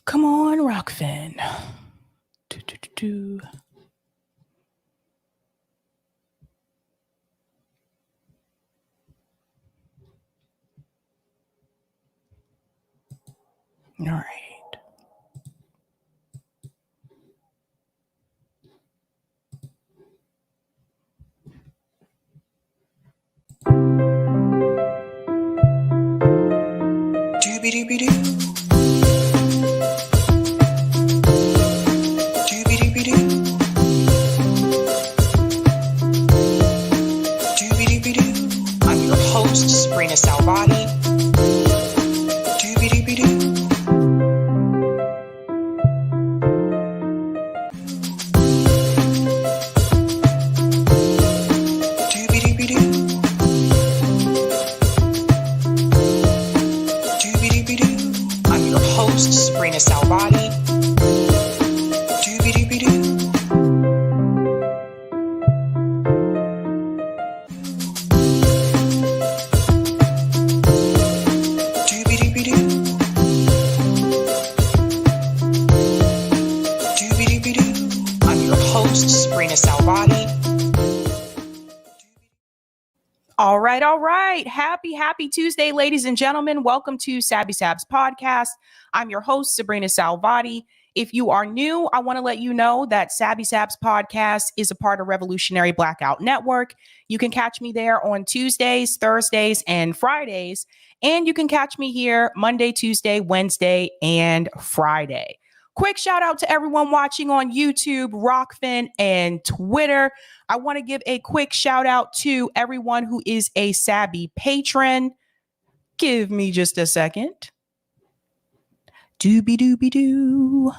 Come on, Rockfin. Do, do, do, do. All right. Doobie-doobie-doo. Doobie-doobie-doo. Doobie-doobie-doo. I'm your host, Sabrina Salvati. Doobie-doobie-doo. I'm your host, Sabrina Salvati. Doobie-doobie-doo. Doobie-doobie-doo. Doobie-doobie-doo. I'm your host, Sabrina Salvati. All right. Happy Tuesday, ladies and gentlemen. Welcome to Sabby Sabs podcast. I'm your host, Sabrina Salvati. If you are new, I want to let you know that Sabby Sabs podcast is a part of Revolutionary Blackout Network. You can catch me there on Tuesdays, Thursdays, and Fridays. And you can catch me here Monday, Tuesday, Wednesday, and Friday. Quick shout out to everyone watching on YouTube, Rockfin, and Twitter. I want to give a quick shout out to everyone who is a Sabby patron. Give me just a second. Doobie-doobie-doo.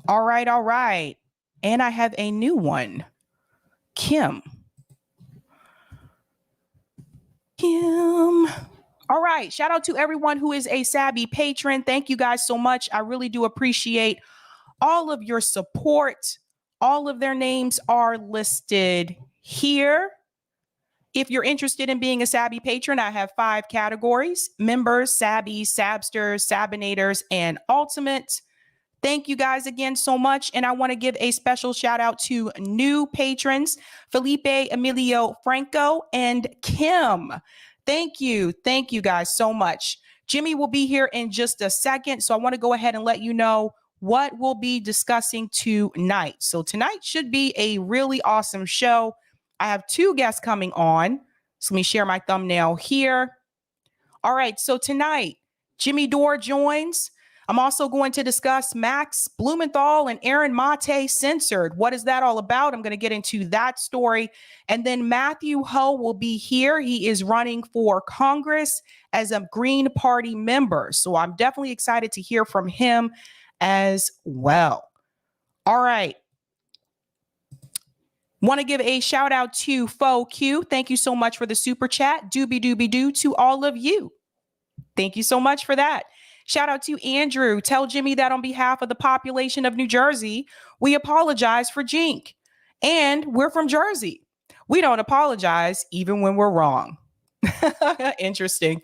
All right. And I have a new one. Kim. All right. Shout out to everyone who is a Sabby patron. Thank you guys so much. I really do appreciate all of your support. All of their names are listed here. If you're interested in being a Sabby patron, I have 5 categories: members, Sabbies, Sabsters, Sabinators, and Ultimate. Thank you guys again so much. And I want to give a special shout out to new patrons, Felipe, Emilio, Franco, and Kim. Thank you. Thank you guys so much. Jimmy will be here in just a second. So I want to go ahead and let you know what we'll be discussing tonight. So tonight should be a really awesome show. I have 2 guests coming on. So let me share my thumbnail here. All right. So tonight, Jimmy Dore joins. I'm also going to discuss Max Blumenthal and Aaron Mate Censored. What is that all about? I'm going to get into that story. And then Matthew Ho will be here. He is running for Congress as a Green Party member. So I'm definitely excited to hear from him as well. All right. Want to give a shout out to Fo Q. Thank you so much for the super chat. Doobie-doobie-doo to all of you. Thank you so much for that. Shout out to Andrew. Tell Jimmy that on behalf of the population of New Jersey, we apologize for Jink. And we're from Jersey. We don't apologize even when we're wrong. Interesting.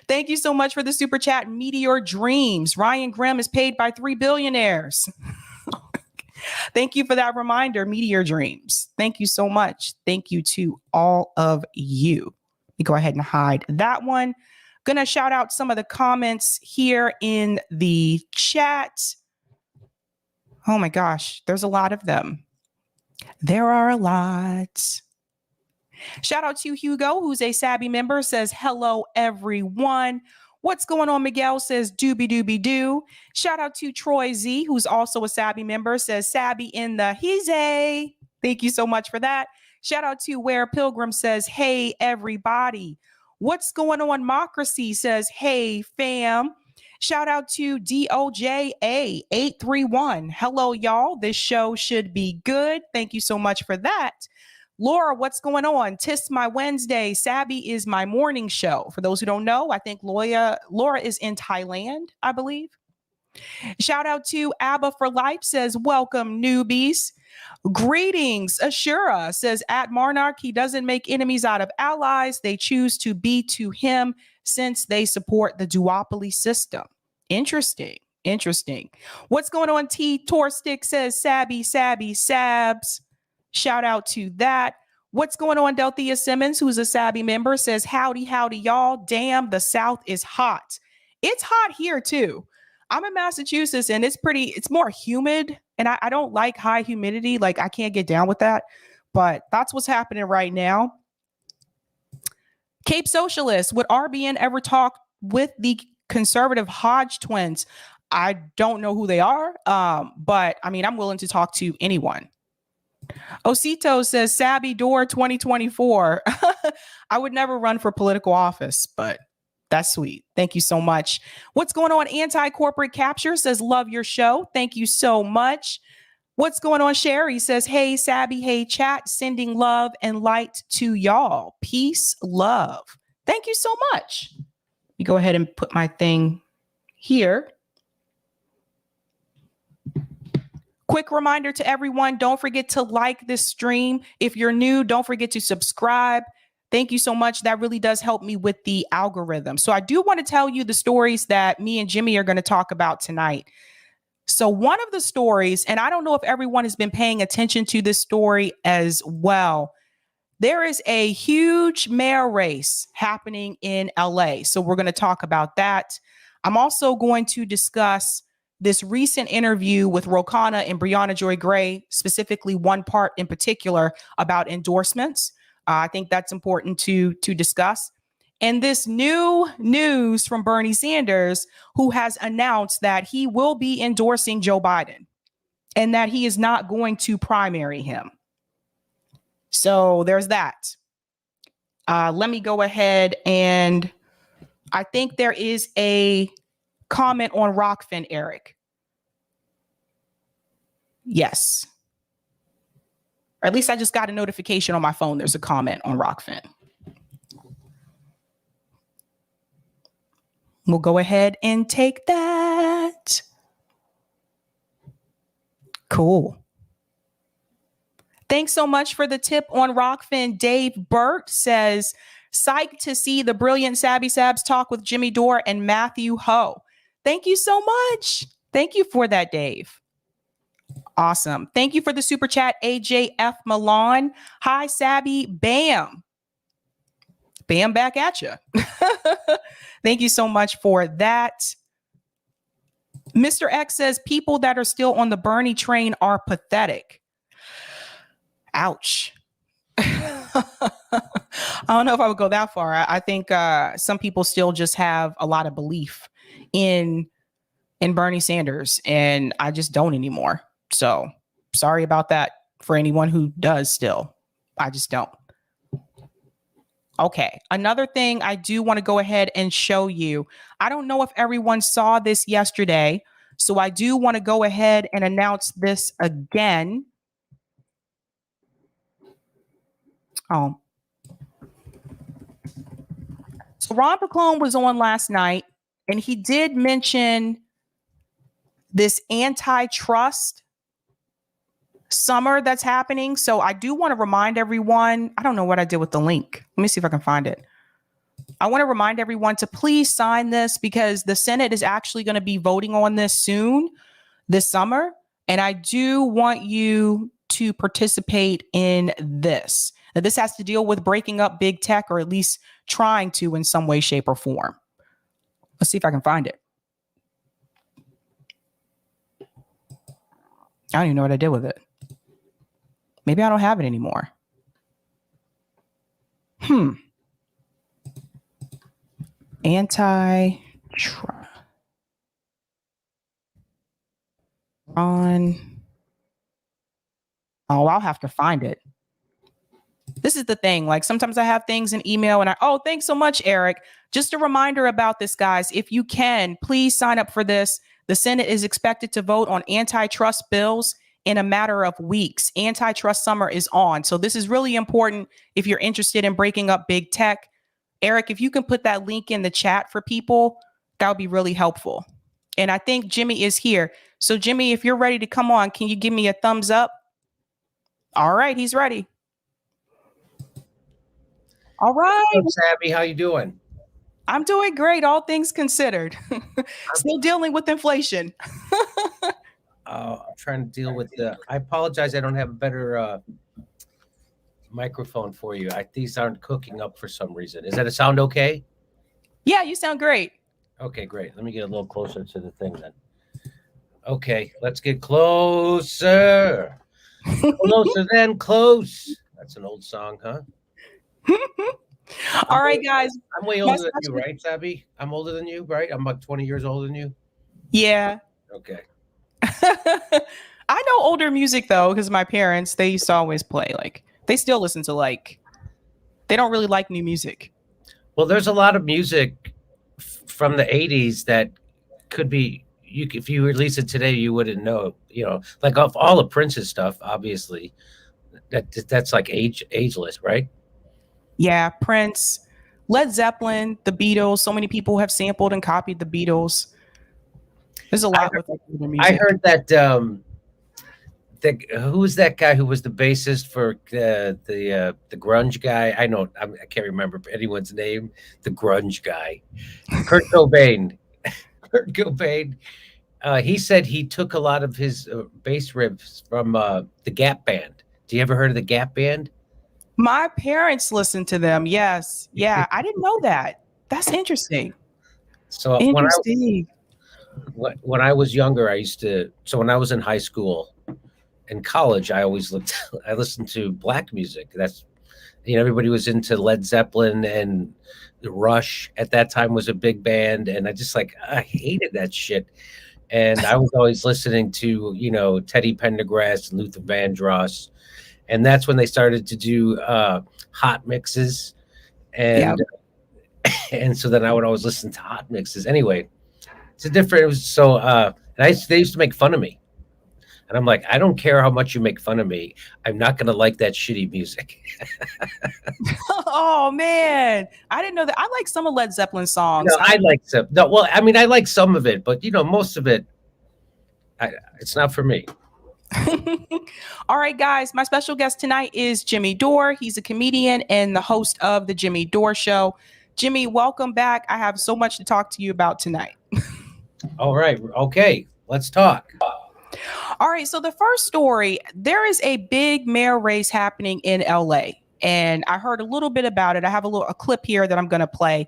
Thank you so much for the super chat. Meteor Dreams. Ryan Grimm is paid by 3 billionaires. Thank you for that reminder, Meteor Dreams. Thank you so much. Thank you to all of you. Let me go ahead and hide that one. Gonna shout out some of the comments here in the chat. Oh my gosh, there's a lot of them. There are a lot. Shout out to Hugo, who's a Sabby member, says, hello, everyone. What's going on, Miguel? Says, doobie-doobie-doo. Shout out to Troy Z, who's also a Sabby member, says, Sabby in the Hize. Thank you so much for that. Shout out to Where Pilgrim says, hey, everybody. What's going on? Democracy says, hey, fam. Shout out to DOJA831. Hello, y'all. This show should be good. Thank you so much for that. Laura, what's going on? Tis my Wednesday. Sabby is my morning show. For those who don't know, I think Laura is in Thailand, I believe. Shout out to Abba for Life says, welcome, newbies. Greetings. Ashura says, at Monarch, he doesn't make enemies out of allies. They choose to be to him since they support the duopoly system. Interesting. What's going on? T Torstick says Sabby, Sabs. Shout out to that. What's going on? Delthea Simmons, who's a Sabby member, says howdy, y'all. Damn, the South is hot. It's hot here too. I'm in Massachusetts and it's more humid, and I don't like high humidity. Like, I can't get down with that, but that's what's happening right now. Cape Socialist, would RBN ever talk with the conservative Hodge twins? I don't know who they are, but I mean, I'm willing to talk to anyone. Osito says Sabby Dore 2024. I would never run for political office, but that's sweet. Thank you so much. What's going on? Anti-corporate capture says love your show. Thank you so much. What's going on? Sherry says, hey, Sabby, hey, chat, sending love and light to y'all. Peace, love. Thank you so much. Let me go ahead and put my thing here. Quick reminder to everyone, don't forget to like this stream. If you're new, don't forget to subscribe. Thank you so much. That really does help me with the algorithm. So I do want to tell you the stories that me and Jimmy are going to talk about tonight. So one of the stories, and I don't know if everyone has been paying attention to this story as well, there is a huge mayor race happening in LA. So we're going to talk about that. I'm also going to discuss this recent interview with Rokana and Brianna Joy Gray, specifically one part in particular about endorsements. I think that's important to discuss. And this new news from Bernie Sanders, who has announced that he will be endorsing Joe Biden and that he is not going to primary him. So there's that. Let me go ahead, and I think there is a comment on Rockfin, Eric. Yes. Or at least I just got a notification on my phone. There's a comment on Rockfin. We'll go ahead and take that. Cool. Thanks so much for the tip on Rockfin. Dave Burt says, psyched to see the brilliant Sabby Sabs talk with Jimmy Dore and Matthew Ho. Thank you so much. Thank you for that, Dave. Awesome. Thank you for the super chat, AJF Milan. Hi, Sabby. Bam. Bam back at you. Thank you so much for that. Mr. X says people that are still on the Bernie train are pathetic. Ouch. I don't know if I would go that far. I think some people still just have a lot of belief in Bernie Sanders, and I just don't anymore. So sorry about that for anyone who does still. I just don't. Okay, another thing I do want to go ahead and show you. I don't know if everyone saw this yesterday, so I do want to go ahead and announce this again. So Ron Paclone was on last night, and he did mention this antitrust summer that's happening. So I do want to remind everyone, I don't know what I did with the link. Let me see if I can find it. I want to remind everyone to please sign this, because the Senate is actually going to be voting on this soon this summer. And I do want you to participate in this. Now, this has to deal with breaking up big tech, or at least trying to in some way, shape, or form. Let's see if I can find it. I don't even know what I did with it. Maybe I don't have it anymore. Antitrust. On. Oh, I'll have to find it. This is the thing. Like, sometimes I have things in email and thanks so much, Eric. Just a reminder about this, guys. If you can, please sign up for this. The Senate is expected to vote on antitrust bills in a matter of weeks. Antitrust summer is on. So this is really important if you're interested in breaking up big tech. Eric, if you can put that link in the chat for people, that would be really helpful. And I think Jimmy is here. So Jimmy, if you're ready to come on, can you give me a thumbs up? All right, he's ready. All right. What's up, Sabby? How you doing? I'm doing great, all things considered. Still dealing with inflation. I'm trying to deal with I apologize. I don't have a better microphone for you. These aren't cooking up for some reason. Is that a sound okay? Yeah, you sound great. Okay, great. Let me get a little closer to the thing then. Okay, let's get closer. Closer than close. That's an old song, huh? All right, guys. I'm way older than you, right, Sabby? I'm older than you, right? I'm about 20 years older than you. Yeah. Okay. I know older music though, because my parents, they used to always play, like, they still listen to, like, they don't really like new music. Well, there's a lot of music from the 80s that could be, if you release it today, you wouldn't know, like of all of Prince's stuff, obviously, that's like ageless, right? Yeah, Prince, Led Zeppelin, the Beatles. So many people have sampled and copied the Beatles. There's a lot with like older music. I heard that who was that guy who was the bassist for the grunge guy? I can't remember anyone's name. The grunge guy, Kurt Cobain. Kurt Cobain. He said he took a lot of his bass riffs from the Gap Band. Do you ever heard of the Gap Band? My parents listened to them. Yes. Yeah. I didn't know that. That's interesting. So when I was younger, when I was in high school and college, I listened to black music. That's, everybody was into Led Zeppelin, and the Rush at that time was a big band. And I hated that shit. And I was always listening to, Teddy Pendergrass and Luther Vandross. And that's when they started to do hot mixes. And and so then I would always listen to hot mixes. Anyway, they used to make fun of me. And I'm like, I don't care how much you make fun of me. I'm not going to like that shitty music. Oh, man. I didn't know that. I like some of Led Zeppelin songs. No, I like some. No, well, I mean, I like some of it, but, most of it, it's not for me. All right, guys. My special guest tonight is Jimmy Dore. He's a comedian and the host of The Jimmy Dore Show. Jimmy, welcome back. I have so much to talk to you about tonight. All right. Okay. Let's talk. All right. So the first story, there is a big mayor race happening in LA. And I heard a little bit about it. I have a clip here that I'm going to play.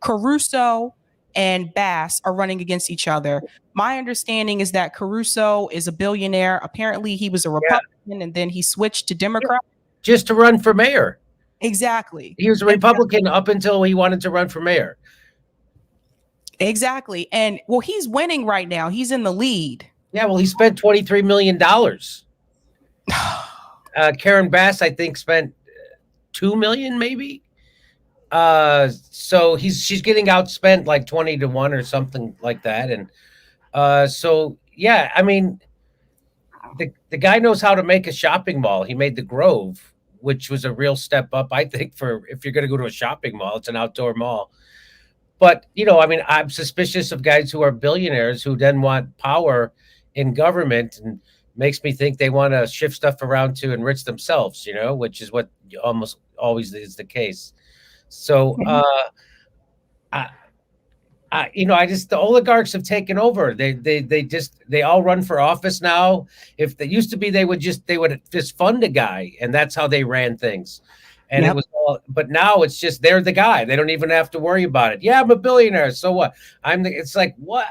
Caruso and Bass are running against each other. My understanding is that Caruso is a billionaire. Apparently, he was a Republican and then he switched to Democrat. Just to run for mayor. Exactly. He was a Republican up until he wanted to run for mayor. Exactly. And well, he's winning right now. He's in the lead. Yeah, well, he spent $23 million. Karen Bass, I think, spent $2 million, maybe. So she's getting outspent like 20-1 or something like that. And so yeah, I mean, the guy knows how to make a shopping mall. He made the Grove, which was a real step up, I think, for if you're going to go to a shopping mall. It's an outdoor mall. But I mean, I'm suspicious of guys who are billionaires who then want power in government, and makes me think they want to shift stuff around to enrich themselves, which is what almost always is the case. So, the oligarchs have taken over. They all run for office now. If they used to be, they would just fund a guy, and that's how they ran things. And it was but now it's just, they're the guy. They don't even have to worry about it. Yeah, I'm a billionaire. So what? It's like, what?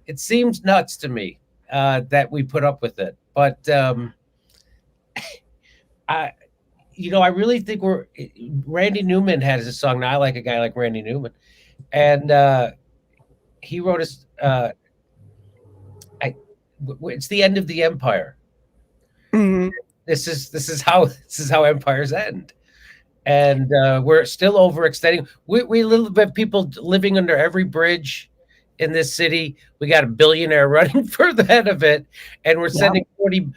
It seems nuts to me that we put up with it. But I really think Randy Newman has a song. Now I like a guy like Randy Newman, and he wrote it's the end of the empire. Mm-hmm. This is how empires end. And we're still overextending. We little bit people living under every bridge in this city. We got a billionaire running for the head of it, and we're sending $40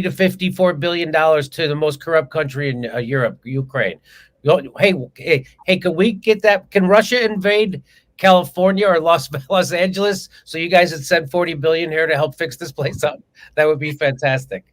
to $54 billion to the most corrupt country in Europe, Ukraine. Hey, can we get that? Can Russia invade California or Los Angeles so you guys would send $40 billion here to help fix this place up? That would be fantastic.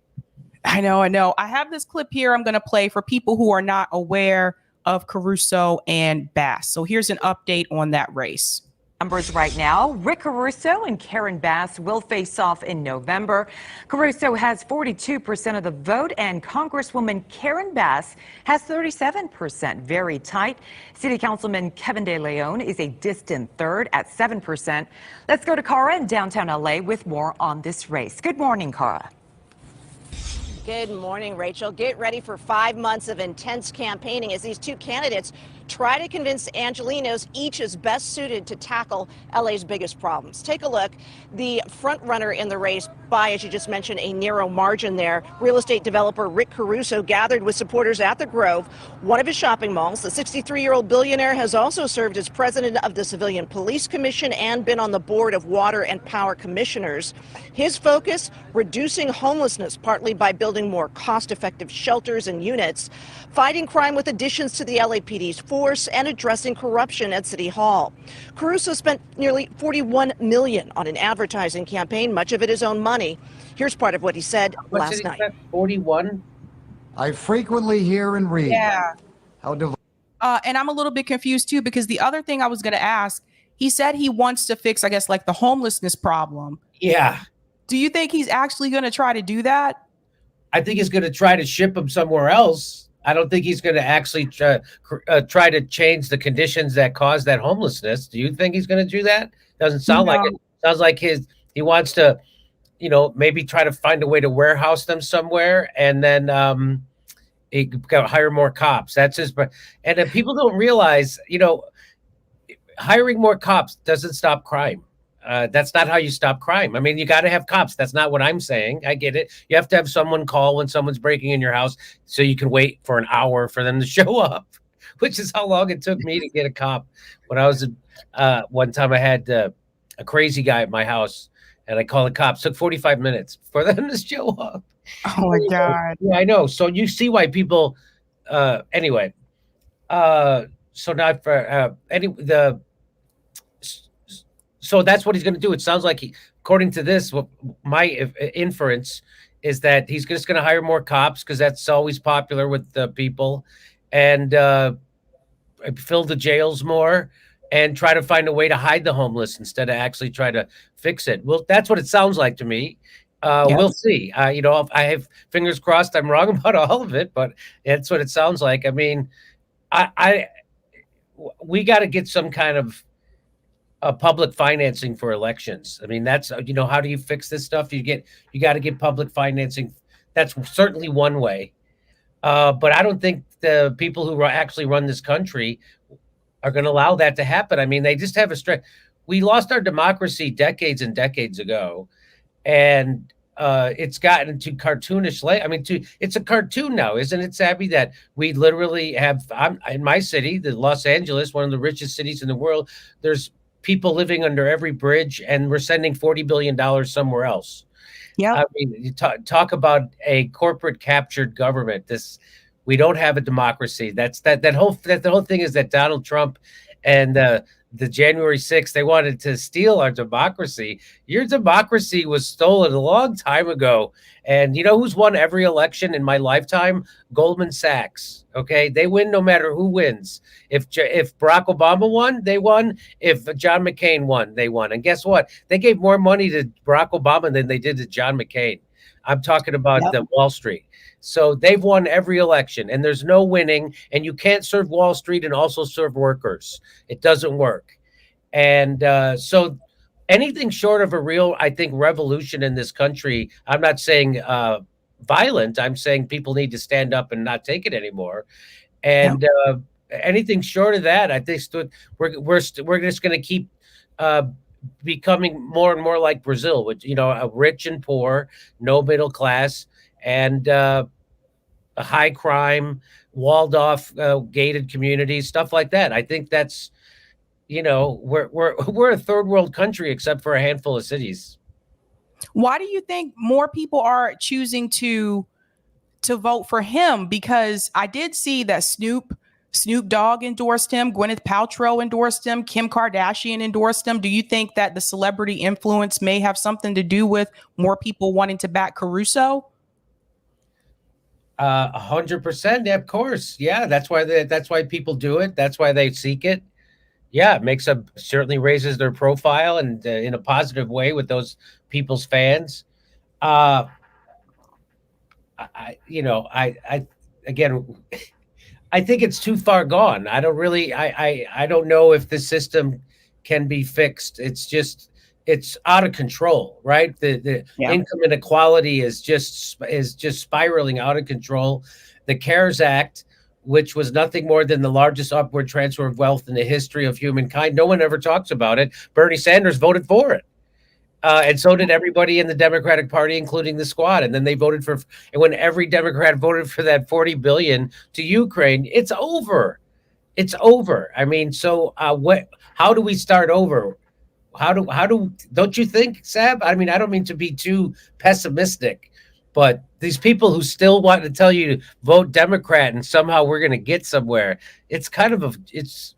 I know. I have this clip here I'm going to play for people who are not aware of Caruso and Bass. So here's an update on that race. Numbers right now, Rick Caruso and Karen Bass will face off in November. Caruso has 42% of the vote, and Congresswoman Karen Bass has 37%. Very tight. City Councilman Kevin De Leon is a distant third at 7%. Let's go to Cara in downtown LA with more on this race. Good morning, Cara. Good morning, Rachel. Get ready for 5 months of intense campaigning as these two candidates try to convince Angelenos each is best suited to tackle LA's biggest problems. Take a look. The front runner in the race by, as you just mentioned, a narrow margin there. Real estate developer Rick Caruso gathered with supporters at the Grove, one of his shopping malls. The 63-year-old billionaire has also served as president of the Civilian Police Commission and been on the board of Water and Power Commissioners. His focus, reducing homelessness, partly by building more cost-effective shelters and units, fighting crime with additions to the LAPD's force, and addressing corruption at City Hall. Caruso spent nearly $41 million on an advertising campaign, much of it his own money. Here's part of what he said last night. 41? I frequently hear and read how and I'm a little bit confused too, because the other thing I was going to ask, he said he wants to fix, I guess, like the homelessness problem. Yeah. Do you think he's actually going to try to do that? I think he's going to try to ship them somewhere else. I don't think he's going to actually try to change the conditions that cause that homelessness. Do you think he's going to do that? Doesn't sound like it. Sounds like he wants to, maybe try to find a way to warehouse them somewhere, and then he got hire more cops. That's his. And then people don't realize, hiring more cops doesn't stop crime. That's not how you stop crime. I mean, you got to have cops. That's not what I'm saying. I get it. You have to have someone call when someone's breaking in your house so you can wait for an hour for them to show up, which is how long it took me to get a cop. When I was one time I had a crazy guy at my house and I called the cops. It took 45 minutes for them to show up. Oh, my God. Yeah, I know. So you see why people anyway. So not for So that's what he's going to do. It sounds like according to this, my inference is that he's just going to hire more cops because that's always popular with the people, and fill the jails more and try to find a way to hide the homeless instead of actually try to fix it. Well, that's what it sounds like to me. We'll see. I have fingers crossed I'm wrong about all of it, but that's what it sounds like. I mean, we got to get some kind of public financing for elections. I mean, that's, how do you fix this stuff? You got to get public financing. That's certainly one way. But I don't think the people who actually run this country are going to allow that to happen. I mean, they just have we lost our democracy decades and decades ago, and it's gotten to cartoonish. It's a cartoon now, isn't it, Sabby? That we literally have, in my city, the Los Angeles, one of the richest cities in the world, there's people living under every bridge, and we're sending $40 billion somewhere else. Yeah. I mean, you talk about a corporate captured government. We don't have a democracy. The whole thing is that Donald Trump and the January 6th, they wanted to steal our democracy. Your democracy was stolen a long time ago. And you know who's won every election in my lifetime? Goldman Sachs. Okay, they win no matter who wins. If Barack Obama won, they won. If John McCain won, they won. And guess what? They gave more money to Barack Obama than they did to John McCain. I'm talking about the Wall Street. So they've won every election, and there's no winning. And you can't serve Wall Street and also serve workers. It doesn't work. And so anything short of a real, I think, revolution in this country, I'm not saying violent. I'm saying people need to stand up and not take it anymore. And anything short of that, I think we're just going to keep becoming more and more like Brazil, which, rich and poor, no middle class, and a high crime, walled off, gated communities, stuff like that. I think that's, we're a third world country except for a handful of cities. Why do you think more people are choosing to vote for him? Because I did see that Snoop Dogg endorsed him, Gwyneth Paltrow endorsed him, Kim Kardashian endorsed him. Do you think that the celebrity influence may have something to do with more people wanting to back Caruso? 100%. Of course. Yeah. That's why people do it. That's why they seek it. Yeah. It makes them, certainly raises their profile and in a positive way with those people's fans. Uh, I again, I think it's too far gone. I don't really, I don't know if the system can be fixed. It's out of control, right? The income inequality is just spiraling out of control. The CARES Act, which was nothing more than the largest upward transfer of wealth in the history of humankind, no one ever talks about it. Bernie Sanders voted for it. And so did everybody in the Democratic Party, including the squad. And then they voted for, and when every Democrat voted for that 40 billion to Ukraine, it's over. It's over. I mean, so how do we start over? Don't you think, Sab? I mean, I don't mean to be too pessimistic, but these people who still want to tell you to vote Democrat and somehow we're going to get somewhere, it's kind of it's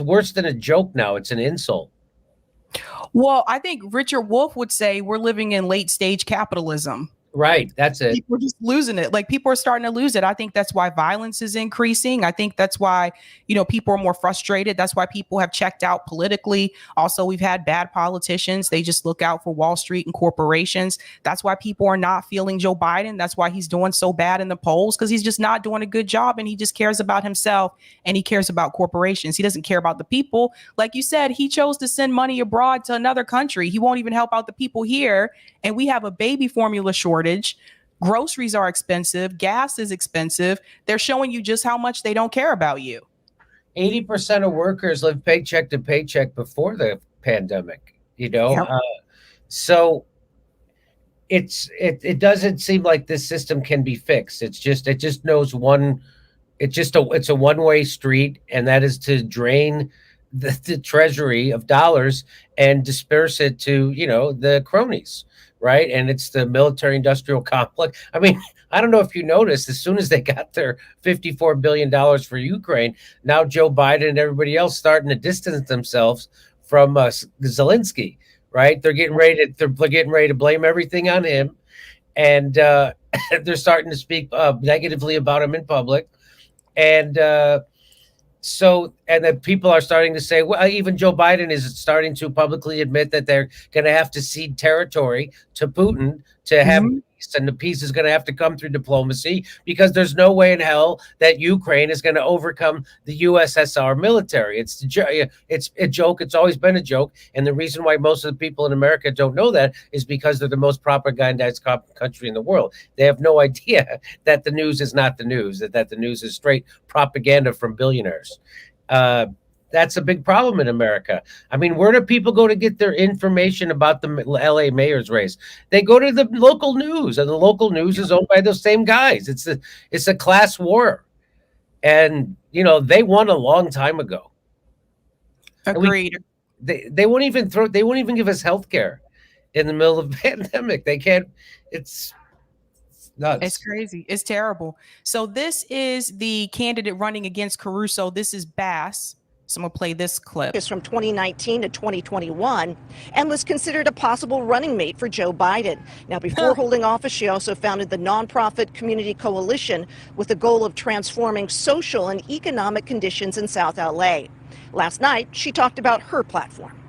worse than a joke now. It's an insult. Well, I think Richard Wolff would say we're living in late stage capitalism. Right. That's it. People are just losing it. Like, people are starting to lose it. I think that's why violence is increasing. I think that's why, people are more frustrated. That's why people have checked out politically. Also, we've had bad politicians. They just look out for Wall Street and corporations. That's why people are not feeling Joe Biden. That's why he's doing so bad in the polls, because he's just not doing a good job, and he just cares about himself and he cares about corporations. He doesn't care about the people. Like you said, he chose to send money abroad to another country. He won't even help out the people here. And we have a baby formula shortage. Groceries are expensive. Gas is expensive. They're showing you just how much they don't care about you. 80% of workers lived paycheck to paycheck before the pandemic, Yep. So it doesn't seem like this system can be fixed. It just knows it's a one-way street, and that is to drain the treasury of dollars and disperse it to, the cronies. Right. And it's the military industrial complex. I mean, I don't know if you noticed, as soon as they got their $54 billion for Ukraine, now Joe Biden and everybody else starting to distance themselves from Zelensky. Right. They're getting ready to blame everything on him. And they're starting to speak negatively about him in public. And and then people are starting to say, well, even Joe Biden is starting to publicly admit that they're going to have to cede territory to Putin to have peace, and the peace is going to have to come through diplomacy, because there's no way in hell that Ukraine is going to overcome the USSR military. It's a joke. It's always been a joke. And the reason why most of the people in America don't know that is because they're the most propagandized country in the world. They have no idea that the news is not the news, that the news is straight propaganda from billionaires. That's a big problem in America. I mean, where do people go to get their information about the LA mayor's race? They go to the local news, and the local news is owned by those same guys. It's a class war. And, they won a long time ago. Agreed. They won't even give us health care in the middle of the pandemic. They can't. It's nuts. It's crazy. It's terrible. So this is the candidate running against Caruso. This is Bass. So I'm going to play this clip. From 2019 to 2021, and was considered a possible running mate for Joe Biden. Now, before holding office, she also founded the nonprofit Community Coalition with the goal of transforming social and economic conditions in South LA. Last night, she talked about her platform.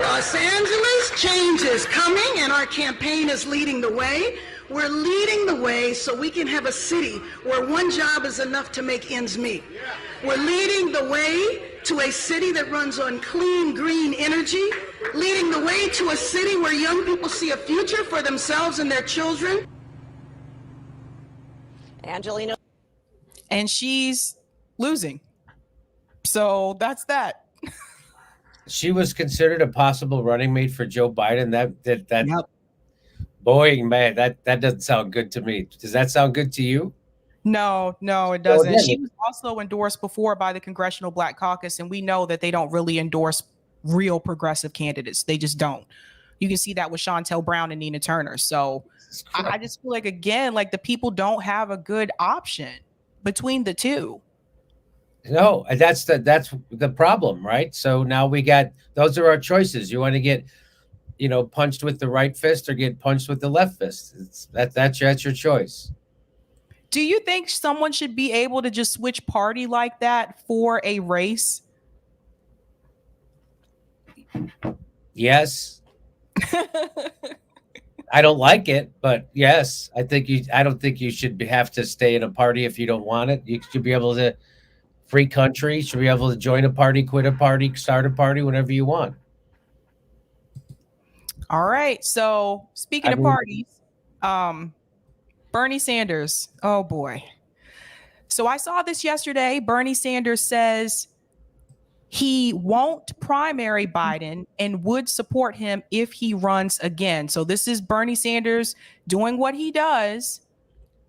Los Angeles, change is coming, and our campaign is leading the way. We're leading the way so we can have a city where one job is enough to make ends meet. We're leading the way to a city that runs on clean, green energy, leading the way to a city where young people see a future for themselves and their children. Angelina. And she's losing. So that's that. She was considered a possible running mate for Joe Biden. That Yep. Boy, man, that doesn't sound good to me. Does that sound good to you? No, it doesn't. again, She was also endorsed before by the Congressional Black Caucus, and we know that they don't really endorse real progressive candidates. They just don't. You can see that with Shontel Brown and Nina Turner. So I just feel like, again, like the people don't have a good option between the two. No, that's the problem, right? So now those are our choices. You want to get, punched with the right fist or get punched with the left fist. That's your choice. Do you think someone should be able to just switch party like that for a race? Yes. I don't like it, but yes, I don't think you should have to stay in a party if you don't want it. You should be able to, free country, should be able to join a party, quit a party, start a party, whatever you want. All right. So speaking of parties, Bernie Sanders. Oh boy. So I saw this yesterday. Bernie Sanders says he won't primary Biden and would support him if he runs again. So this is Bernie Sanders doing what he does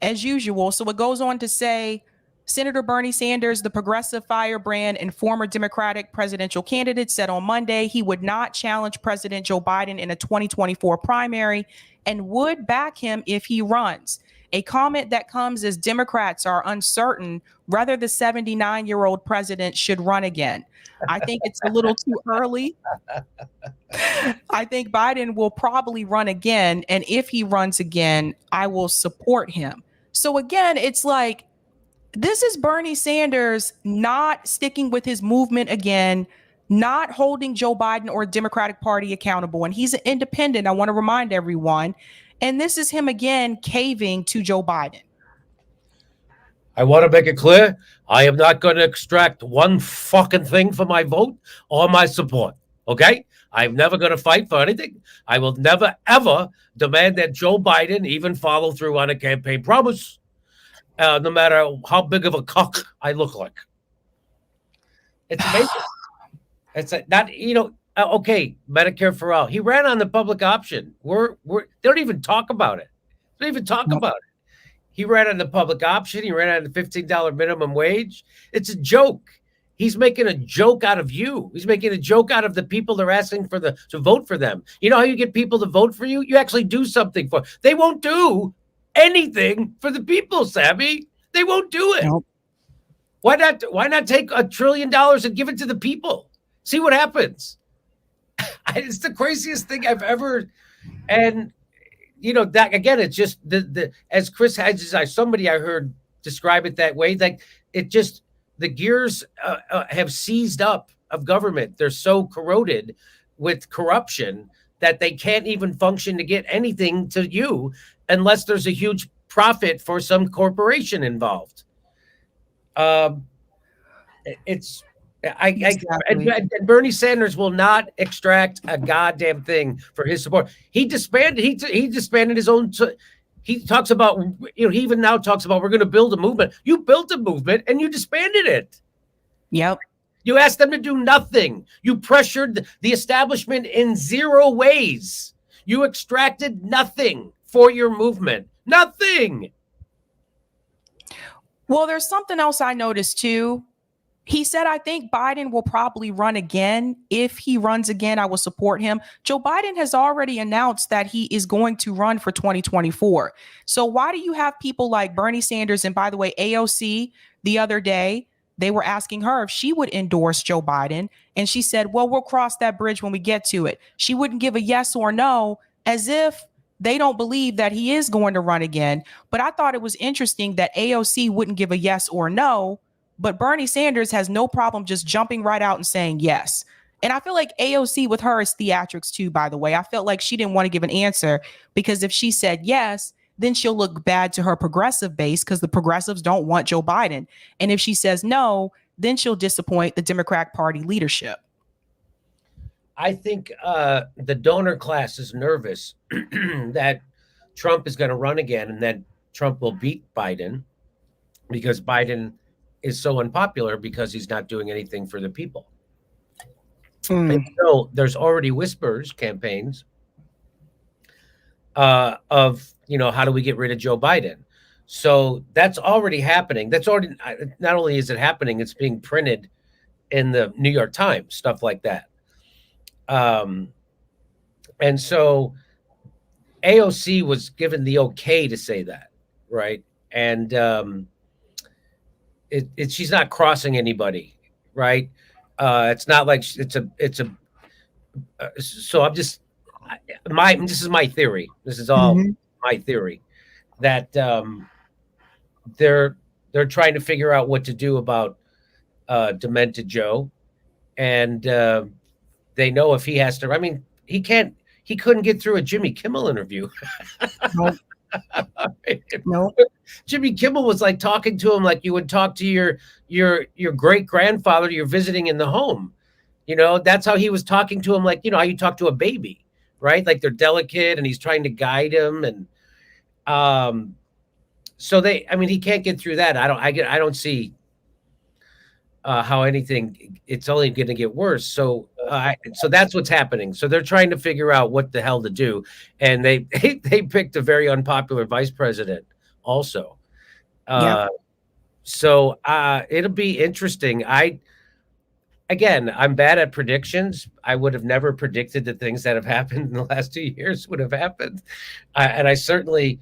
as usual. So it goes on to say, Senator Bernie Sanders, the progressive firebrand and former Democratic presidential candidate, said on Monday he would not challenge President Joe Biden in a 2024 primary and would back him if he runs. A comment that comes as Democrats are uncertain whether the 79-year-old president should run again. I think it's a little too early. I think Biden will probably run again. And if he runs again, I will support him. So again, it's like, this is Bernie Sanders not sticking with his movement again, not holding Joe Biden or Democratic Party accountable. And he's an independent, I want to remind everyone. And this is him again caving to Joe Biden. I want to make it clear, I am not going to extract one fucking thing for my vote or my support, okay? I'm never going to fight for anything. I will never, ever demand that Joe Biden even follow through on a campaign promise. No matter how big of a cock I look like. It's amazing. It's not, okay, Medicare for all. He ran on the public option. They don't even talk about it. They don't even talk about it. He ran on the public option. He ran on the $15 minimum wage. It's a joke. He's making a joke out of you. He's making a joke out of the people that are asking to vote for them. You know how you get people to vote for you? You actually do something for them. They won't do anything for the people, Sabby. They won't do it. Nope. Why not take $1 trillion and give it to the people? See what happens. It's the craziest thing I've ever. And that again, it's just the as Chris Hedges, somebody I heard describe it that way. Like it just the gears have seized up of government. They're so corroded with corruption that they can't even function to get anything to you unless there's a huge profit for some corporation involved. And Bernie Sanders will not extract a goddamn thing for his support. He disbanded. He disbanded his own. He talks about, he even now talks about we're going to build a movement. You built a movement and you disbanded it. Yep. You asked them to do nothing. You pressured the establishment in zero ways. You extracted nothing for your movement. Nothing. Well, there's something else I noticed too. He said, I think Biden will probably run again. If he runs again, I will support him. Joe Biden has already announced that he is going to run for 2024. So why do you have people like Bernie Sanders? And by the way, AOC the other day, they were asking her if she would endorse Joe Biden. And she said, well, we'll cross that bridge when we get to it. She wouldn't give a yes or no, as if they don't believe that he is going to run again. But I thought it was interesting that AOC wouldn't give a yes or no, but Bernie Sanders has no problem just jumping right out and saying yes. And I feel like AOC with her is theatrics too, by the way. I felt like she didn't want to give an answer because if she said yes, then she'll look bad to her progressive base because the progressives don't want Joe Biden. And if she says no, then she'll disappoint the Democratic Party leadership. I think the donor class is nervous that Trump is going to run again and that Trump will beat Biden because Biden is so unpopular because he's not doing anything for the people. And so there's already whispers, campaigns of, how do we get rid of Joe Biden? So that's already happening. That's already, not only is it happening, it's being printed in the New York Times, stuff like that. And so AOC was given the okay to say that, right? And she's not crossing anybody, right? It's not like so I'm just this is my theory. This is all my theory that they're trying to figure out what to do about Demented Joe, and they know if he has to. I mean, he couldn't get through a Jimmy Kimmel interview. Nope. Nope. Jimmy Kimmel was like talking to him like you would talk to your great grandfather you're visiting in the home. You know, that's how he was talking to him, like, you know, how you talk to a baby, right? Like they're delicate and he's trying to guide him. And so he can't get through that. I don't see how it's only going to get worse. So that's what's happening. So they're trying to figure out what the hell to do. And they picked a very unpopular vice president also. So it'll be interesting. I'm bad at predictions. I would have never predicted the things that have happened in the last 2 years would have happened. And I certainly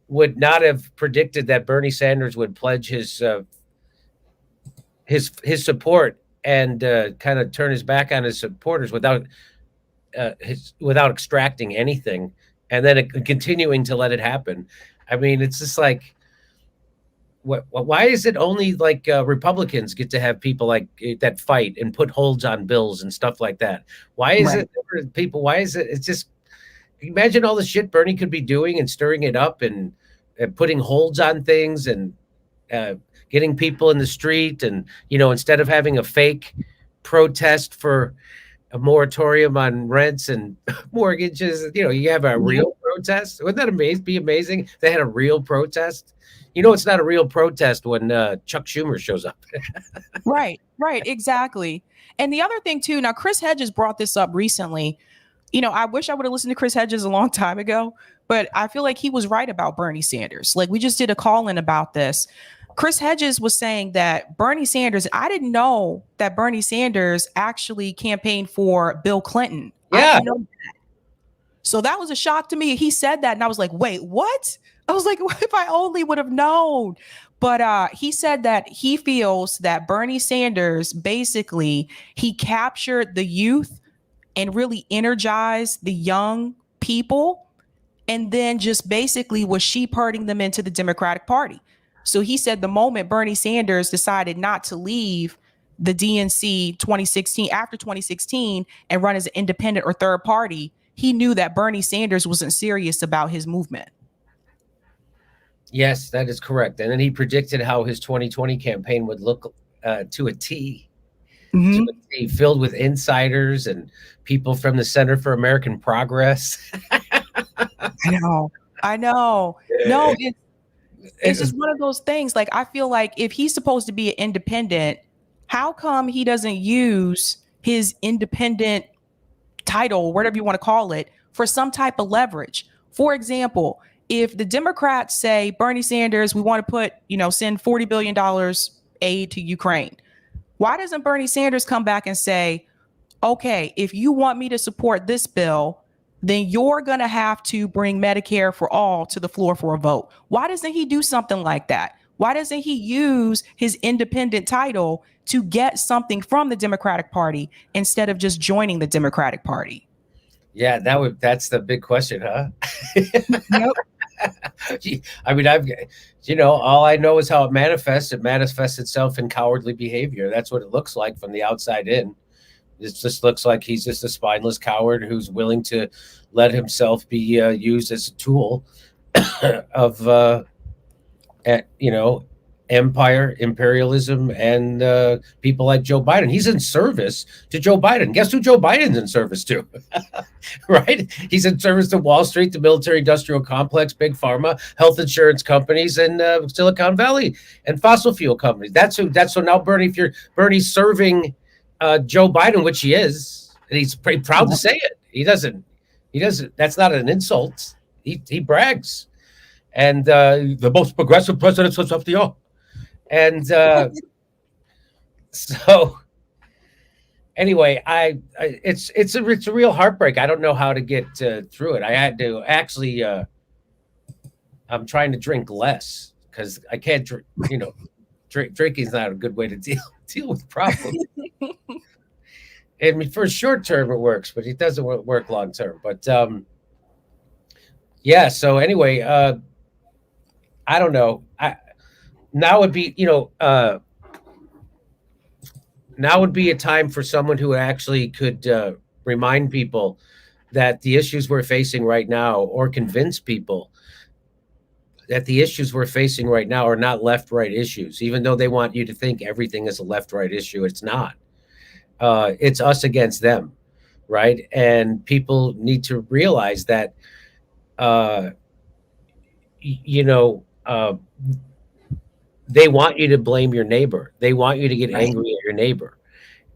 would not have predicted that Bernie Sanders would pledge his support and kind of turn his back on his supporters without extracting anything, and then continuing to let it happen. I mean, it's just like, why is it only like Republicans get to have people like that fight and put holds on bills and stuff like that? Why is it people? Why is it? It's just, imagine all the shit Bernie could be doing and stirring it up and putting holds on things and getting people in the street. And, you know, instead of having a fake protest for a moratorium on rents and mortgages, you know, you have a real protest. Wouldn't that be amazing? They had a real protest. You know, it's not a real protest when Chuck Schumer shows up. Right, exactly. And the other thing too, now Chris Hedges brought this up recently. You know, I wish I would have listened to Chris Hedges a long time ago, but I feel like he was right about Bernie Sanders. Like, we just did a call-in about this. Chris Hedges was saying that Bernie Sanders, I didn't know that Bernie Sanders actually campaigned for Bill Clinton. Yeah. I didn't know that. So that was a shock to me. He said that and I was like, wait, what? I was like, what if I only would have known? But he said that he feels that Bernie Sanders, basically, he captured the youth and really energized the young people, and then just basically was sheep herding them into the Democratic Party. So he said the moment Bernie Sanders decided not to leave the DNC after 2016 and run as an independent or third party, he knew that Bernie Sanders wasn't serious about his movement. Yes, that is correct. And then he predicted how his 2020 campaign would look to a T. Mm-hmm. To a T, filled with insiders and people from the Center for American Progress. I know. No, it's just one of those things. Like, I feel like if he's supposed to be an independent, how come he doesn't use his independent title, whatever you want to call it, for some type of leverage? For example, if the Democrats say, Bernie Sanders, we want to send $40 billion aid to Ukraine, why doesn't Bernie Sanders come back and say, okay, if you want me to support this bill, then you're going to have to bring Medicare for all to the floor for a vote? Why doesn't he do something like that? Why doesn't he use his independent title to get something from the Democratic Party instead of just joining the Democratic Party? Yeah, that's the big question, huh? Nope. I mean, all I know is how it manifests. It manifests itself in cowardly behavior. That's what it looks like from the outside in. It just looks like he's just a spineless coward who's willing to let himself be used as a tool of, empire, imperialism, and people like Joe Biden. He's in service to Joe Biden. Guess who Joe Biden's in service to? Right? He's in service to Wall Street, the military-industrial complex, big pharma, health insurance companies, and Silicon Valley, and fossil fuel companies. So now Bernie's serving Joe Biden, which he is, and he's pretty proud to say it. He doesn't. That's not an insult. He brags, and the most progressive president of the year. And so anyway, it's a real heartbreak. I don't know how to get through it. I had to actually. I'm trying to drink less because I can't drink. Drinking is not a good way to deal with problems. I mean, for short term it works, but it doesn't work long term. But yeah. So anyway, I don't know. now would be, now would be a time for someone who actually could remind people that the issues we're facing right now, or convince people that the issues we're facing right now are not left-right issues, even though they want you to think everything is a left-right issue. It's not. It's us against them, right? And people need to realize that, they want you to blame your neighbor. They want you to get angry at your neighbor.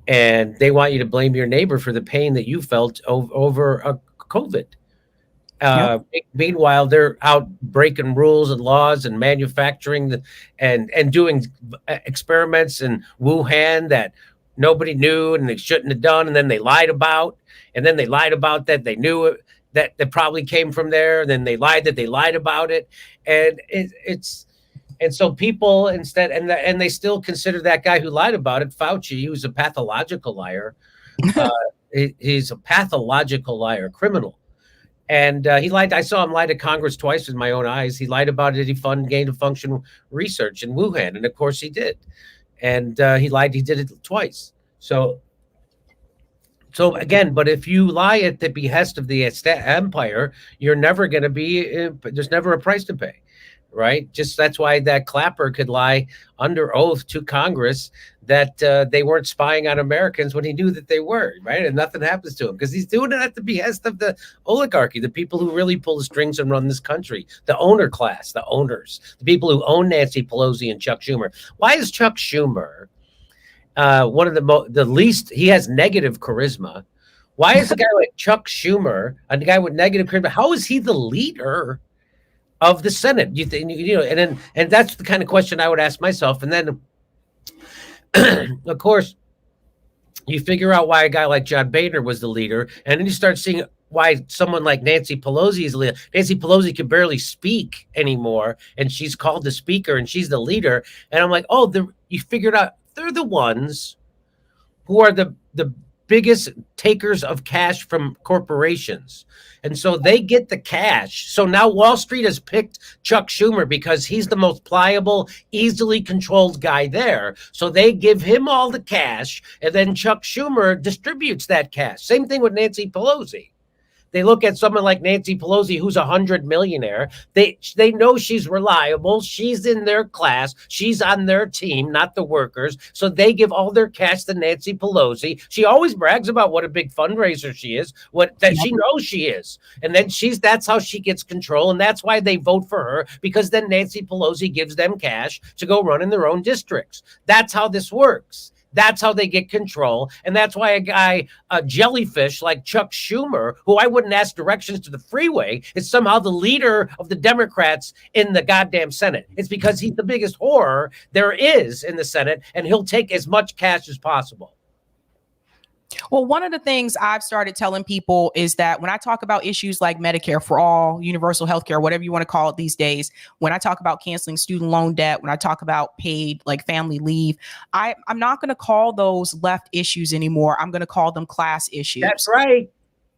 And they want you to blame your neighbor for the pain that you felt over COVID. Meanwhile, they're out breaking rules and laws and manufacturing and doing experiments in Wuhan that nobody knew and they shouldn't have done. And then they lied about, that they knew it, that probably came from there. And then they lied that they lied about it. And and so people instead, and they still consider that guy who lied about it, Fauci, who's a pathological liar. He's a pathological liar, criminal. And he lied. I saw him lie to Congress twice with my own eyes. He lied about it. He funded gain of function research in Wuhan. And of course he did. And he lied. He did it twice. So again, but if you lie at the behest of the empire, you're never going to be, there's never a price to pay. Right. Just that's why that Clapper could lie under oath to Congress that they weren't spying on Americans when he knew that they were. Right. And nothing happens to him because he's doing it at the behest of the oligarchy, the people who really pull the strings and run this country, the owner class, the owners, the people who own Nancy Pelosi and Chuck Schumer. Why is Chuck Schumer one of the least? He has negative charisma. Why is a guy like Chuck Schumer, a guy with negative charisma, how is he the leader of the Senate? You think, and that's the kind of question I would ask myself. And then, of course, you figure out why a guy like John Boehner was the leader, and then you start seeing why someone like Nancy Pelosi is the leader. Nancy Pelosi can barely speak anymore, and she's called the speaker, and she's the leader. And I'm like, you figured out they're the ones who are the biggest takers of cash from corporations. And so they get the cash. So now Wall Street has picked Chuck Schumer because he's the most pliable, easily controlled guy there. So they give him all the cash, and then Chuck Schumer distributes that cash. Same thing with Nancy Pelosi. They look at someone like Nancy Pelosi, who's $100 millionaire. They know she's reliable. She's in their class. She's on their team, not the workers. So they give all their cash to Nancy Pelosi. She always brags about what a big fundraiser she is, she knows she is. And then that's how she gets control. And that's why they vote for her, because then Nancy Pelosi gives them cash to go run in their own districts. That's how this works. That's how they get control. And that's why a jellyfish like Chuck Schumer, who I wouldn't ask directions to the freeway, is somehow the leader of the Democrats in the goddamn Senate. It's because he's the biggest whore there is in the Senate, and he'll take as much cash as possible. Well, one of the things I've started telling people is that when I talk about issues like Medicare for all, universal health care, whatever you want to call it these days, when I talk about canceling student loan debt, when I talk about paid like family leave, I'm not going to call those left issues anymore. I'm going to call them class issues. That's right.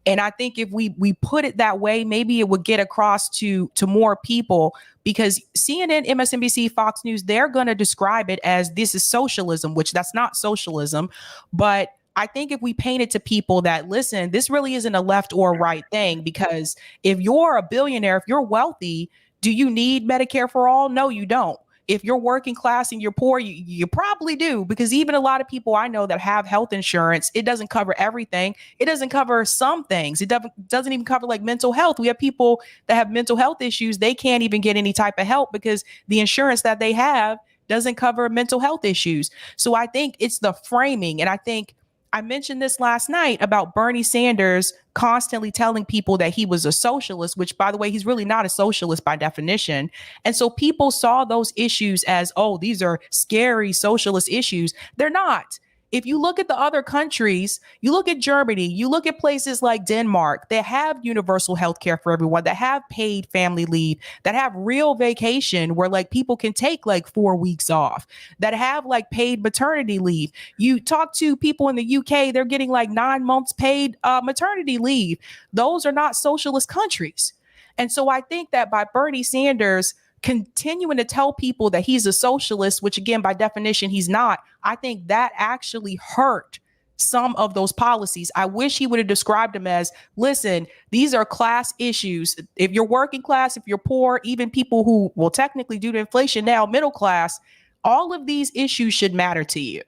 And I think if we put it that way, maybe it would get across to more people, because CNN, MSNBC, Fox News, they're going to describe it as this is socialism, which that's not socialism. But I think if we paint it to people that, listen, this really isn't a left or right thing, because if you're a billionaire, if you're wealthy, do you need Medicare for all? No, you don't. If you're working class and you're poor, you probably do, because even a lot of people I know that have health insurance, it doesn't cover everything. It doesn't cover some things. It doesn't even cover like mental health. We have people that have mental health issues. They can't even get any type of help because the insurance that they have doesn't cover mental health issues. So I think it's the framing. And I think I mentioned this last night about Bernie Sanders constantly telling people that he was a socialist, which, by the way, he's really not a socialist by definition. And so people saw those issues as, oh, these are scary socialist issues. They're not. If you look at the other countries, you look at Germany, you look at places like Denmark that have universal health care for everyone, that have paid family leave, that have real vacation where like people can take like 4 weeks off, that have like paid maternity leave. You talk to people in the UK, they're getting like 9 months paid maternity leave. Those are not socialist countries. And so I think that by Bernie Sanders continuing to tell people that he's a socialist, which again, by definition, he's not, I think that actually hurt some of those policies. I wish he would have described them as, listen, these are class issues. If you're working class, if you're poor, even people who will technically, due to inflation now, middle class, all of these issues should matter to you.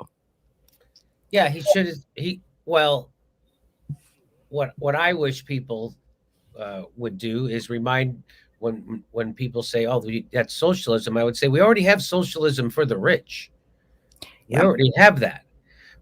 Yeah, he should. Well, what I wish people would do is remind, when people say, "Oh, that's socialism," I would say we already have socialism for the rich. We already have that,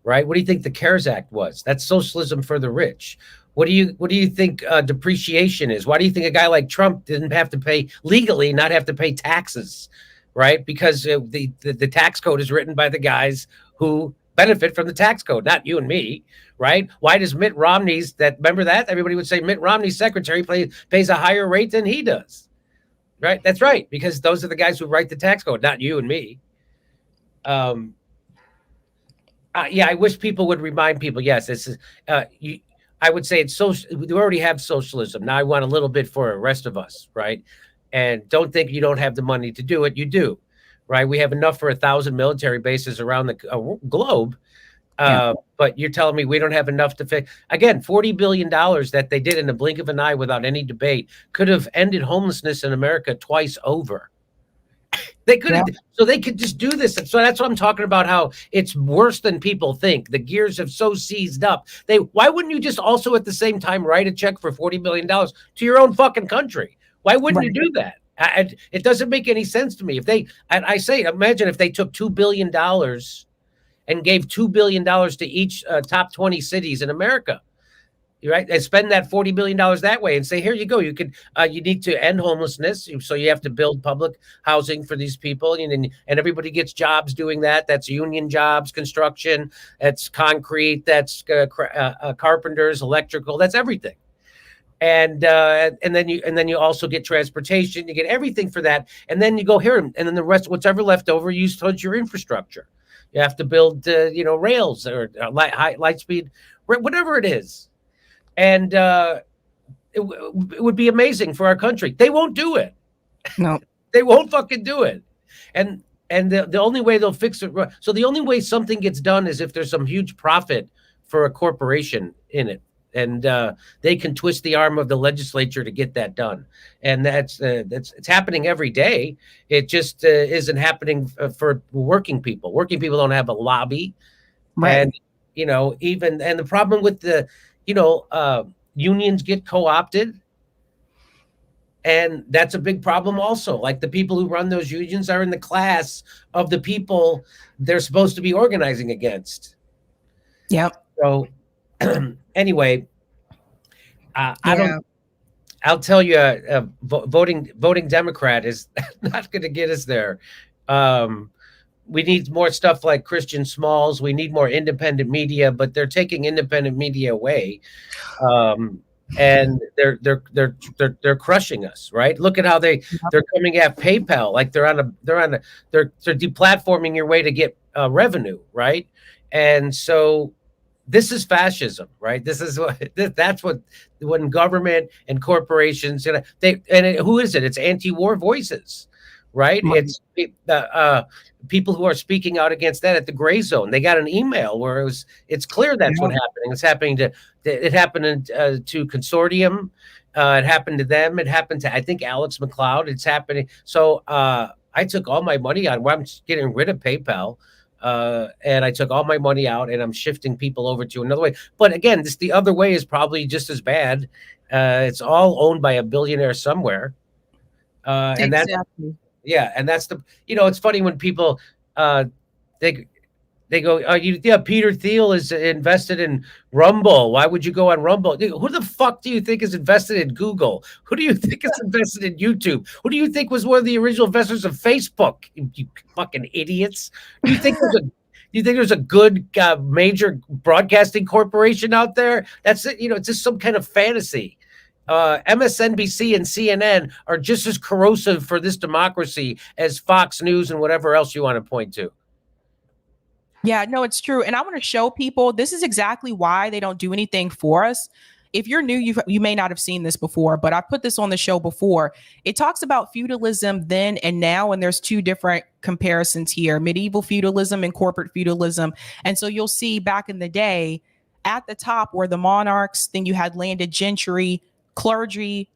right? What do you think the CARES Act was? That's socialism for the rich. What do you think depreciation is? Why do you think a guy like Trump didn't have to pay legally, not have to pay taxes, right? Because the tax code is written by the guys who benefit from the tax code, not you and me, right? Why does Mitt Romney's, remember that? Everybody would say Mitt Romney's secretary pays a higher rate than he does, right? That's right, because those are the guys who write the tax code, not you and me. Yeah, I wish people would remind people, yes, this is, I would say it's social. We already have socialism. Now I want a little bit for the rest of us, right? And don't think you don't have the money to do it. You do. Right, we have enough for 1,000 military bases around the globe, but you're telling me we don't have enough to fix? Again, $40 billion that they did in the blink of an eye without any debate could have ended homelessness in America twice over. They could have, so they could just do this. So that's what I'm talking about, how it's worse than people think. The gears have so seized up. Why wouldn't you just also at the same time write a check for $40 billion to your own fucking country? Why wouldn't you do that? It doesn't make any sense to me. I say, imagine if they took $2 billion and gave $2 billion to each top 20 cities in America, right? And spend that $40 billion that way and say, here you go. You need to end homelessness. So you have to build public housing for these people. And everybody gets jobs doing that. That's union jobs, construction, that's concrete, that's carpenters, electrical, that's everything. And then you also get transportation, you get everything for that, and then you go here, and then the rest, whatever left over, you towards your infrastructure. You have to build, rails or light speed, whatever it is, and it would be amazing for our country. They won't do it. No, they won't fucking do it. And the only way they'll fix it. So the only way something gets done is if there's some huge profit for a corporation in it. And they can twist the arm of the legislature to get that done, and it's happening every day. It just isn't happening for working people. Working people don't have a lobby, right? And the problem with the unions get co-opted, and that's a big problem also. Like the people who run those unions are in the class of the people they're supposed to be organizing against. Yep. So. Anyway, I'll tell you, voting Democrat is not going to get us there. We need more stuff like Christian Smalls. We need more independent media, but they're taking independent media away, and they're crushing us. Right? Look at how they're coming at PayPal, like they're deplatforming your way to get revenue, right? And so. This is fascism, right? That's what when government and corporations, who is it? It's anti-war voices, right? It's people who are speaking out against that at the gray zone. They got an email where it's clear that's what's happening. It's happening to Consortium. It happened to them. It happened to, I think, Alex McLeod. It's happening. So I took all my money on. I'm getting rid of PayPal. And I took all my money out and I'm shifting people over to another way. But again, the other way is probably just as bad. It's all owned by a billionaire somewhere. And exactly. And that's it's funny when people, they go, Peter Thiel is invested in Rumble. Why would you go on Rumble? Who the fuck do you think is invested in Google? Who do you think is invested in YouTube? Who do you think was one of the original investors of Facebook? You fucking idiots. Do you think there's a good major broadcasting corporation out there? That's it. It's just some kind of fantasy. MSNBC and CNN are just as corrosive for this democracy as Fox News and whatever else you want to point to. Yeah, no, it's true. And I want to show people this is exactly why they don't do anything for us. if you're new, you may not have seen this before, but I put this on the show before. It talks about feudalism then and now, and there's two different comparisons here: medieval feudalism and corporate feudalism. And so you'll see back in the day, at the top were the monarchs, then you had landed gentry, clergy,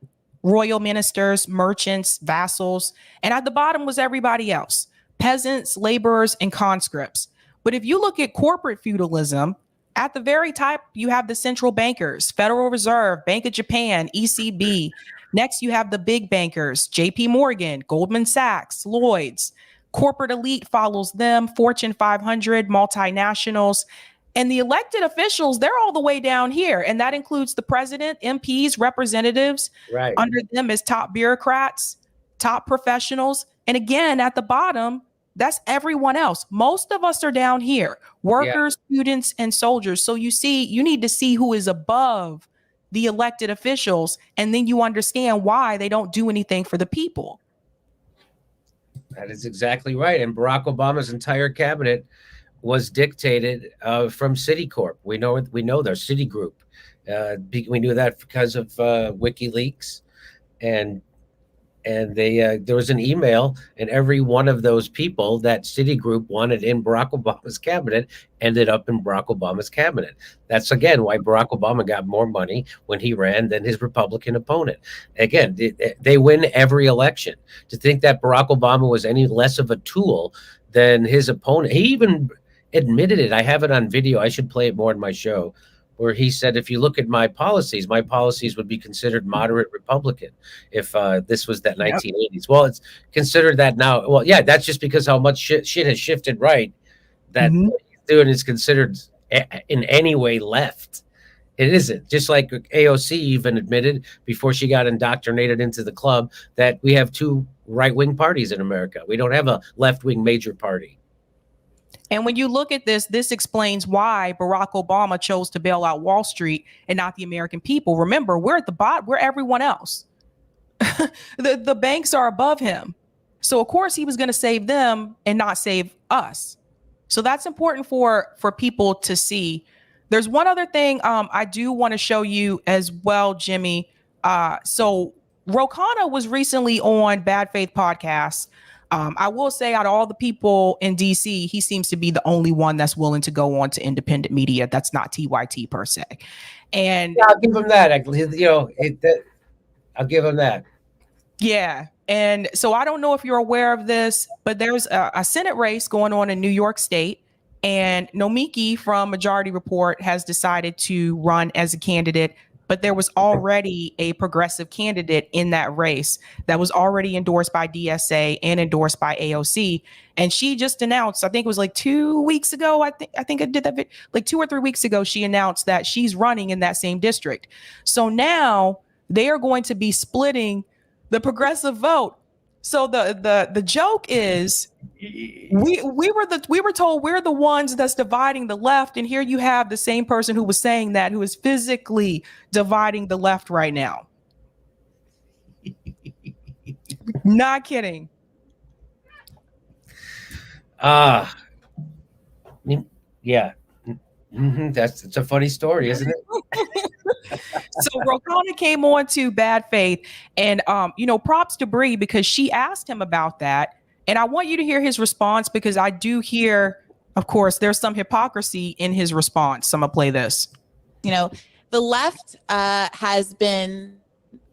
royal ministers, merchants, vassals, and at the bottom was everybody else: peasants, laborers, and conscripts. But if you look at corporate feudalism, at the very top, you have the central bankers: Federal Reserve, Bank of Japan, ECB. Next, you have the big bankers: JP Morgan, Goldman Sachs, Lloyd's. Corporate elite follows them: Fortune 500, multinationals. And the elected officials, they're all the way down here. And that includes the president, MPs, representatives. Right. Under them is top bureaucrats, top professionals. And again, at the bottom, that's everyone else. Most of us are down here: workers, students, and soldiers. So you need to see who is above the elected officials, and then you understand why they don't do anything for the people. That is exactly right. And Barack Obama's entire cabinet was dictated from Citicorp. We know their Citigroup. We knew that because of WikiLeaks, and there was an email, and every one of those people that Citigroup wanted in Barack Obama's cabinet ended up in Barack Obama's cabinet. That's again why Barack Obama got more money when he ran than his Republican opponent. Again, they win every election. To think that Barack Obama was any less of a tool than his opponent, he even admitted it. I have it on video. I should play it more in my show, where he said, if you look at my policies would be considered moderate Republican if this was that 1980s. Well, it's considered that now. Well, yeah, that's just because how much shit has shifted right, that what he's doing is considered in any way left. It isn't. Just like AOC even admitted before she got indoctrinated into the club that we have two right-wing parties in America. We don't have a left-wing major party. And when you look at this explains why Barack Obama chose to bail out Wall Street and not the American people. Remember, we're at the bottom. We're everyone else. the banks are above him. So, of course, he was going to save them and not save us. So that's important for people to see. There's one other thing I do want to show you as well, Jimmy. So Ro Khanna was recently on Bad Faith Podcast. I will say, out of all the people in DC, he seems to be the only one that's willing to go on to independent media that's not TYT per se. And yeah, I'll give him that. I'll give him that. Yeah. And so I don't know if you're aware of this, but there's a Senate race going on in New York State. And Nomiki from Majority Report has decided to run as a candidate. But there was already a progressive candidate in that race that was already endorsed by DSA and endorsed by AOC. And she just announced, I think it was like 2 weeks ago. I think I did that like 2 or 3 weeks ago. She announced that she's running in that same district. So now they are going to be splitting the progressive vote. So the joke is we were told we're the ones that's dividing the left, and here you have the same person who was saying that, who is physically dividing the left right now. Not kidding. Yeah. It's a funny story, isn't it? So Ro Khanna came on to Bad Faith, and props to Bree, because she asked him about that. And I want you to hear his response, because I do hear, of course, there's some hypocrisy in his response. So I'm gonna play this. The left has been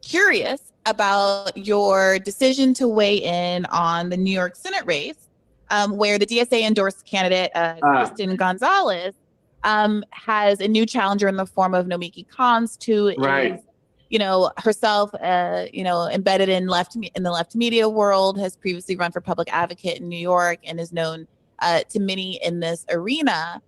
curious about your decision to weigh in on the New York Senate race, where the DSA endorsed candidate Kristen Gonzalez has a new challenger in the form of Nomiki Konst, who is, herself, embedded in the left media world, has previously run for public advocate in New York, and is known to many in this arena.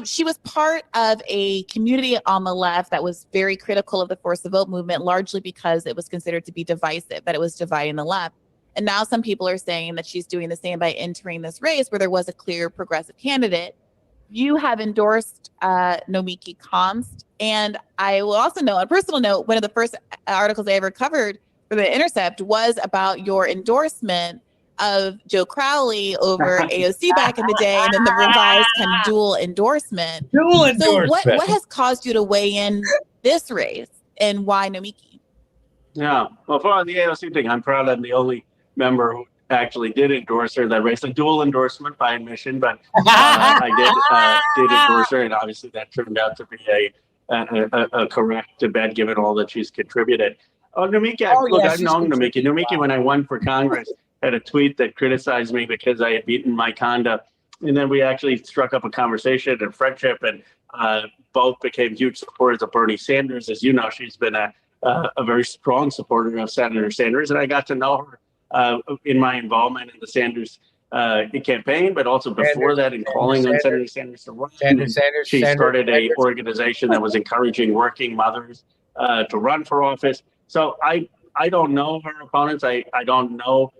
She was part of a community on the left that was very critical of the Force the Vote movement, largely because it was considered to be divisive, that it was dividing the left. And now some people are saying that she's doing the same by entering this race where there was a clear progressive candidate. You have endorsed Nomiki Konst. And I will also know, on a personal note, one of the first articles I ever covered for The Intercept was about your endorsement of Joe Crowley over AOC back in the day, and then the revised kind of dual endorsement. So what has caused you to weigh in this race, and why Nomiki? Yeah, well, for the AOC thing, I'm proud I'm the only member who actually did endorse her in that race. A dual endorsement by admission, but I did endorse her, and obviously that turned out to be a correct bet given all that she's contributed. Oh, Nomiki, I've known Nomiki. Nomiki, when I won for Congress, had a tweet that criticized me because I had beaten my conduct. And then we actually struck up a conversation and friendship, and both became huge supporters of Bernie Sanders. As you know, she's been a very strong supporter of Senator Sanders. And I got to know her in my involvement in the Sanders campaign, but also before that in calling on Senator Sanders to run. She started an organization that was encouraging working mothers to run for office. So I don't know her opponents. I don't know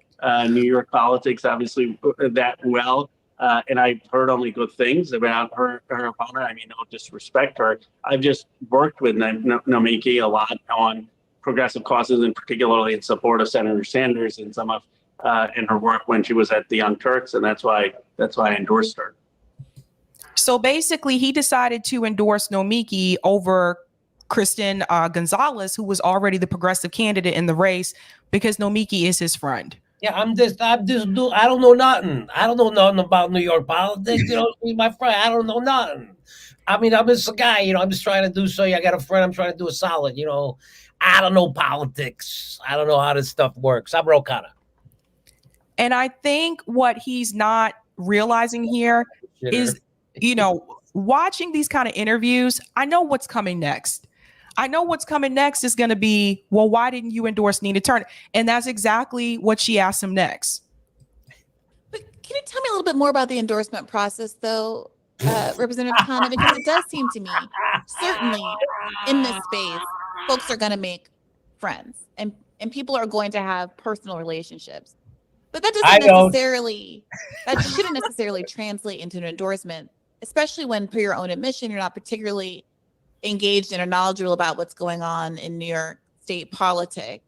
New York politics, obviously, that well. And I've heard only good things about her opponent. I mean, no disrespect her. I've just worked with Nomiki a lot on progressive causes, and particularly in support of Senator Sanders and some of in her work when she was at the Young Turks, and that's why I endorsed her. So basically, he decided to endorse Nomiki over Kristen Gonzalez, who was already the progressive candidate in the race, because Nomiki is his friend. Yeah, I'm just I don't know nothing. I don't know nothing about New York politics. You know, he's my friend. I don't know nothing. I mean, I'm just a guy, I'm just trying to do so. I got a friend. I'm trying to do a solid, I don't know politics. I don't know how this stuff works. I'm Ro Khanna. And I think what he's not realizing here is, watching these kind of interviews, I know what's coming next. I know what's coming next is going to be, well, why didn't you endorse Nina Turner? And that's exactly what she asked him next. But can you tell me a little bit more about the endorsement process, though, Representative Khanna? Because it does seem to me, certainly in this space, folks are going to make friends and people are going to have personal relationships. But that shouldn't necessarily translate into an endorsement, especially when, per your own admission, you're not particularly engaged and are knowledgeable about what's going on in New York state politics.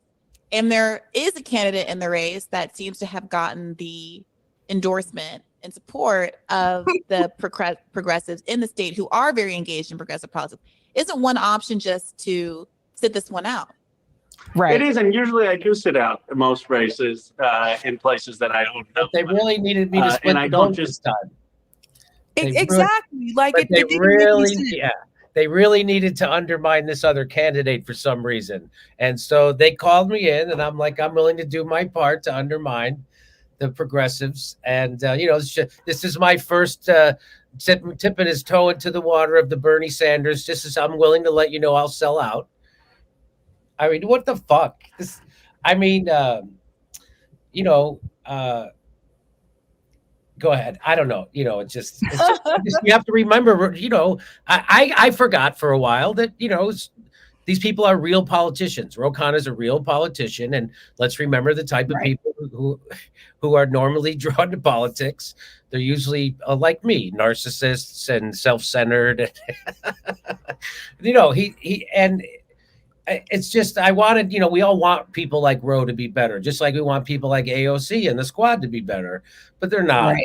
And there is a candidate in the race that seems to have gotten the endorsement and support of the progressives in the state who are very engaged in progressive politics. Isn't one option just to sit this one out? Right. It is, and usually I do sit out most races in places that I don't know. But they really needed me to split and I don't just time. Exactly. They really needed to undermine this other candidate for some reason. And so they called me in, and I'm like, I'm willing to do my part to undermine the progressives. And, this is my first tipping his toe into the water of the Bernie Sanders. Just as I'm willing to let you know I'll sell out. I mean, what the fuck? Go ahead. I don't know. It's just you have to remember, I forgot for a while that, these people are real politicians. Ro Khanna is a real politician. And let's remember the type of people who are normally drawn to politics. They're usually like me, narcissists and self-centered. It's just, I wanted, we all want people like Ro to be better, just like we want people like AOC and the squad to be better, but they're not,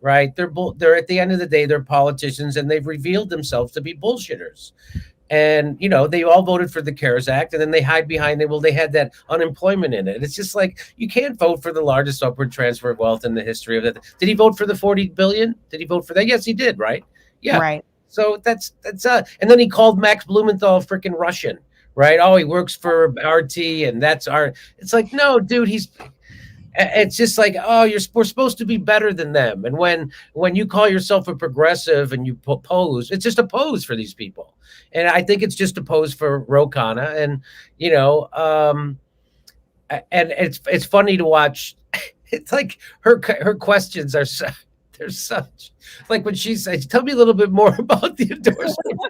right? They're at the end of the day, they're politicians, and they've revealed themselves to be bullshitters. And, they all voted for the CARES Act, and then they hide behind they had that unemployment in it. It's just like, you can't vote for the largest upward transfer of wealth in the history of that. Did he vote for the 40 billion? Did he vote for that? Yes, he did, right? Yeah. Right. So that's and then he called Max Blumenthal freaking Russian. Right? Oh, he works for RT, and that's our. It's like, no, dude. It's just like, oh, we're supposed to be better than them. And when you call yourself a progressive and you pose, it's just a pose for these people. And I think it's just a pose for Ro Khanna. And and it's funny to watch. It's like her questions are they're such like when she says, "Tell me a little bit more about the endorsement."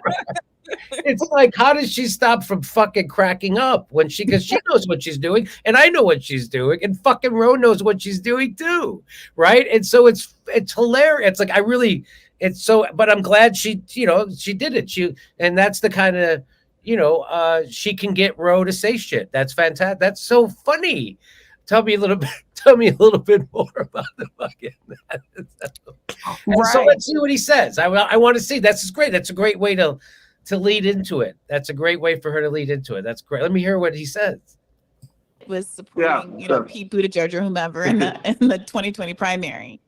It's like, how does she stop from fucking cracking up because she knows what she's doing, and I know what she's doing, and fucking Ro knows what she's doing too, right? And so it's hilarious. It's like but I'm glad she did it. And that's the kind of she can get Ro to say shit. That's fantastic. That's so funny Tell me a little bit. Tell me a little bit more about the fucking. So let's see what he says. I want to see. That's great. That's a great way to lead into it. That's a great way for her to lead into it. That's great. Let me hear what he says. Was supporting, Pete Buttigieg or whomever in the 2020 primary.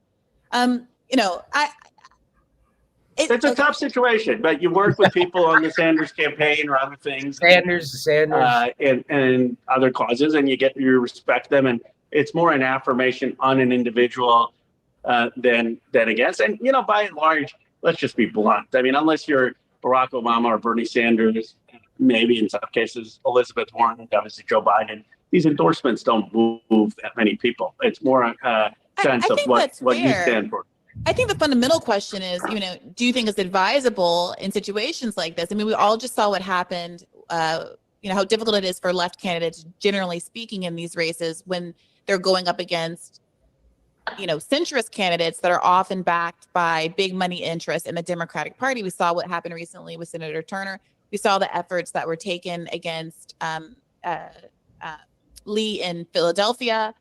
It's a tough situation, but you work with people on the Sanders campaign or other things, Sanders, and other causes, and you respect them, and it's more an affirmation on an individual than against. And by and large, let's just be blunt. I mean, unless you're Barack Obama or Bernie Sanders, maybe in some cases Elizabeth Warren, obviously Joe Biden, these endorsements don't move that many people. It's more a sense of what you stand for. I think the fundamental question is, do you think it's advisable in situations like this? I mean, we all just saw what happened, how difficult it is for left candidates, generally speaking, in these races when they're going up against, centrist candidates that are often backed by big money interests in the Democratic Party. We saw what happened recently with Senator Turner. We saw the efforts that were taken against Lee in Philadelphia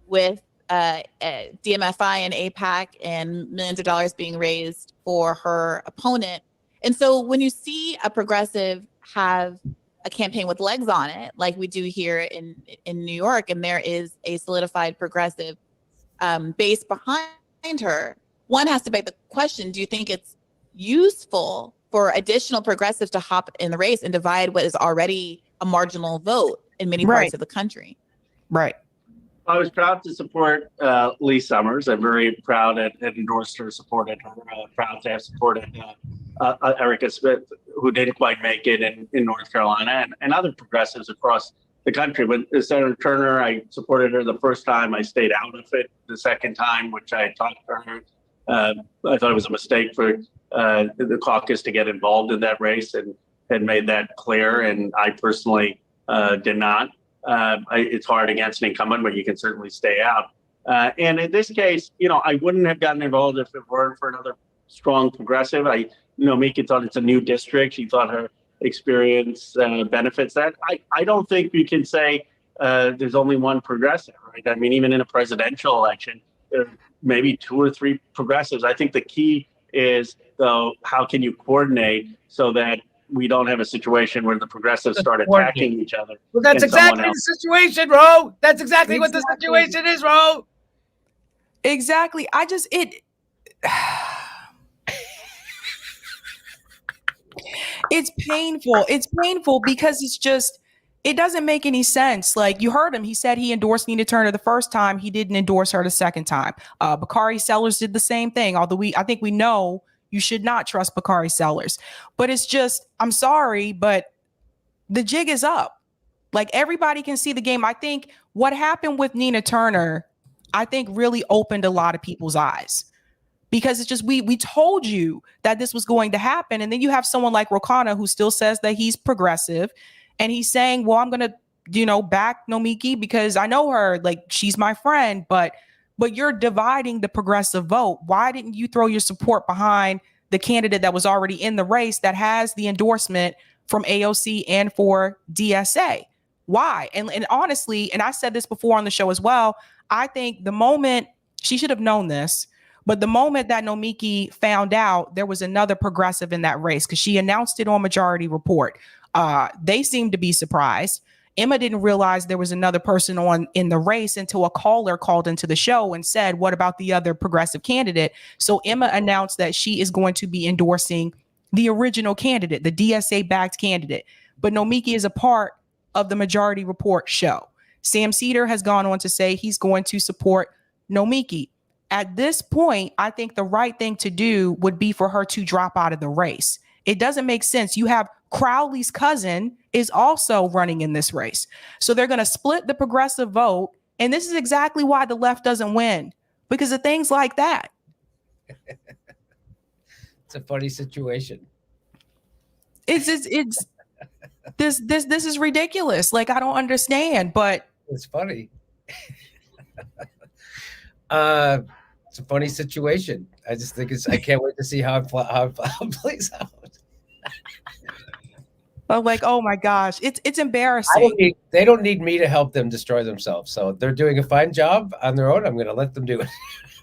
with DMFI and AIPAC and millions of dollars being raised for her opponent. And so when you see a progressive have a campaign with legs on it, like we do here in New York, and there is a solidified progressive base behind her, one has to beg the question, do you think it's useful for additional progressives to hop in the race and divide what is already a marginal vote in many parts of the country? Right. I was proud to support Lee Summers. I'm very proud and endorsed her, supported her. Proud to have supported Erica Smith, who didn't quite make it in North Carolina, and other progressives across the country. But Senator Turner, I supported her the first time. I stayed out of it the second time, which I talked to her. I thought it was a mistake for the caucus to get involved in that race and made that clear. And I personally did not. It's hard against an incumbent, but you can certainly stay out. And in this case, I wouldn't have gotten involved if it weren't for another strong progressive. Mika thought it's a new district. She thought her experience benefits that. I don't think you can say there's only one progressive, right? I mean, even in a presidential election, there are maybe 2 or 3 progressives. I think the key is, though, how can you coordinate so that we don't have a situation where the progressives start attacking each other. Well, that's exactly the situation, Ro. That's exactly what the situation is, Ro. Exactly. It's painful. It's painful because it doesn't make any sense. Like, you heard him. He said he endorsed Nina Turner the first time. He didn't endorse her the second time. Bakari Sellers did the same thing. Although I think we know you should not trust Bakari Sellers. But it's just, I'm sorry, but the jig is up. Like, everybody can see the game. I think what happened with Nina Turner, I think really opened a lot of people's eyes. Because it's just, we told you that this was going to happen. And then you have someone like Rokana who still says that he's progressive. And he's saying, well, I'm going to, back Nomiki because I know her, like, she's my friend, but you're dividing the progressive vote. Why didn't you throw your support behind the candidate that was already in the race that has the endorsement from AOC and for DSA? Why? And honestly, and I said this before on the show as well, I think the moment, she should have known this, but the moment that Nomiki found out there was another progressive in that race, because she announced it on Majority Report, they seemed to be surprised. Emma didn't realize there was another person in the race until a caller called into the show and said, what about the other progressive candidate? So Emma announced that she is going to be endorsing the original candidate, the DSA-backed candidate. But Nomiki is a part of the Majority Report show. Sam Cedar has gone on to say he's going to support Nomiki. At this point, I think the right thing to do would be for her to drop out of the race. It doesn't make sense. You have Crowley's cousin is also running in this race. So they're going to split the progressive vote. And this is exactly why the left doesn't win, because of things like that. It's a funny situation. It's this is ridiculous. Like, I don't understand, but it's funny. It's a funny situation. I just think I can't wait to see how it plays out. I'm like, oh my gosh, it's I embarrassing. don't need, they don't need me to help them destroy themselves. So if they're doing a fine job on their own, I'm going to let them do it.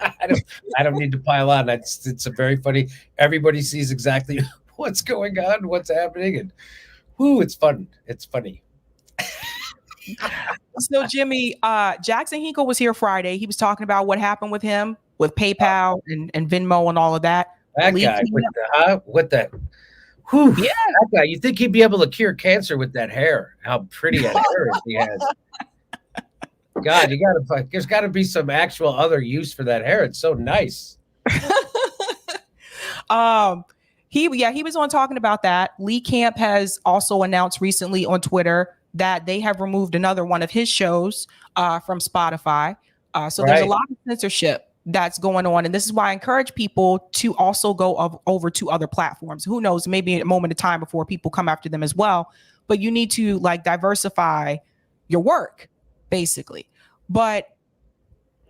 I don't need to pile on. It's a very funny. Everybody sees exactly what's going on, what's happening, and whoo, it's fun. It's funny. So Jimmy, Jackson Hinkle was here Friday. He was talking about what happened with him with PayPal and Venmo and all of that. That Lee guy Camp- with that. Whew, Yeah. that guy. You think he'd be able to cure cancer with that hair? How pretty a hair he has. God, there's got to be some actual other use for that hair. It's so nice. He was on talking about that. Lee Camp has also announced recently on Twitter that they have removed another one of his shows from Spotify. So there's a lot of censorship that's going on. And this is why I encourage people to also go over to other platforms. Who knows, maybe a moment of time before people come after them as well. But you need to like diversify your work, basically. But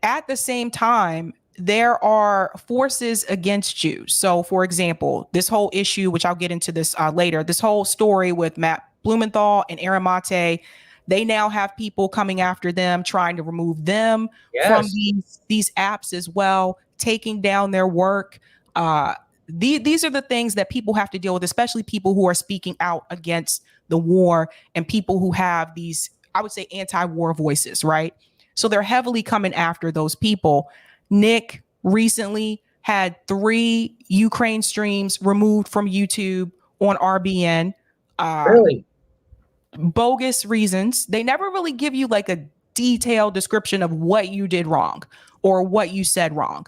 at the same time, there are forces against you. So, for example, this whole issue, which I'll get into this later, this whole story with Matt Blumenthal and Aaron Mate, they now have people coming after them, trying to remove them from these apps as well, taking down their work. These are the things that people have to deal with, especially people who are speaking out against the war and people who have these, I would say, anti-war voices, right? So they're heavily coming after those people. Nick recently had 3 Ukraine streams removed from YouTube on RBN. Really? Bogus reasons. They never really give you like a detailed description of what you did wrong or what you said wrong.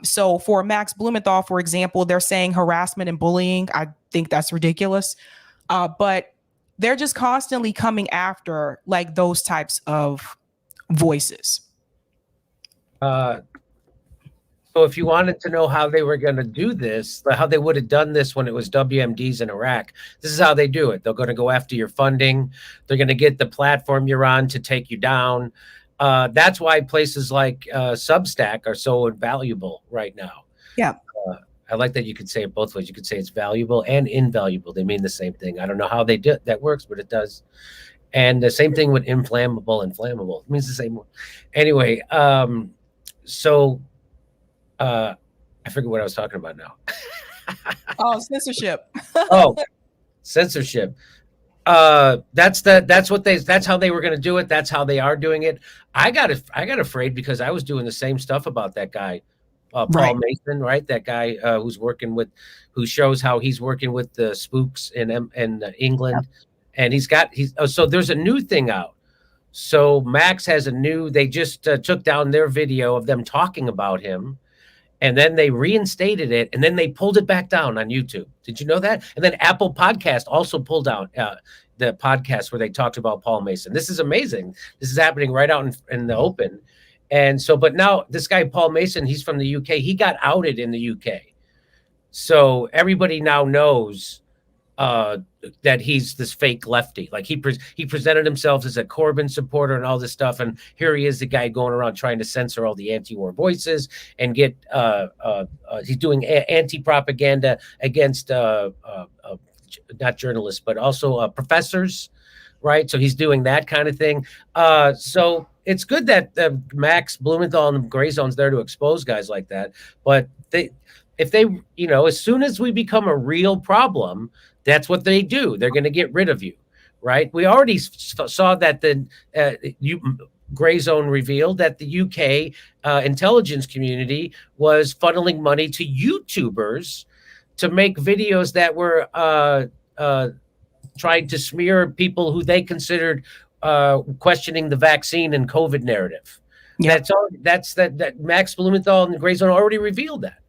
So for Max Blumenthal, for example, they're saying harassment and bullying. I think that's ridiculous. But they're just constantly coming after like those types of voices. So if you wanted to know how they were going to do this, how they would have done this when it was WMDs in Iraq, this is how they do it. They're going to go after your funding. They're going to get the platform you're on to take you down. That's why places like Substack are so invaluable right now. Yeah. I like that you could say it both ways. You could say it's valuable and invaluable. They mean the same thing. I don't know how they do that works, but it does. And the same thing with inflammable and flammable. It means the same one. Anyway, I forget what I was talking about now. Oh, censorship. Censorship. That's how they were going to do it. That's how they are doing it. I got afraid because I was doing the same stuff about that guy, Paul Mason, right? That guy who shows how he's working with the spooks in England, and so there's a new thing out. So Max has they just took down their video of them talking about him. And then they reinstated it, and then they pulled it back down on YouTube. Did you know that? And then Apple Podcast also pulled down the podcast where they talked about Paul Mason. This is amazing. This is happening right out in the open. And so, but now this guy, Paul Mason, he's from the UK. He got outed in the UK. So everybody now knows that he's this fake lefty. Like he presented himself as a Corbyn supporter and all this stuff, and here he is, the guy going around trying to censor all the anti-war voices and get he's doing anti-propaganda against not journalists but also professors, right? So he's doing that kind of thing. So it's good that Max Blumenthal and Gray Zone's there to expose guys like that, but if they as soon as we become a real problem, that's what they do. They're going to get rid of you, right? We already saw that Gray Zone revealed that the UK intelligence community was funneling money to YouTubers to make videos that were trying to smear people who they considered questioning the vaccine and COVID narrative. Yeah. That Max Blumenthal and Gray Zone already revealed that.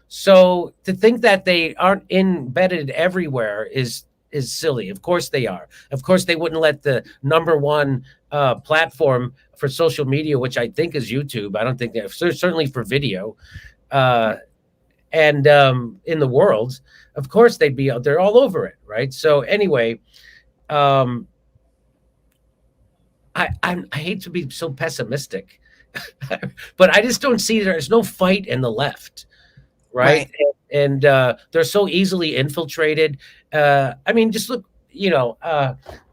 So to think that they aren't embedded everywhere is silly. Of course they are. Of course they wouldn't let the number one platform for social media, which I think is YouTube. I don't think they're certainly for video, and in the world, of course they'd be out there all over it, right? So anyway, I hate to be so pessimistic, but I just don't see there's no fight in the left. Right. And they're so easily infiltrated. I mean, just look,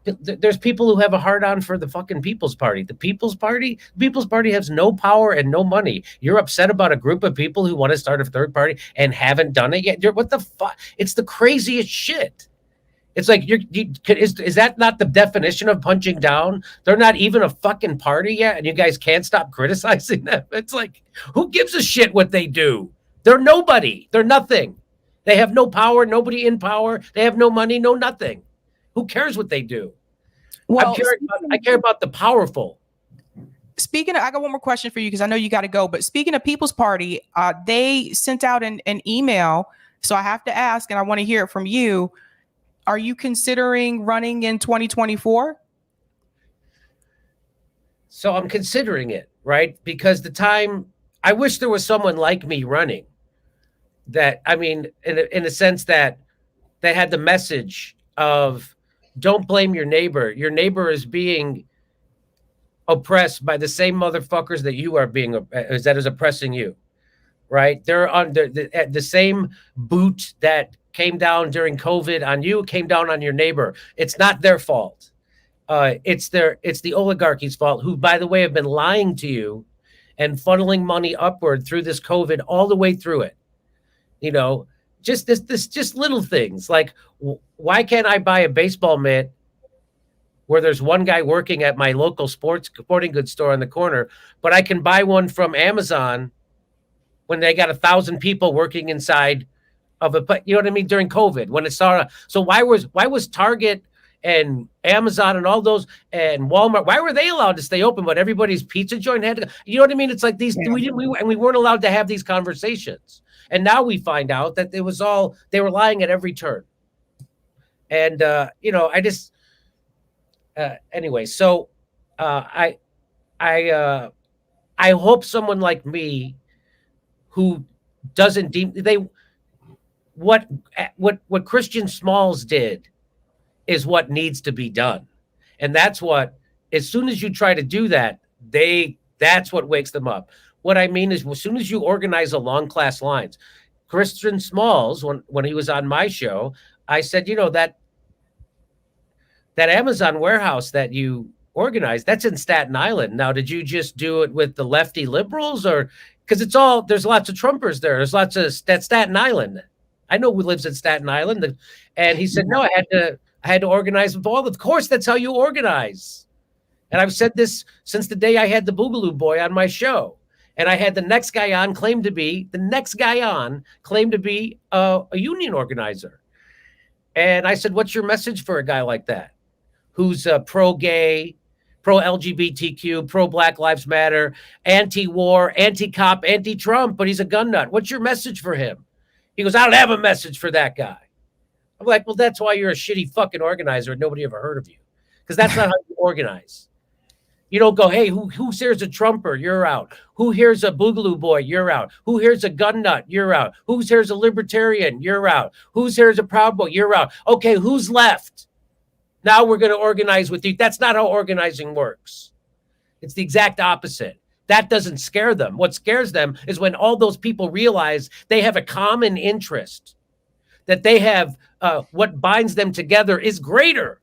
there's people who have a hard on for the fucking People's Party. The People's Party has no power and no money. You're upset about a group of people who want to start a third party and haven't done it yet. What the fuck? It's the craziest shit. It's like is that not the definition of punching down? They're not even a fucking party yet, and you guys can't stop criticizing them. It's like, who gives a shit what they do? They're nobody. They're nothing. They have no power, nobody in power. They have no money, no nothing. Who cares what they do? Well, I care about the powerful. Speaking of, I got one more question for you because I know you got to go. But speaking of People's Party, they sent out an email. So I have to ask, and I want to hear it from you. Are you considering running in 2024? So I'm considering it, right? Because I wish there was someone like me running that, I mean, in a sense that they had the message of don't blame your neighbor. Your neighbor is being oppressed by the same motherfuckers that you are being, that is oppressing you, right? They're on the same boot that came down during COVID on you, came down on your neighbor. It's not their fault. It's the oligarchy's fault, who, by the way, have been lying to you and funneling money upward through this COVID all the way through it. Just just little things like, why can't I buy a baseball mitt where there's one guy working at my local sporting goods store on the corner, but I can buy one from Amazon when they got 1,000 people working inside of it? But you know what I mean? During COVID, when it started. So why was Target and Amazon and all those and Walmart, why were they allowed to stay open, but everybody's pizza joint had to go? You know what I mean? It's like these, we weren't allowed to have these conversations. And now we find out that they were lying at every turn. And, I just, anyway, so I hope someone like me who doesn't what Christian Smalls did is what needs to be done. And that's what, as soon as you try to do that, that's what wakes them up. What I mean is, as soon as you organize along class lines, Christian Smalls, when he was on my show, I said, that Amazon warehouse that you organized, that's in Staten Island. Now, did you just do it with the lefty liberals, or because there's lots of Trumpers there. There's lots of Staten Island. I know who lives in Staten Island. And he said, no, I had to organize with all. Of course, that's how you organize. And I've said this since the day I had the Boogaloo Boy on my show. And I had the next guy on claim to be a union organizer. And I said, what's your message for a guy like that? Who's pro-gay, pro-LGBTQ, pro-Black Lives Matter, anti-war, anti-cop, anti-Trump, but he's a gun nut. What's your message for him? He goes, I don't have a message for that guy. I'm like, well, that's why you're a shitty fucking organizer and nobody ever heard of you. Because that's not how you organize. You don't go, hey, who's here's a Trumper? You're out. Who here's a Boogaloo Boy? You're out. Who here's a gun nut? You're out. Who's here's a libertarian? You're out. Who's here's a Proud Boy? You're out. Okay, who's left? Now we're going to organize with you. That's not how organizing works. It's the exact opposite. That doesn't scare them. What scares them is when all those people realize they have a common interest, that they have what binds them together is greater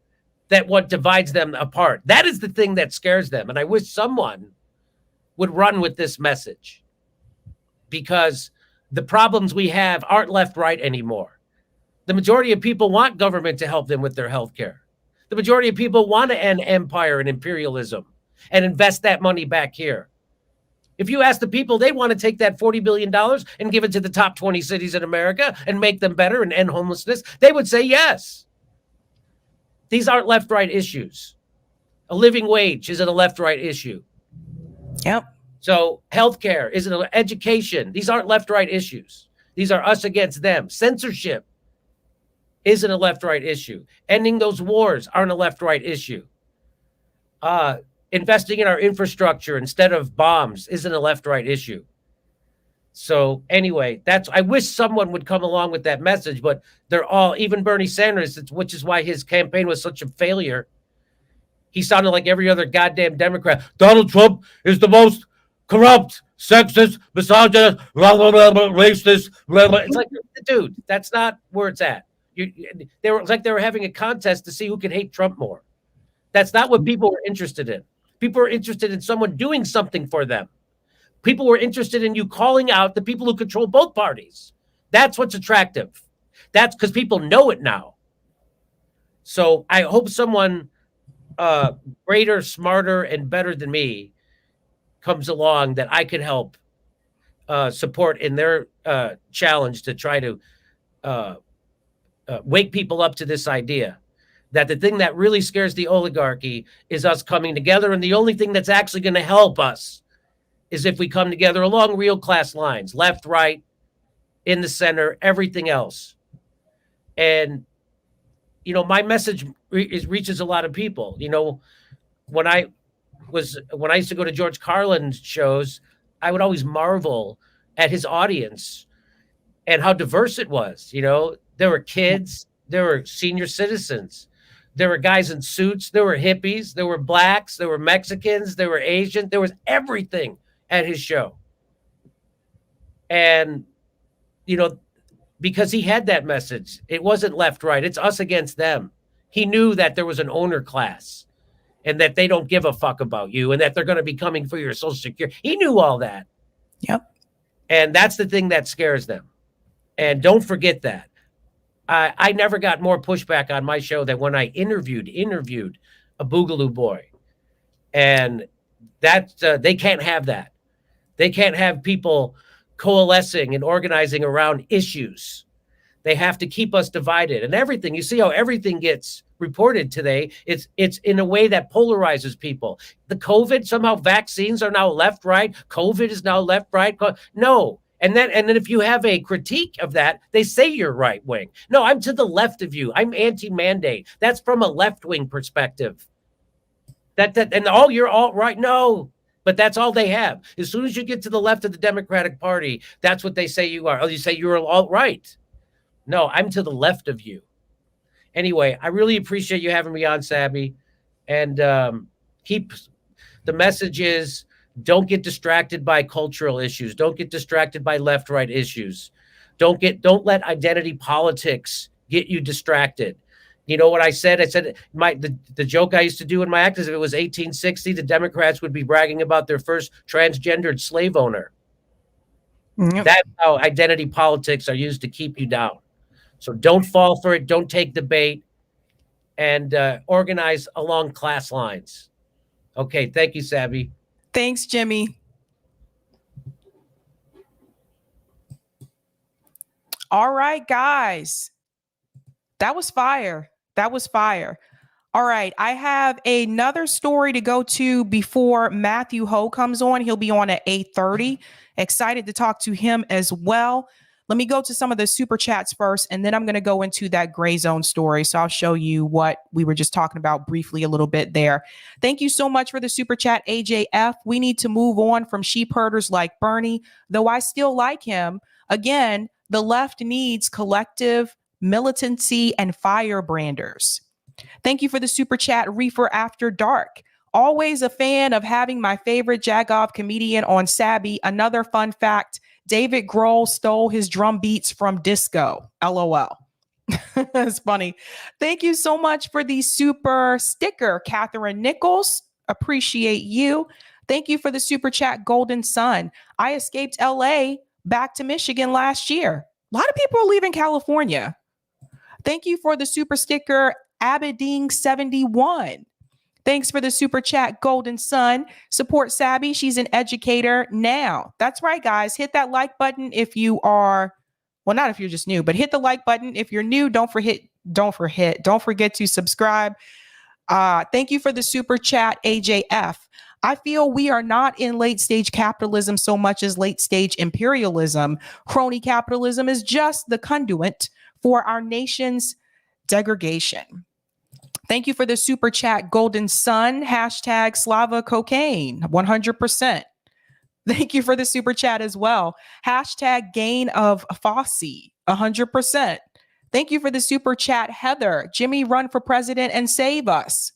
than what divides them apart. That is the thing that scares them. And I wish someone would run with this message, because the problems we have aren't left, right anymore. The majority of people want government to help them with their health care. The majority of people want to end empire and imperialism and invest that money back here. If you ask the people, they want to take that $40 billion and give it to the top 20 cities in America and make them better and end homelessness. They would say yes. These aren't left-right issues. A living wage isn't a left-right issue. Yep. So healthcare isn't education. These aren't left-right issues. These are us against them. Censorship isn't a left-right issue. Ending those wars aren't a left-right issue. Investing in our infrastructure instead of bombs isn't a left-right issue. So anyway, I wish someone would come along with that message, but they're all, even Bernie Sanders, which is why his campaign was such a failure. He sounded like every other goddamn Democrat. Donald Trump is the most corrupt, sexist, misogynist, racist. It's like, dude, that's not where it's at. They were like they were having a contest to see who could hate Trump more. That's not what people were interested in. People were interested in someone doing something for them. People were interested in you calling out the people who control both parties. That's what's attractive. That's because people know it now. So I hope someone greater, smarter, and better than me comes along that I could help support in their challenge to try to wake people up to this idea that the thing that really scares the oligarchy is us coming together. And the only thing that's actually going to help us is if we come together along real class lines, left, right, in the center, everything else. And, you know, my message reaches a lot of people. You know, when I used to go to George Carlin's shows, I would always marvel at his audience and how diverse it was. You know, there were kids, there were senior citizens, there were guys in suits, there were hippies, there were blacks, there were Mexicans, there were Asian, there was everything at his show. And, you know, because he had that message, it wasn't left, right, it's us against them. He knew that there was an owner class and that they don't give a fuck about you and that they're going to be coming for your Social Security. He knew all that. Yep. And that's the thing that scares them. And don't forget that. I never got more pushback on my show than when I interviewed a Boogaloo boy. And that they can't have that. They can't have people coalescing and organizing around issues. They have to keep us divided. And everything, you see how everything gets reported today, it's in a way that polarizes people. The COVID, somehow vaccines are now left, right. COVID is now left, right. No. And then if you have a critique of that, they say you're right wing. No, I'm to the left of you. I'm anti-mandate. That's from a left wing perspective. You're all right. No, but that's all they have. As soon as you get to the left of the Democratic Party, that's what they say you are. Oh, you say you're all right. No, I'm to the left of you. Anyway, I really appreciate you having me on, Sabby. And keep the message is, don't get distracted by cultural issues. Don't get distracted by left-right issues. Don't let identity politics get you distracted. You know what I said? I said the joke I used to do in my act is if it was 1860, the Democrats would be bragging about their first transgendered slave owner. Yep. That's how identity politics are used to keep you down. So don't fall for it. Don't take the bait, and organize along class lines. Okay. Thank you, Sabby. Thanks, Jimmy. All right, guys. That was fire. That was fire. All right. I have another story to go to before Matthew Ho comes on. He'll be on at 8:30. Excited to talk to him as well. Let me go to some of the super chats first, and then I'm going to go into that gray zone story. So I'll show you what we were just talking about briefly a little bit there. Thank you so much for the super chat, AJF. We need to move on from sheep herders like Bernie, though I still like him. Again, the left needs collective militancy and firebranders. Thank you for the super chat, Reefer After Dark. Always a fan of having my favorite Jagoff comedian on Sabby. Another fun fact, David Grohl stole his drum beats from disco. LOL. That's funny. Thank you so much for the super sticker, Catherine Nichols. Appreciate you. Thank you for the super chat, Golden Sun. I escaped LA back to Michigan last year. A lot of people are leaving California. Thank you for the super sticker, Aberdeen71. Thanks for the super chat, Golden Sun. Support Sabby. She's an educator now. That's right, guys. Hit that like button if you are, well, not if you're just new, but hit the like button. If you're new, don't forget to subscribe. Thank you for the super chat, AJF. I feel we are not in late stage capitalism so much as late stage imperialism. Crony capitalism is just the conduit for our nation's degradation. Thank you for the super chat, Golden Sun, hashtag Slava Cocaine, 100%. Thank you for the super chat as well. Hashtag gain of Fosse, 100%. Thank you for the super chat, Heather. Jimmy, run for president and save us.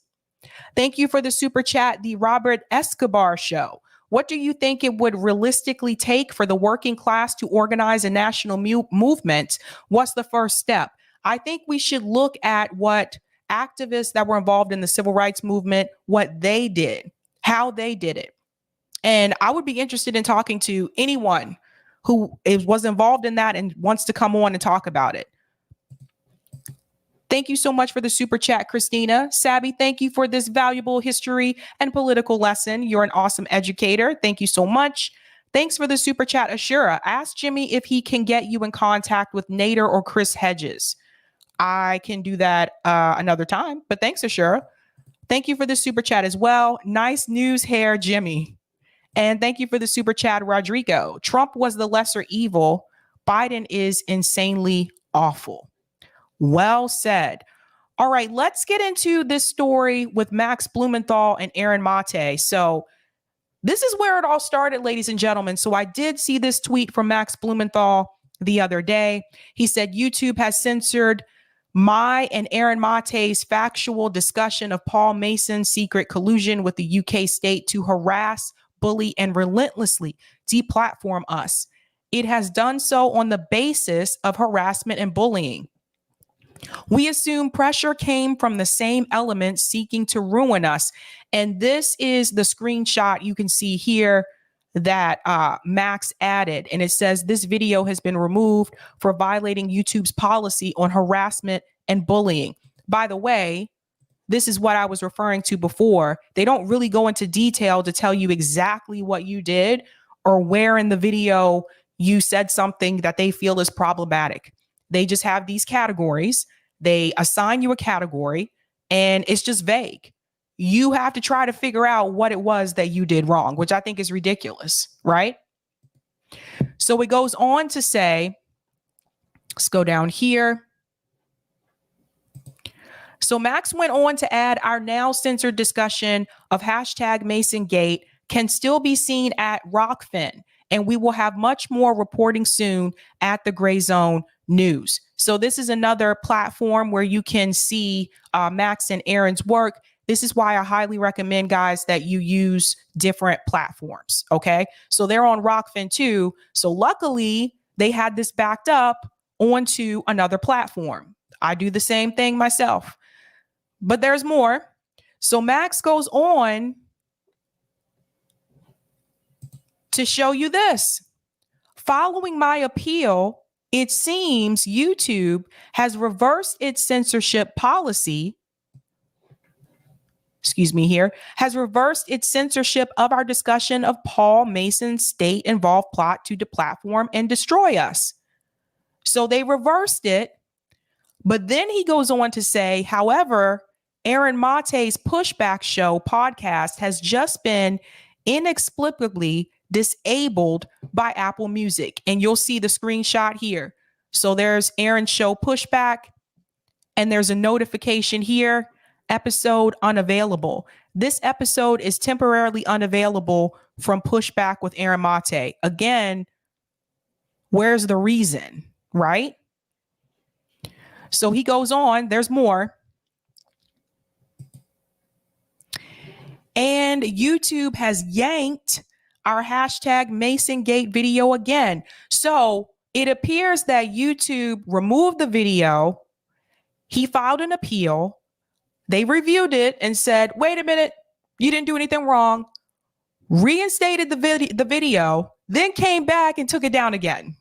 Thank you for the super chat, the Robert Escobar Show. What do you think it would realistically take for the working class to organize a national movement? What's the first step? I think we should look at what activists that were involved in the civil rights movement, what they did, how they did it. And I would be interested in talking to anyone who was involved in that and wants to come on and talk about it. Thank you so much for the super chat, Christina. Sabby, thank you for this valuable history and political lesson. You're an awesome educator. Thank you so much. Thanks for the super chat, Ashura. Ask Jimmy if he can get you in contact with Nader or Chris Hedges. I can do that another time, but thanks, Ashura. Thank you for the super chat as well. Nice news hair, Jimmy. And thank you for the super chat, Rodrigo. Trump was the lesser evil. Biden is insanely awful. Well said. All right, let's get into this story with Max Blumenthal and Aaron Mate. So this is where it all started, ladies and gentlemen. So I did see this tweet from Max Blumenthal the other day. He said YouTube has censored my and Aaron Mate's factual discussion of Paul Mason's secret collusion with the UK state to harass, bully, and relentlessly deplatform us. It has done so on the basis of harassment and bullying. We assume pressure came from the same elements seeking to ruin us. And this is the screenshot you can see here that Max added. And it says this video has been removed for violating YouTube's policy on harassment and bullying. By the way, this is what I was referring to before. They don't really go into detail to tell you exactly what you did or where in the video you said something that they feel is problematic. They just have these categories. They assign you a category and it's just vague. You have to try to figure out what it was that you did wrong, which I think is ridiculous, right? So it goes on to say, let's go down here. So Max went on to add our now censored discussion of hashtag MasonGate can still be seen at Rockfin, and we will have much more reporting soon at the Gray Zone News. So this is another platform where you can see Max and Aaron's work. This is why I highly recommend, guys, that you use different platforms. Okay. So they're on Rockfin too. So luckily they had this backed up onto another platform. I do the same thing myself, but there's more. So Max goes on to show you this. Following my appeal, it seems YouTube has reversed its censorship policy. Has reversed its censorship of our discussion of Paul Mason's state-involved plot to deplatform and destroy us. So they reversed it. But then he goes on to say, however, Aaron Mate's Pushback Show podcast has just been inexplicably disabled by Apple Music. And you'll see the screenshot here. So there's Aaron's show Pushback, and there's a notification here, episode unavailable. This episode is temporarily unavailable from Pushback with Aaron Mate. Again, where's the reason, right? So he goes on, there's more. And YouTube has yanked our hashtag MasonGate video again. So it appears that YouTube removed the video. He filed an appeal. They reviewed it and said, wait a minute, you didn't do anything wrong. Reinstated the video, then came back and took it down again.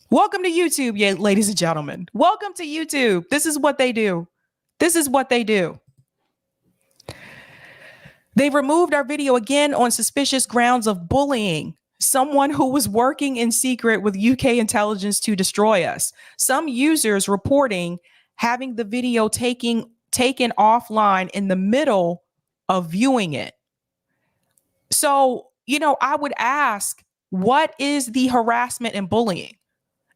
Welcome to YouTube, ladies and gentlemen. Welcome to YouTube. This is what they do. This is what they do. They removed our video again on suspicious grounds of bullying someone who was working in secret with UK intelligence to destroy us. Some users reporting having the video taken offline in the middle of viewing it. So, I would ask, what is the harassment and bullying?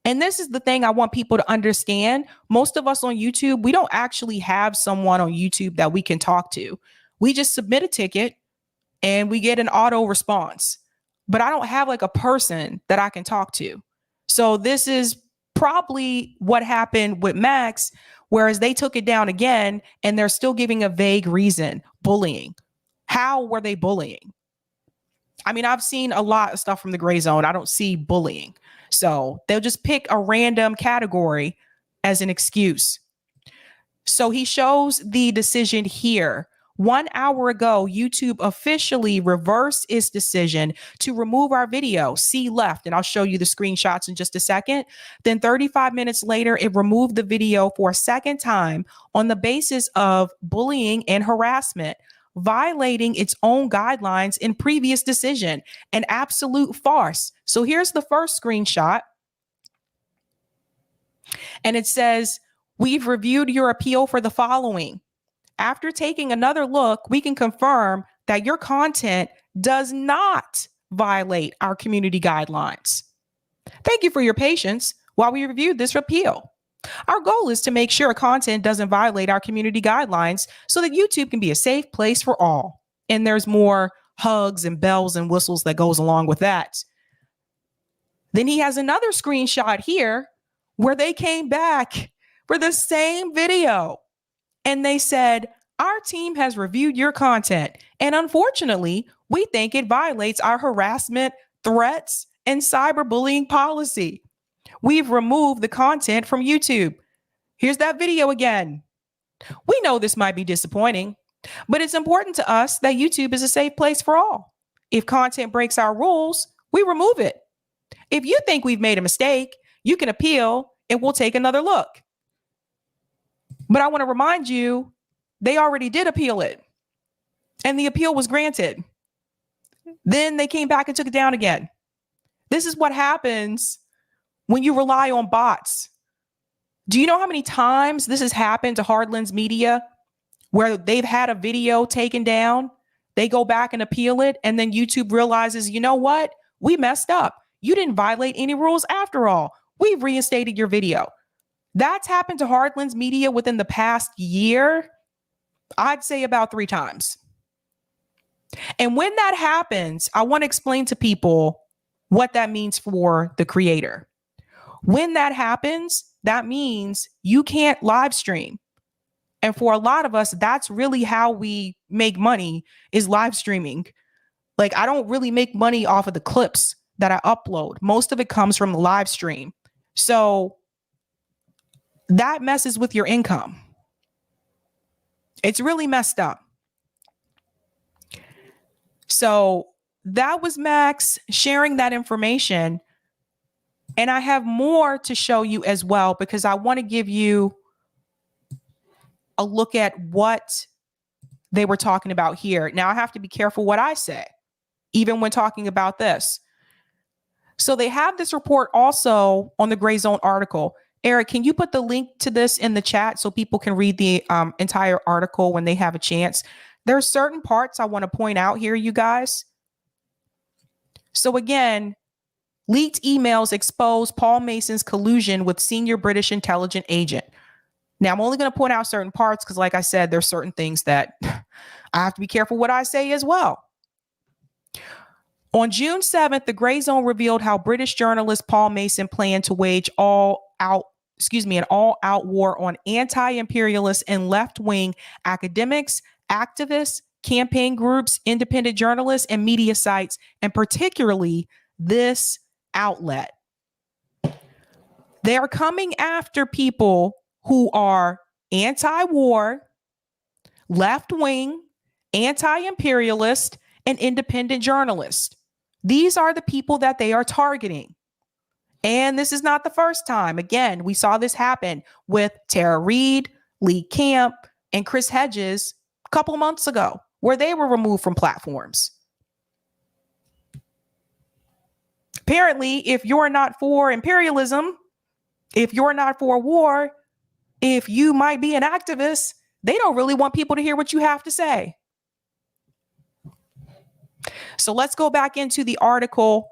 And this is the thing I want people to understand. Most of us on YouTube, we don't actually have someone on YouTube that we can talk to. We just submit a ticket and we get an auto response. But I don't have like a person that I can talk to. So this is probably what happened with Max, whereas they took it down again and they're still giving a vague reason. Bullying. How were they bullying? I mean, I've seen a lot of stuff from the Gray Zone. I don't see bullying. So they'll just pick a random category as an excuse. So he shows the decision here. 1 hour ago, YouTube officially reversed its decision to remove our video. See left, and I'll show you the screenshots in just a second. Then 35 minutes later, it removed the video for a second time on the basis of bullying and harassment, violating its own guidelines in previous decision. An absolute farce. So here's the first screenshot. And it says, we've reviewed your appeal for the following. After taking another look, we can confirm that your content does not violate our community guidelines. Thank you for your patience while we reviewed this appeal. Our goal is to make sure content doesn't violate our community guidelines so that YouTube can be a safe place for all. And there's more hugs and bells and whistles that goes along with that. Then he has another screenshot here where they came back for the same video. And they said, our team has reviewed your content, and unfortunately, we think it violates our harassment, threats, and cyberbullying policy. We've removed the content from YouTube. Here's that video again. We know this might be disappointing, but it's important to us that YouTube is a safe place for all. If content breaks our rules, we remove it. If you think we've made a mistake, you can appeal and we'll take another look. But I want to remind you, they already did appeal it, and the appeal was granted. Then they came back and took it down again. This is what happens when you rely on bots. Do you know how many times this has happened to Hardlands Media, where they've had a video taken down, they go back and appeal it, and then YouTube realizes, you know what? We messed up. You didn't violate any rules after all. We've reinstated your video. That's happened to Hardlands Media within the past year, I'd say about 3 times. And when that happens, I want to explain to people what that means for the creator. When that happens, that means you can't live stream. And for a lot of us, that's really how we make money, is live streaming. Like, I don't really make money off of the clips that I upload. Most of it comes from the live stream. So that messes with your income. It's really messed up. So that was Max sharing that information. And I have more to show you as well, because I want to give you a look at what they were talking about here. Now, I have to be careful what I say, even when talking about this. So they have this report also on the Gray Zone article. Eric, can you put the link to this in the chat so people can read the entire article when they have a chance? There are certain parts I want to point out here, you guys. So again, leaked emails expose Paul Mason's collusion with senior British intelligence agent. Now, I'm only going to point out certain parts because, like I said, there's certain things that I have to be careful what I say as well. On June 7th, the Gray Zone revealed how British journalist Paul Mason planned to wage an all-out war on anti-imperialist and left-wing academics, activists, campaign groups, independent journalists, and media sites, and particularly this outlet. They are coming after people who are anti-war, left-wing, anti-imperialist, and independent journalists. These are the people that they are targeting. And this is not the first time. Again, we saw this happen with Tara Reid, Lee Camp, and Chris Hedges a couple months ago, where they were removed from platforms. Apparently, if you're not for imperialism, if you're not for war, if you might be an activist, they don't really want people to hear what you have to say. So let's go back into the article.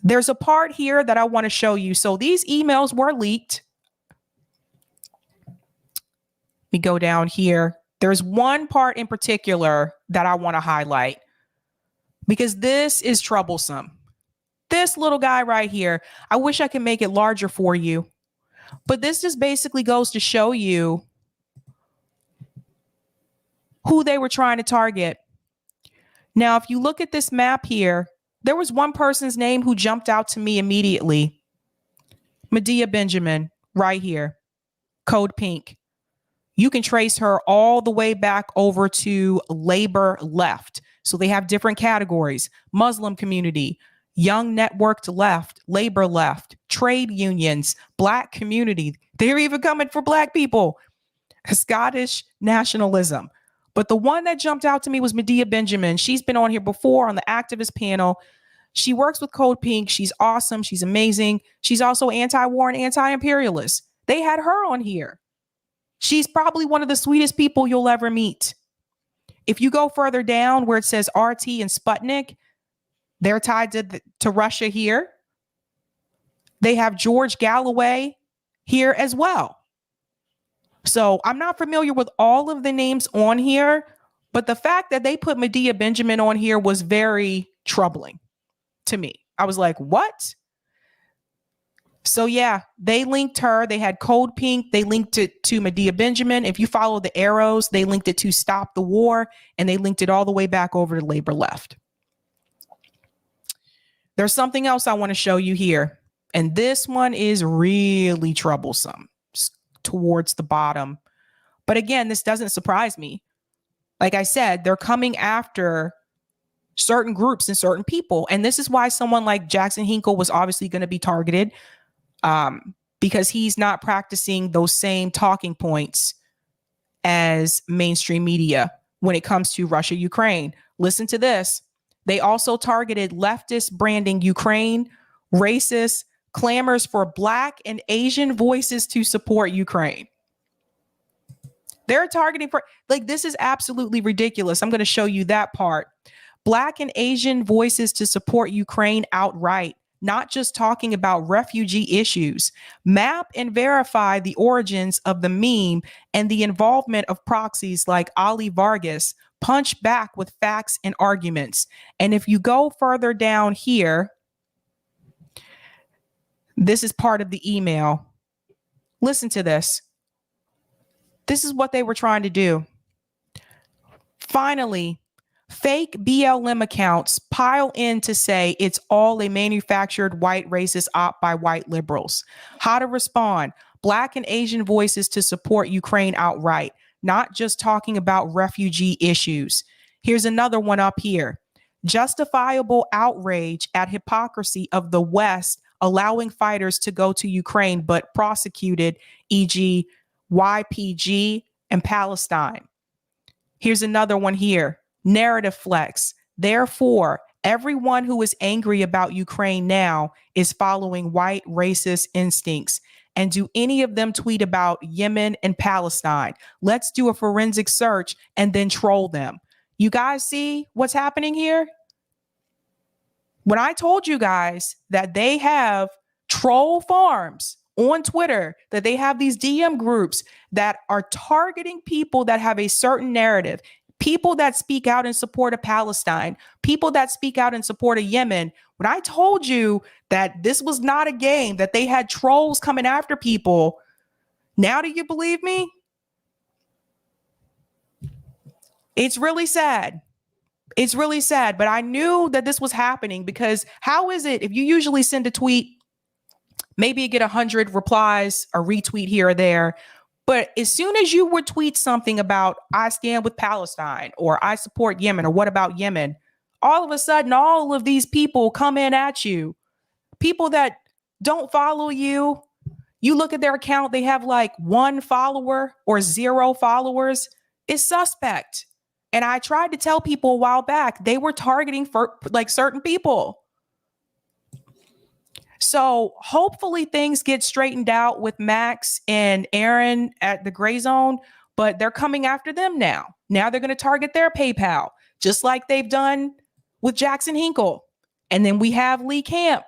There's a part here that I want to show you. So these emails were leaked. We go down here. There's one part in particular that I want to highlight because this is troublesome. This little guy right here, I wish I could make it larger for you, but this just basically goes to show you who they were trying to target. Now, if you look at this map here, there was one person's name who jumped out to me immediately. Medea Benjamin. right here, Code Pink. You can trace her all the way back over to labor left. So they have different categories: Muslim community, young networked left, labor left, trade unions, black community. They're even coming for black people. Scottish nationalism. But the one that jumped out to me was Medea Benjamin. She's been on here before on the activist panel. She works with Code Pink. She's awesome. She's amazing. She's also anti-war and anti-imperialist. They had her on here. She's probably one of the sweetest people you'll ever meet. If you go further down where it says RT and Sputnik, they're tied to Russia here. They have George Galloway here as well. So I'm not familiar with all of the names on here, but the fact that they put Medea Benjamin on here was very troubling to me. I was like, what? So yeah, they linked her. They had Code Pink. They linked it to Medea Benjamin. If you follow the arrows, they linked it to Stop the War, and they linked it all the way back over to Labor Left. There's something else I want to show you here. And this one is really troublesome towards the bottom. But again, this doesn't surprise me. Like I said, they're coming after certain groups and certain people. And this is why someone like Jackson Hinkle was obviously going to be targeted, because he's not practicing those same talking points as mainstream media when it comes to Russia, Ukraine. Listen to this. They also targeted leftist branding Ukraine, racist clamors for Black and Asian voices to support Ukraine. They're targeting for, like, this is absolutely ridiculous. I'm going to show you that part. Black and Asian voices to support Ukraine outright, not just talking about refugee issues. Map and verify the origins of the meme and the involvement of proxies like Ali Vargas. Punch back with facts and arguments. And if you go further down here, this is part of the email. Listen to this. This is what they were trying to do. Finally, fake BLM accounts pile in to say it's all a manufactured white racist op by white liberals. How to respond? Black and Asian voices to support Ukraine outright, not just talking about refugee issues. Here's another one up here. Justifiable outrage at hypocrisy of the West allowing fighters to go to Ukraine but prosecuted, e.g. YPG and Palestine. Here's another one here. Narrative flex. Therefore, everyone who is angry about Ukraine now is following white racist instincts. And do any of them tweet about Yemen and Palestine? Let's do a forensic search and then troll them. You guys see what's happening here? When I told you guys that they have troll farms on Twitter, that they have these DM groups that are targeting people that have a certain narrative, people that speak out in support of Palestine, people that speak out in support of Yemen. When I told you that this was not a game, that they had trolls coming after people, now do you believe me? It's really sad. It's really sad, but I knew that this was happening because how is it if you usually send a tweet, maybe you get 100 replies, a retweet here or there, but as soon as you would tweet something about I stand with Palestine or I support Yemen or what about Yemen, all of a sudden, all of these people come in at you. People that don't follow you, you look at their account, they have like 1 follower or 0 followers. It's suspect. And I tried to tell people a while back, they were targeting for like certain people. So hopefully things get straightened out with Max and Aaron at the Gray Zone, but they're coming after them now. Now they're going to target their PayPal, just like they've done with Jackson Hinkle. And then we have Lee Camp.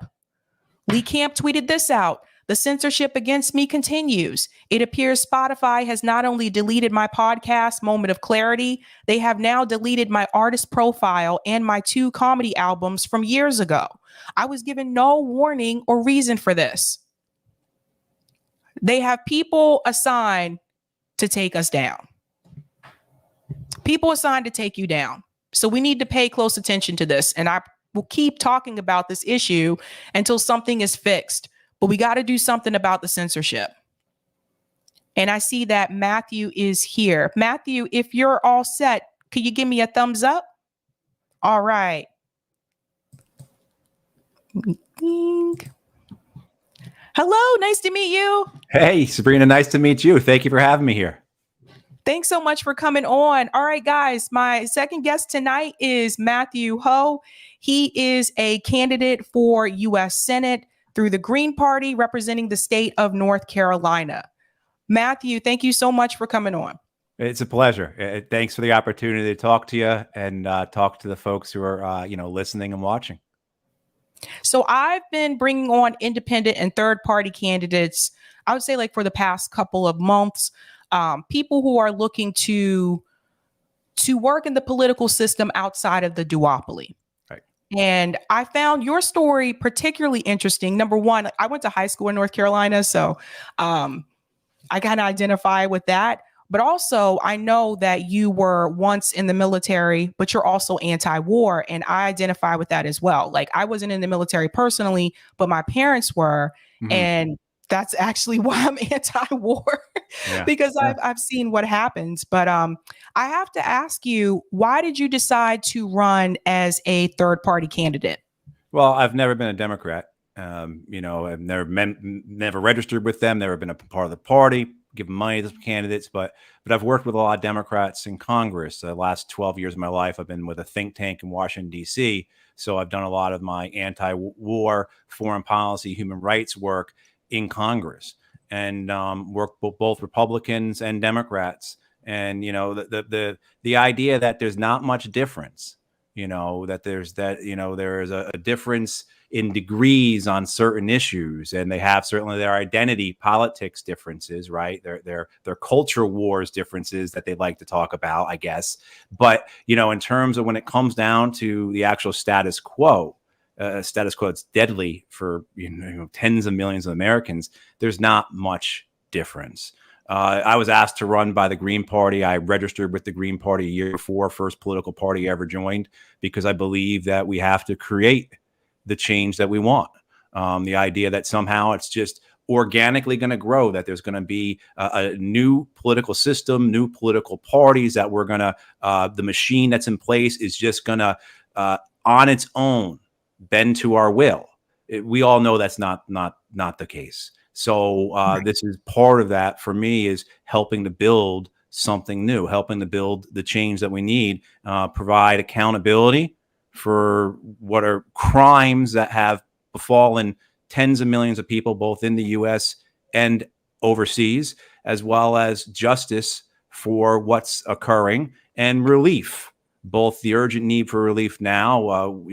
Lee Camp tweeted this out. The censorship against me continues. It appears Spotify has not only deleted my podcast, Moment of Clarity, they have now deleted my artist profile and my 2 comedy albums from years ago. I was given no warning or reason for this. They have people assigned to take us down. People assigned to take you down. So we need to pay close attention to this. And I will keep talking about this issue until something is fixed. But we got to do something about the censorship. And I see that Matthew is here. Matthew, if you're all set, could you give me a thumbs up? All right. Hello, nice to meet you. Hey, Sabrina, nice to meet you. Thank you for having me here. Thanks so much for coming on. All right, guys, my second guest tonight is Matthew Ho. He is a candidate for U.S. Senate through the Green Party, representing the state of North Carolina. Matthew, thank you so much for coming on. It's a pleasure. Thanks for the opportunity to talk to you and talk to the folks who are, listening and watching. So I've been bringing on independent and third party candidates, I would say like for the past couple of months, people who are looking to work in the political system outside of the duopoly. Right. And I found your story particularly interesting. Number one, I went to high school in North Carolina, so I kind of identify with that. But also, I know that you were once in the military, but you're also anti-war. And I identify with that as well. Like, I wasn't in the military personally, but my parents were. Mm-hmm. And that's actually why I'm anti-war, because I've seen what happens. But I have to ask you, why did you decide to run as a third party candidate? Well, I've never been a Democrat. I've never registered with them, never been a part of the party, given money to candidates, but I've worked with a lot of Democrats in Congress. The last 12 years of my life, I've been with a think tank in Washington, D.C. So I've done a lot of my anti-war, foreign policy, human rights work in Congress, and worked with both Republicans and Democrats. And, the idea that there's not much difference, that there is a difference in degrees on certain issues, and they have certainly their identity politics differences, right? Their culture wars differences that they like to talk about, I guess. But, in terms of when it comes down to the actual status quo, it's deadly for tens of millions of Americans. There's not much difference. I was asked to run by the Green Party. I registered with the Green Party a year before, first political party I ever joined, because I believe that we have to create the change that we want. The idea that somehow it's just organically going to grow, that there's going to be a new political system, new political parties, that we're going to, the machine that's in place is just going to, on its own, bend to our will. We all know that's not the case. So this is part of that for me, is helping to build something new, helping to build the change that we need, provide accountability for what are crimes that have befallen tens of millions of people, both in the U.S. and overseas, as well as justice for what's occurring, and relief, both the urgent need for relief now,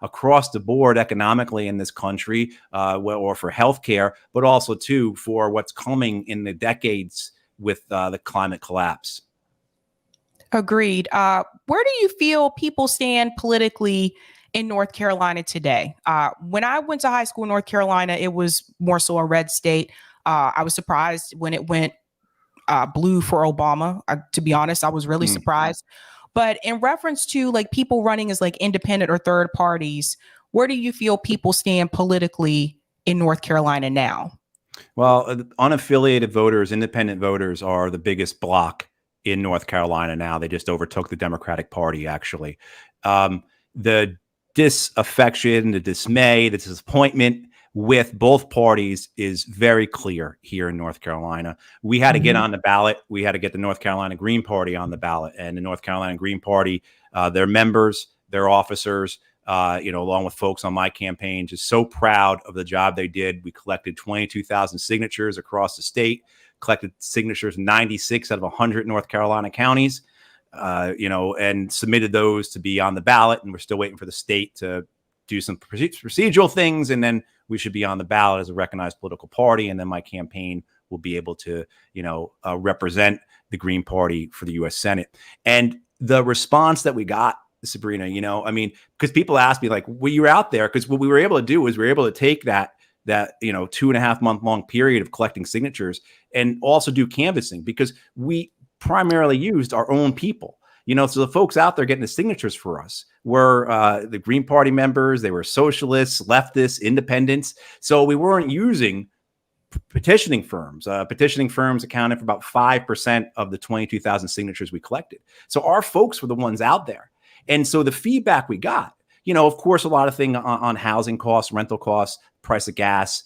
across the board economically in this country, or for healthcare, but also too for what's coming in the decades with the climate collapse. Agreed. Where do you feel people stand politically in North Carolina today? When I went to high school in North Carolina, it was more so a red state. I was surprised when it went blue for Obama. To be honest, I was really surprised. But in reference to like people running as like independent or third parties, where do you feel people stand politically in North Carolina now? Well, Unaffiliated voters, independent voters are the biggest block in North Carolina now. They just overtook the Democratic Party, actually. The disaffection, the dismay, the disappointment with both parties is very clear here in North Carolina. We had to get on the ballot. We had to get the North Carolina Green Party on the ballot. And the North Carolina Green Party, their members, their officers, along with folks on my campaign, just so proud of the job they did. We collected 22,000 signatures across the state, collected signatures in 96 out of 100 North Carolina counties, and submitted those to be on the ballot. And we're still waiting for the state to do some procedural things. And then we should be on the ballot as a recognized political party. And then my campaign will be able to, represent the Green Party for the U.S. Senate. And the response that we got, Sabrina, because people ask me like, well, you were out there, because what we were able to do is we were able to take that 2.5 month long period of collecting signatures and also do canvassing, because we primarily used our own people. So the folks out there getting the signatures for us were the Green Party members. They were socialists, leftists, independents. So we weren't using petitioning firms. Petitioning firms accounted for about 5% of the 22,000 signatures we collected. So our folks were the ones out there. And so the feedback we got, you know, of course, a lot of things on housing costs, rental costs, price of gas,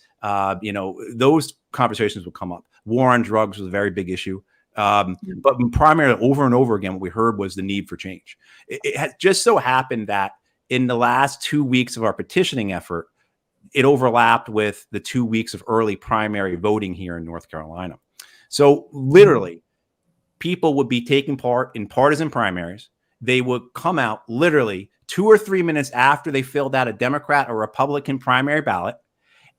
you know, those conversations would come up. War on drugs was a very big issue. But primarily over and over again, what we heard was the need for change. It has just so happened that in the last 2 weeks of our petitioning effort, it overlapped with the 2 weeks of early primary voting here in North Carolina. So literally, people would be taking part in partisan primaries. They would come out literally 2 or 3 minutes after they filled out a Democrat or Republican primary ballot.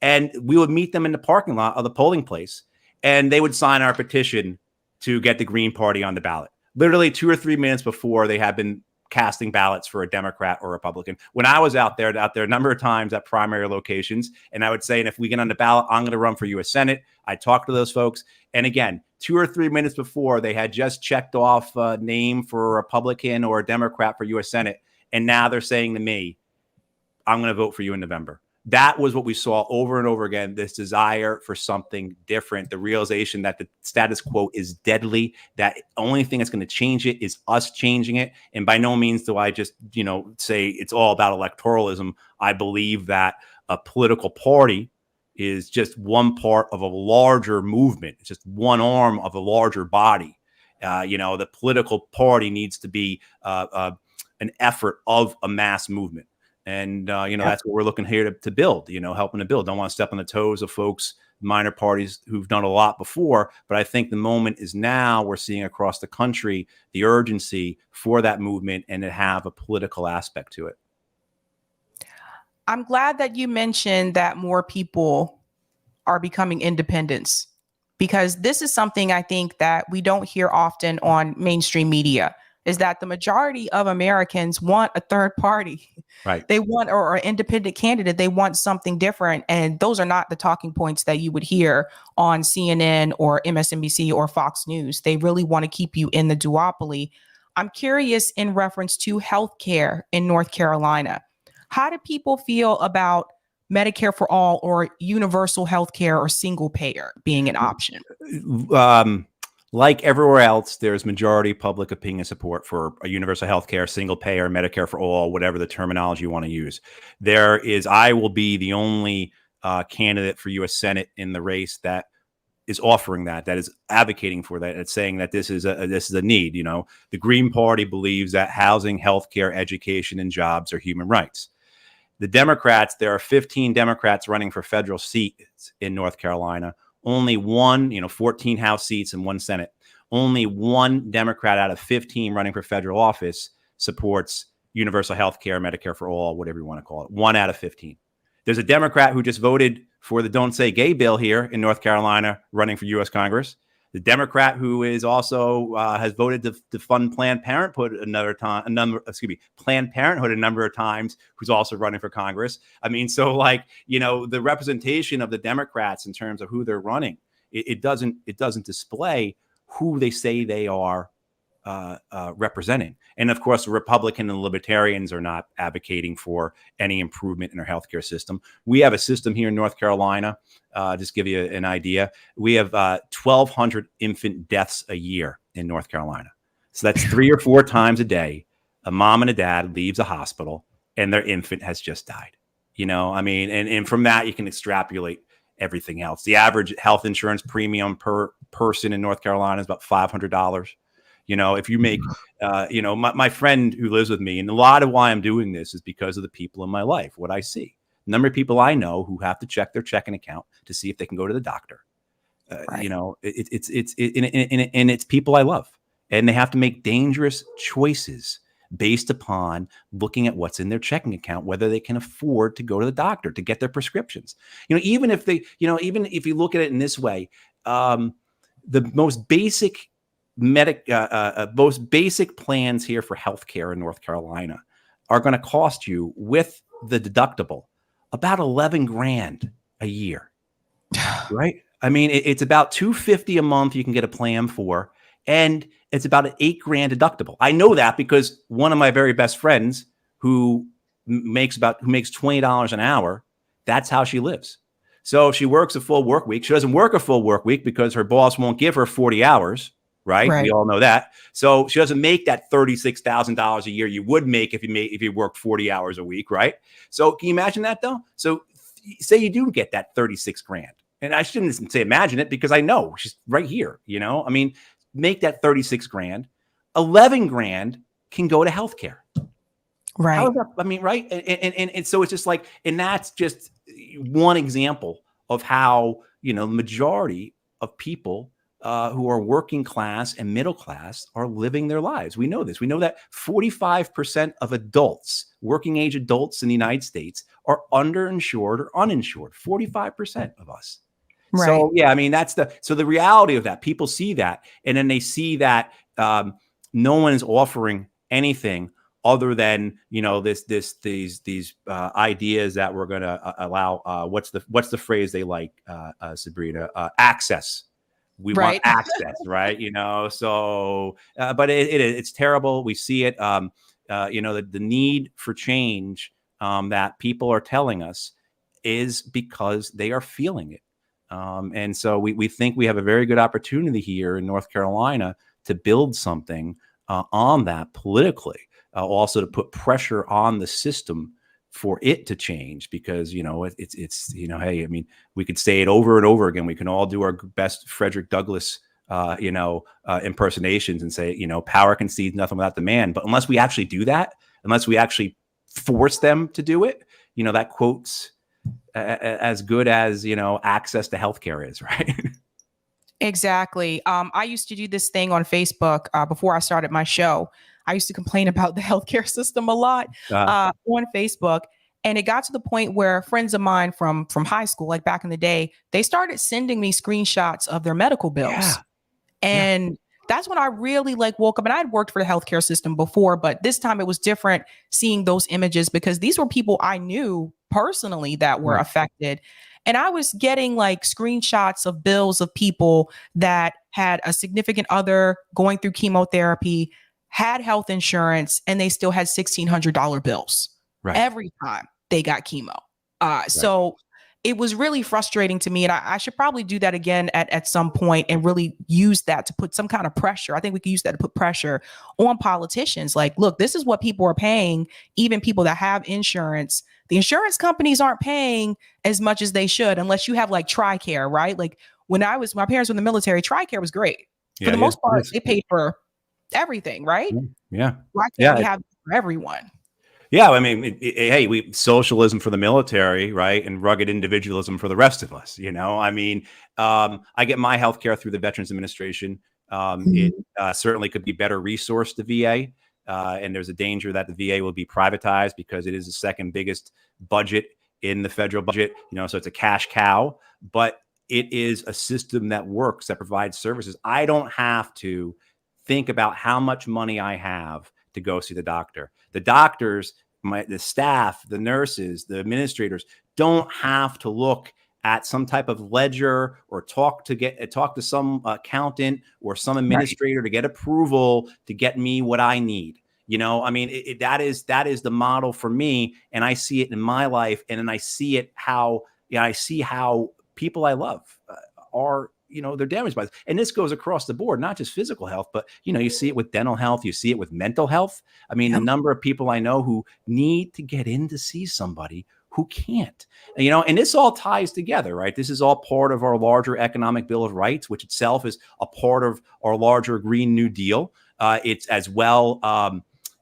And we would meet them in the parking lot of the polling place, and they would sign our petition to get the Green Party on the ballot. Literally 2 or 3 minutes before they had been casting ballots for a Democrat or Republican. When I was out there a number of times at primary locations, and I would say, and if we get on the ballot, I'm going to run for U.S. Senate. I talked to those folks. And again, 2 or 3 minutes before, they had just checked off a name for a Republican or a Democrat for U.S. Senate. And now they're saying to me, I'm going to vote for you in November. That was what we saw over and over again, this desire for something different, the realization that the status quo is deadly, that only thing that's going to change it is us changing it. And by no means do I just, you know, say it's all about electoralism. I believe that a political party is just one part of a larger movement. It's just one arm of a larger body. You know, the political party needs to be an effort of a mass movement. And, you know, that's what we're looking here to build, you know, helping to build. Don't want to step on the toes of folks, minor parties who've done a lot before. But I think the moment is now. We're seeing across the country the urgency for that movement and to have a political aspect to it. I'm glad that you mentioned that more people are becoming independents, because this is something I think that we don't hear often on mainstream media, is that the majority of Americans want a third party. Right. They want, or an independent candidate. They want something different. And those are not the talking points that you would hear on CNN or MSNBC or Fox News. They really want to keep you in the duopoly. I'm curious in reference to healthcare in North Carolina. How do people feel about Medicare for all or universal healthcare or single payer being an option? Like everywhere else, there's majority public opinion support for a universal health care, single payer, Medicare for all, whatever the terminology you want to use. I will be the only candidate for U.S. Senate in the race that is offering that is advocating for that. It's saying that this is a need. You know, the Green Party believes that housing, healthcare, education, and jobs are human rights. The Democrats, there are 15 Democrats running for federal seats in North Carolina. Only one, 14 House seats and 1 Senate. Only one Democrat out of 15 running for federal office supports universal health care, Medicare for all, whatever you want to call it. 1 out of 15. There's a Democrat who just voted for the Don't Say Gay bill here in North Carolina, running for U.S. Congress. The Democrat who is also has voted to fund Planned Parenthood a number of times, who's also running for Congress. I mean, so the representation of the Democrats in terms of who they're running, it doesn't display who they say they are representing. And of course, the Republican and Libertarians are not advocating for any improvement in our healthcare system. We have a system here in North Carolina. Just give you an idea. We have 1,200 infant deaths a year in North Carolina. So that's 3 or 4 times a day. A mom and a dad leaves a hospital and their infant has just died. And from that, you can extrapolate everything else. The average health insurance premium per person in North Carolina is about $500. If you make, my friend who lives with me, and a lot of why I'm doing this is because of the people in my life, what I see. The number of people I know who have to check their checking account to see if they can go to the doctor. Right. It's people I love, and they have to make dangerous choices based upon looking at what's in their checking account, whether they can afford to go to the doctor to get their prescriptions. Even if you look at it in this way, the most basic plans here for healthcare in North Carolina are going to cost you, with the deductible, about $11,000 a year, right? I mean, it's about $250 a month you can get a plan for, and it's about an $8,000 deductible. I know that because one of my very best friends who makes $20 an hour, that's how she lives. So she works a full work week. She doesn't work a full work week because her boss won't give her 40 hours. Right. We all know that. So she doesn't make that $36,000 a year you would make if you worked 40 hours a week. Right. So can you imagine that, though? So say you do get that 36 grand. And I shouldn't say imagine it because I know she's right here. You know, I mean, make that 36 grand, 11 grand can go to healthcare. Right. How is that? I mean, right. And so it's just like, and that's just one example of how, you know, the majority of people who are working class and middle class are living their lives. We know this. We know that 45% of adults, working age adults in the United States, are underinsured or uninsured. 45% of us. Right. So, yeah, I mean, so the reality of that, people see that, and then they see that no one is offering anything other than, you know, these ideas that we're going to allow. What's the phrase they like, Sabrina? Access. We want access, right? You know, so, but it's terrible. We see it, you know, the need for change that people are telling us is because they are feeling it. And so we think we have a very good opportunity here in North Carolina to build something on that politically, also to put pressure on the system for it to change, because, you know, it's, you know, hey, I mean, we could say it over and over again. We can all do our best Frederick Douglass, you know, impersonations and say, you know, power concedes nothing without demand. But unless we actually do that, unless we actually force them to do it, you know, that quote's as good as, you know, access to healthcare is, right? Exactly. I used to do this thing on Facebook before I started my show. I used to complain about the healthcare system a lot on Facebook. And it got to the point where friends of mine from high school, like back in the day, they started sending me screenshots of their medical bills. Yeah. And that's when I really like woke up. And I'd worked for the healthcare system before, but this time it was different seeing those images because these were people I knew personally that were affected. And I was getting like screenshots of bills of people that had a significant other going through chemotherapy, had health insurance, and they still had $1,600 bills every time they got chemo. So it was really frustrating to me. And I should probably do that again at some point and really use that to put some kind of pressure. I think we could use that to put pressure on politicians. Like, look, this is what people are paying, even people that have insurance. The insurance companies aren't paying as much as they should unless you have like TRICARE, right? Like when my parents were in the military, TRICARE was great. For the most part, they paid for everything, right? Yeah. Why can't we have for everyone? Yeah, I mean, hey, socialism for the military, right, and rugged individualism for the rest of us. You know, I mean, I get my healthcare through the Veterans Administration. It certainly could be better resourced, the VA, and there's a danger that the VA will be privatized because it is the second biggest budget in the federal budget. You know, so it's a cash cow, but it is a system that works, that provides services. I don't have to think about how much money I have to go see the doctor. The doctors, the staff, the nurses, the administrators don't have to look at some type of ledger or talk to some accountant or some administrator to get approval to get me what I need. You know, I mean, that is the model for me, and I see it in my life, and then I see it how people I love are. You know, they're damaged by this. And this goes across the board, not just physical health, but, you know, you see it with dental health, you see it with mental health. I mean, the number of people I know who need to get in to see somebody who can't, you know, and this all ties together, right? This is all part of our larger economic Bill of Rights, which itself is a part of our larger Green New Deal. It's as well,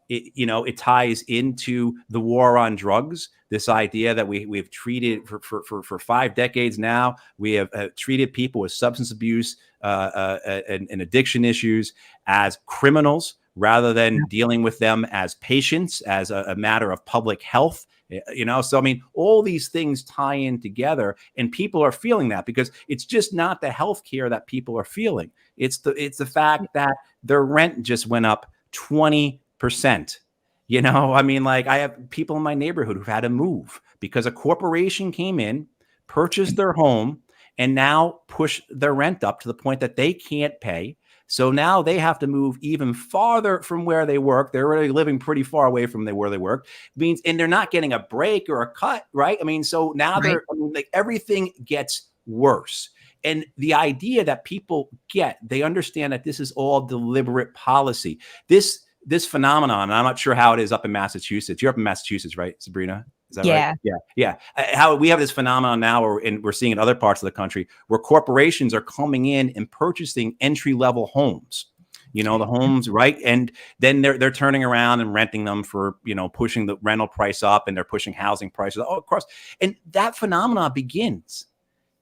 it ties into the war on drugs. This idea that we've treated for 5 decades now, we have treated people with substance abuse and addiction issues as criminals rather than dealing with them as patients, as a matter of public health. You know, so I mean, all these things tie in together, and people are feeling that because it's just not the healthcare that people are feeling. It's the fact that their rent just went up 20%. You know, I mean, like I have people in my neighborhood who've had to move because a corporation came in, purchased their home, and now push their rent up to the point that they can't pay. So now they have to move even farther from where they work. They're already living pretty far away from where they work. Means, and they're not getting a break or a cut, right? I mean, so now like everything gets worse. And the idea that people they understand that this is all deliberate policy. This phenomenon, and I'm not sure how it is up in Massachusetts. You're up in Massachusetts, right, Sabrina? Is that right? Yeah. How we have this phenomenon now, and we're seeing in other parts of the country where corporations are coming in and purchasing entry-level homes. The homes, right? And then they're turning around and renting them for, pushing the rental price up, and they're pushing housing prices across. And that phenomenon begins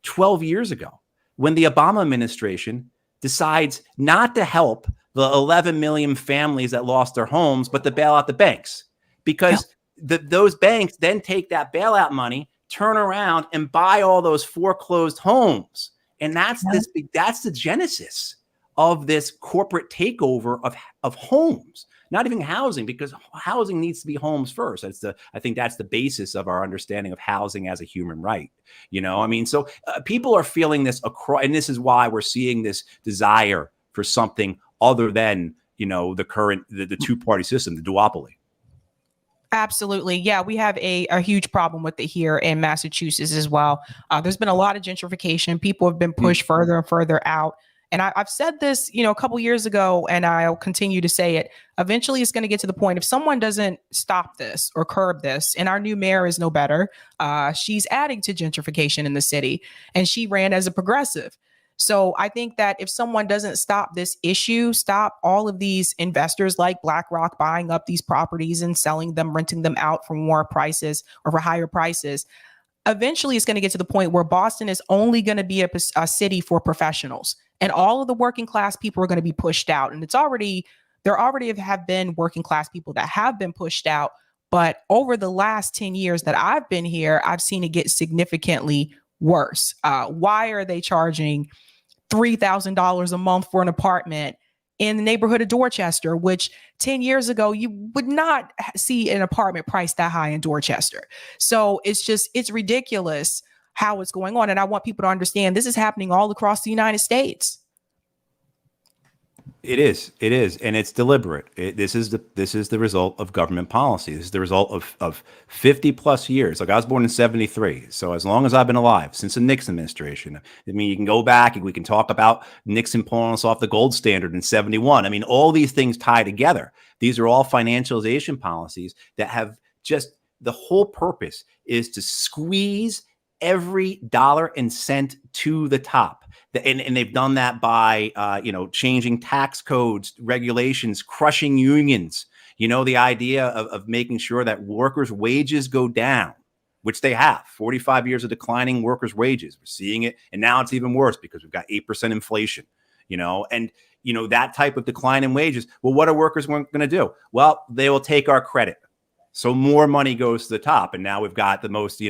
12 years ago when the Obama administration decides not to help the 11 million families that lost their homes, but to bail out the banks, because those banks then take that bailout money, turn around and buy all those foreclosed homes. And that's the genesis of this corporate takeover of homes, not even housing, because housing needs to be homes first. I think that's the basis of our understanding of housing as a human right. So people are feeling this across, and this is why we're seeing this desire for something other than, the current, the two-party system, the duopoly. Absolutely. Yeah, we have a huge problem with it here in Massachusetts as well. There's been a lot of gentrification. People have been pushed further and further out. And I've said this, a couple years ago, and I'll continue to say it. Eventually, it's going to get to the point, if someone doesn't stop this or curb this, and our new mayor is no better, she's adding to gentrification in the city, and she ran as a progressive. So I think that if someone doesn't stop this issue, stop all of these investors like BlackRock buying up these properties and selling them, renting them out for more prices or for higher prices, eventually it's going to get to the point where Boston is only going to be a city for professionals, and all of the working class people are going to be pushed out. And there already have been working class people that have been pushed out. But over the last 10 years that I've been here, I've seen it get significantly worse. Why are they charging $3,000 a month for an apartment in the neighborhood of Dorchester, which 10 years ago, you would not see an apartment priced that high in Dorchester? So it's ridiculous how it's going on. And I want people to understand this is happening all across the United States. It is, and it's deliberate. This is the result of government policy. This is the result of 50 plus years. Like, I was born in 73, so as long as I've been alive, since the Nixon administration. I mean, you can go back and we can talk about Nixon pulling us off the gold standard in 71. I mean, all these things tie together. These are all financialization policies that have just, the whole purpose is to squeeze every dollar and cent to the top. And they've done that by, changing tax codes, regulations, crushing unions, the idea of making sure that workers' wages go down, which they have. 45 years of declining workers' wages. We're seeing it. And now it's even worse because we've got 8% inflation, and, that type of decline in wages. Well, what are workers going to do? Well, they will take our credit. So more money goes to the top. And now we've got the most,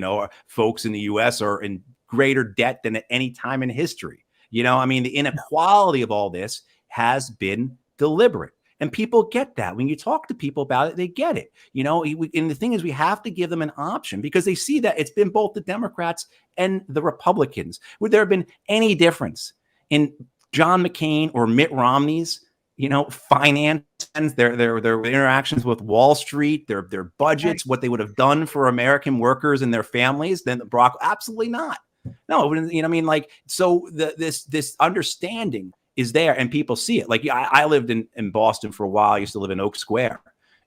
folks in the U.S. are in greater debt than at any time in history. The inequality of all this has been deliberate. And people get that. When you talk to people about it, they get it. And the thing is, we have to give them an option because they see that it's been both the Democrats and the Republicans. Would there have been any difference in John McCain or Mitt Romney's, finance, their interactions with Wall Street, their budgets, what they would have done for American workers and their families? Then Barack, absolutely not. No, so this understanding is there and people see it. Like, I lived in Boston for a while. I used to live in Oak Square,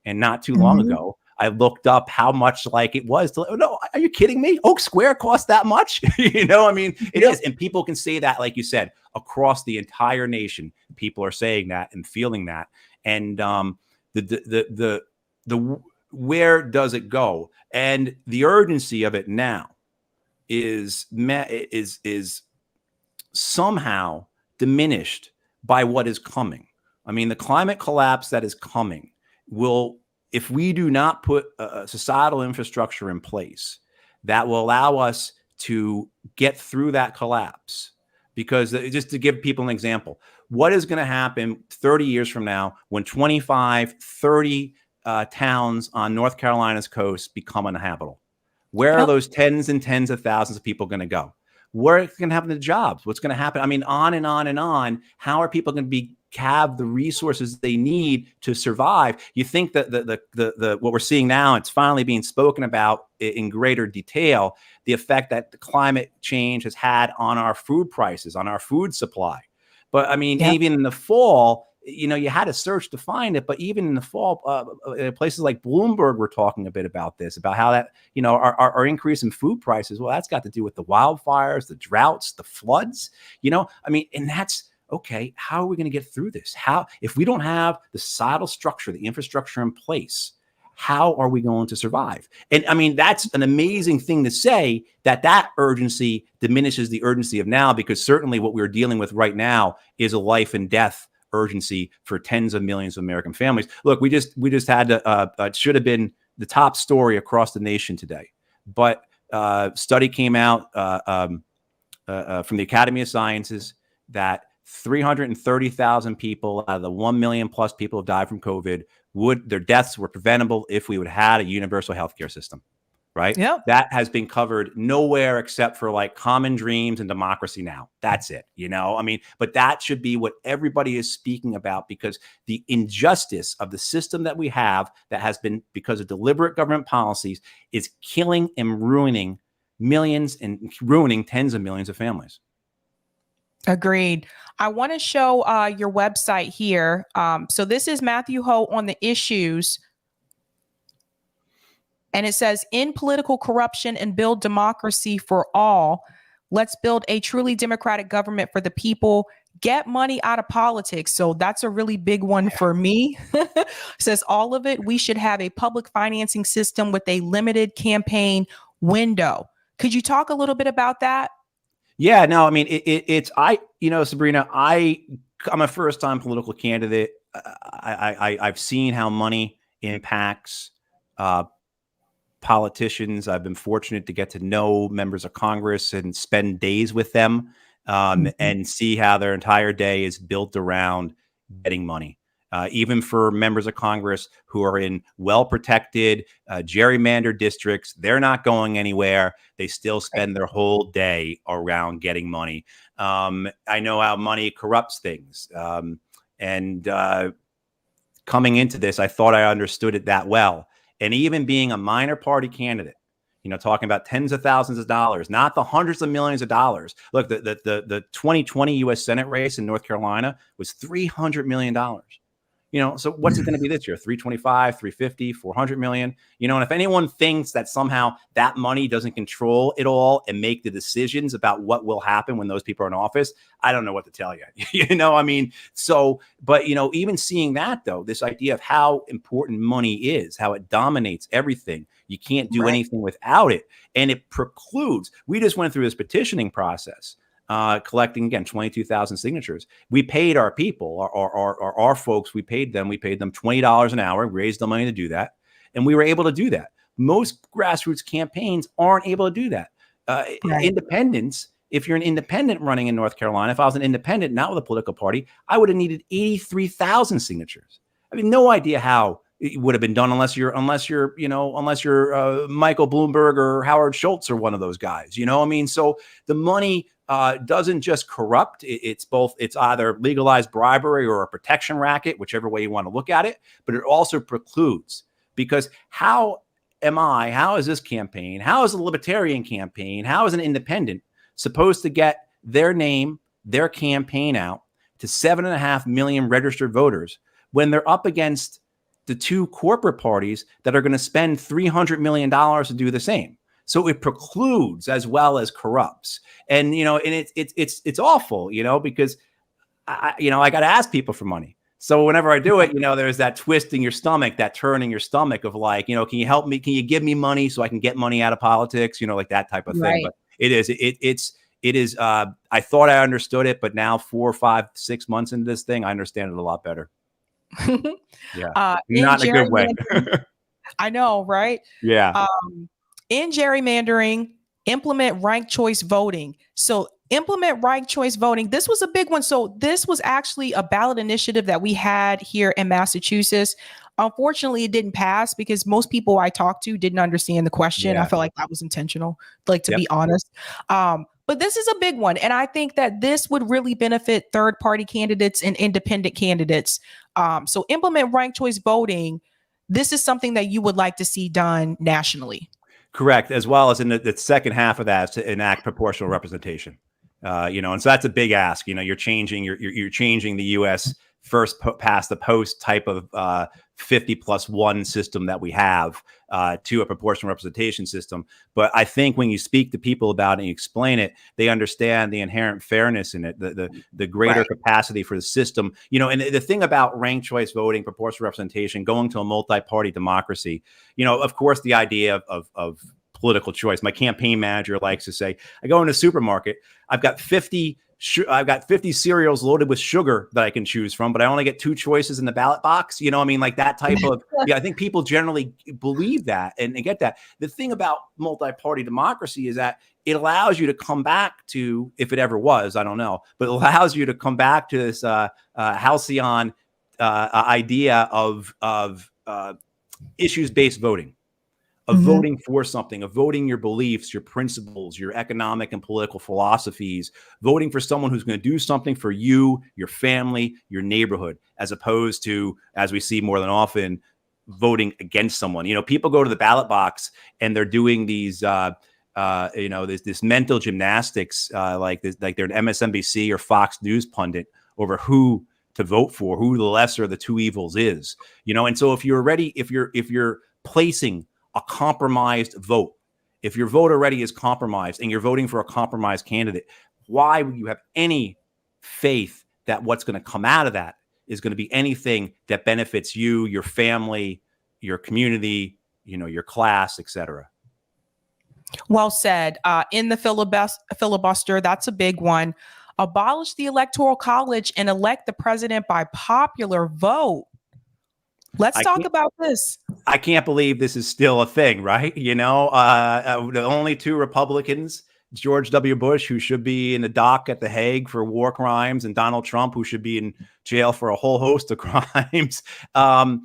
and not too long ago, I looked up how much like it was to, no, are you kidding me? Oak Square costs that much? It is. And people can say that, like you said, across the entire nation, people are saying that and feeling that. And the where does it go? And the urgency of it now is somehow diminished by what is coming. I mean, the climate collapse that is coming will, if we do not put a societal infrastructure in place that will allow us to get through that collapse. Because just to give people an example, what is going to happen 30 years from now when 25, 30 towns on North Carolina's coast become uninhabitable? Where are those tens and tens of thousands of people going to go? What's going to happen to jobs? What's going to happen? I mean, on and on and on. How are people going to be have the resources they need to survive. You think that the what we're seeing now, it's finally being spoken about in greater detail, the effect that the climate change has had on our food prices, on our food supply. But I mean, even in the fall, you know, you had to search to find it. But even in the fall, places like Bloomberg were talking a bit about this, about how that, you know, our increase in food prices, well, that's got to do with the wildfires, the droughts, the floods, you know, I mean, and that's okay. How are we going to get through this? How, if we don't have the societal structure, the infrastructure in place, how are we going to survive? And I mean, that's an amazing thing to say, that urgency diminishes the urgency of now, because certainly what we're dealing with right now is a life and death urgency for tens of millions of American families. Look, we just had to, it should have been the top story across the nation today, but study came out from the Academy of Sciences that 330,000 people out of the 1 million plus people who died from COVID, their deaths were preventable if we would have had a universal healthcare system, right? Yep. That has been covered nowhere except for like common dreams and democracy now. That's it, you know? I mean, but that should be what everybody is speaking about, because the injustice of the system that we have, that has been because of deliberate government policies, is killing and ruining millions and ruining tens of millions of families. Agreed. I want to show your website here. So this is Matthew Ho on the issues. And it says, in political corruption and build democracy for all. Let's build a truly democratic government for the people. Get money out of politics. So that's a really big one for me. Says all of it. We should have a public financing system with a limited campaign window. Could you talk a little bit about that? Yeah, no, I mean, you know, Sabrina, I'm a first-time political candidate. I've seen how money impacts politicians. I've been fortunate to get to know members of Congress and spend days with them, and see how their entire day is built around getting money. Even for members of Congress who are in well-protected, gerrymandered districts, they're not going anywhere. They still spend their whole day around getting money. I know how money corrupts things. And coming into this, I thought I understood it that well. And even being a minor party candidate, you know, talking about tens of thousands of dollars, not the hundreds of millions of dollars. Look, the 2020 U.S. Senate race in North Carolina was $300 million. You know, so what's it going to be this year? 325, 350, 400 million. You know, and if anyone thinks that somehow that money doesn't control it all and make the decisions about what will happen when those people are in office, I don't know what to tell you. You know, I mean, so, but, you know, even seeing that, though, this idea of how important money is, how it dominates everything, you can't do anything without it. And it precludes, we just went through this petitioning process. Collecting again 22,000 signatures. We paid our people, our folks. We paid them $20 an hour. Raised the money to do that, and we were able to do that. Most grassroots campaigns aren't able to do that. Independents. If you're an independent running in North Carolina, if I was an independent, not with a political party, I would have needed 83,000 signatures. I mean, no idea how it would have been done unless you're Michael Bloomberg or Howard Schultz or one of those guys. You know, I mean, so the money doesn't just corrupt. It's either legalized bribery or a protection racket, whichever way you want to look at it. But it also precludes, because how is this campaign, how is a libertarian campaign, how is an independent supposed to get their name, their campaign out to 7.5 million registered voters when they're up against the two corporate parties that are going to spend $300 million to do the same? So it precludes as well as corrupts. And, you know, and it's awful, you know, because I got to ask people for money. So whenever I do it, you know, there's that twist in your stomach, that turn in your stomach of like, you know, can you help me? Can you give me money so I can get money out of politics? You know, like that type of thing. But it is, I thought I understood it, but now 4, 5, 6 months into this thing, I understand it a lot better. Yeah. Not in a good way. I know, right? Yeah. In gerrymandering, implement ranked choice voting. So implement ranked choice voting. This was a big one. So this was actually a ballot initiative that we had here in Massachusetts. Unfortunately, it didn't pass because most people I talked to didn't understand the question. I felt like that was intentional, like to be honest. But this is a big one. And I think that this would really benefit third party candidates and independent candidates. So implement ranked choice voting. This is something that you would like to see done nationally. Correct. As well as in the second half of that, to enact proportional representation. And so that's a big ask. You're changing the U.S. first past the post type of 50+1 system that we have to a proportional representation system. But I think when you speak to people about it and you explain it, they understand the inherent fairness in it, the greater capacity for the system. And the thing about ranked choice voting, proportional representation, going to a multi-party democracy, of course, the idea of political choice. My campaign manager likes to say, I go in a supermarket, I've got 50 cereals loaded with sugar that I can choose from, but I only get 2 choices in the ballot box. Like that type of, I think people generally believe that and get that. The thing about multi-party democracy is that it allows you to come back to, if it ever was, I don't know, but it allows you to come back to this halcyon idea of issues-based voting. Of voting for something, of voting your beliefs, your principles, your economic and political philosophies, voting for someone who's going to do something for you, your family, your neighborhood, as opposed to, as we see more than often, voting against someone. People go to the ballot box and they're doing these, this mental gymnastics, like they're an MSNBC or Fox News pundit over who to vote for, who the lesser of the two evils is. And so if you're placing a compromised vote, if your vote already is compromised and you're voting for a compromised candidate, why would you have any faith that what's going to come out of that is going to be anything that benefits you, your family, your community, your class, etc.? Well said. In the filibuster, that's a big one. Abolish the Electoral College and elect the president by popular vote. Let's talk about this. I can't believe this is still a thing, right? The only 2 Republicans, George W. Bush, who should be in the dock at The Hague for war crimes, and Donald Trump, who should be in jail for a whole host of crimes. They're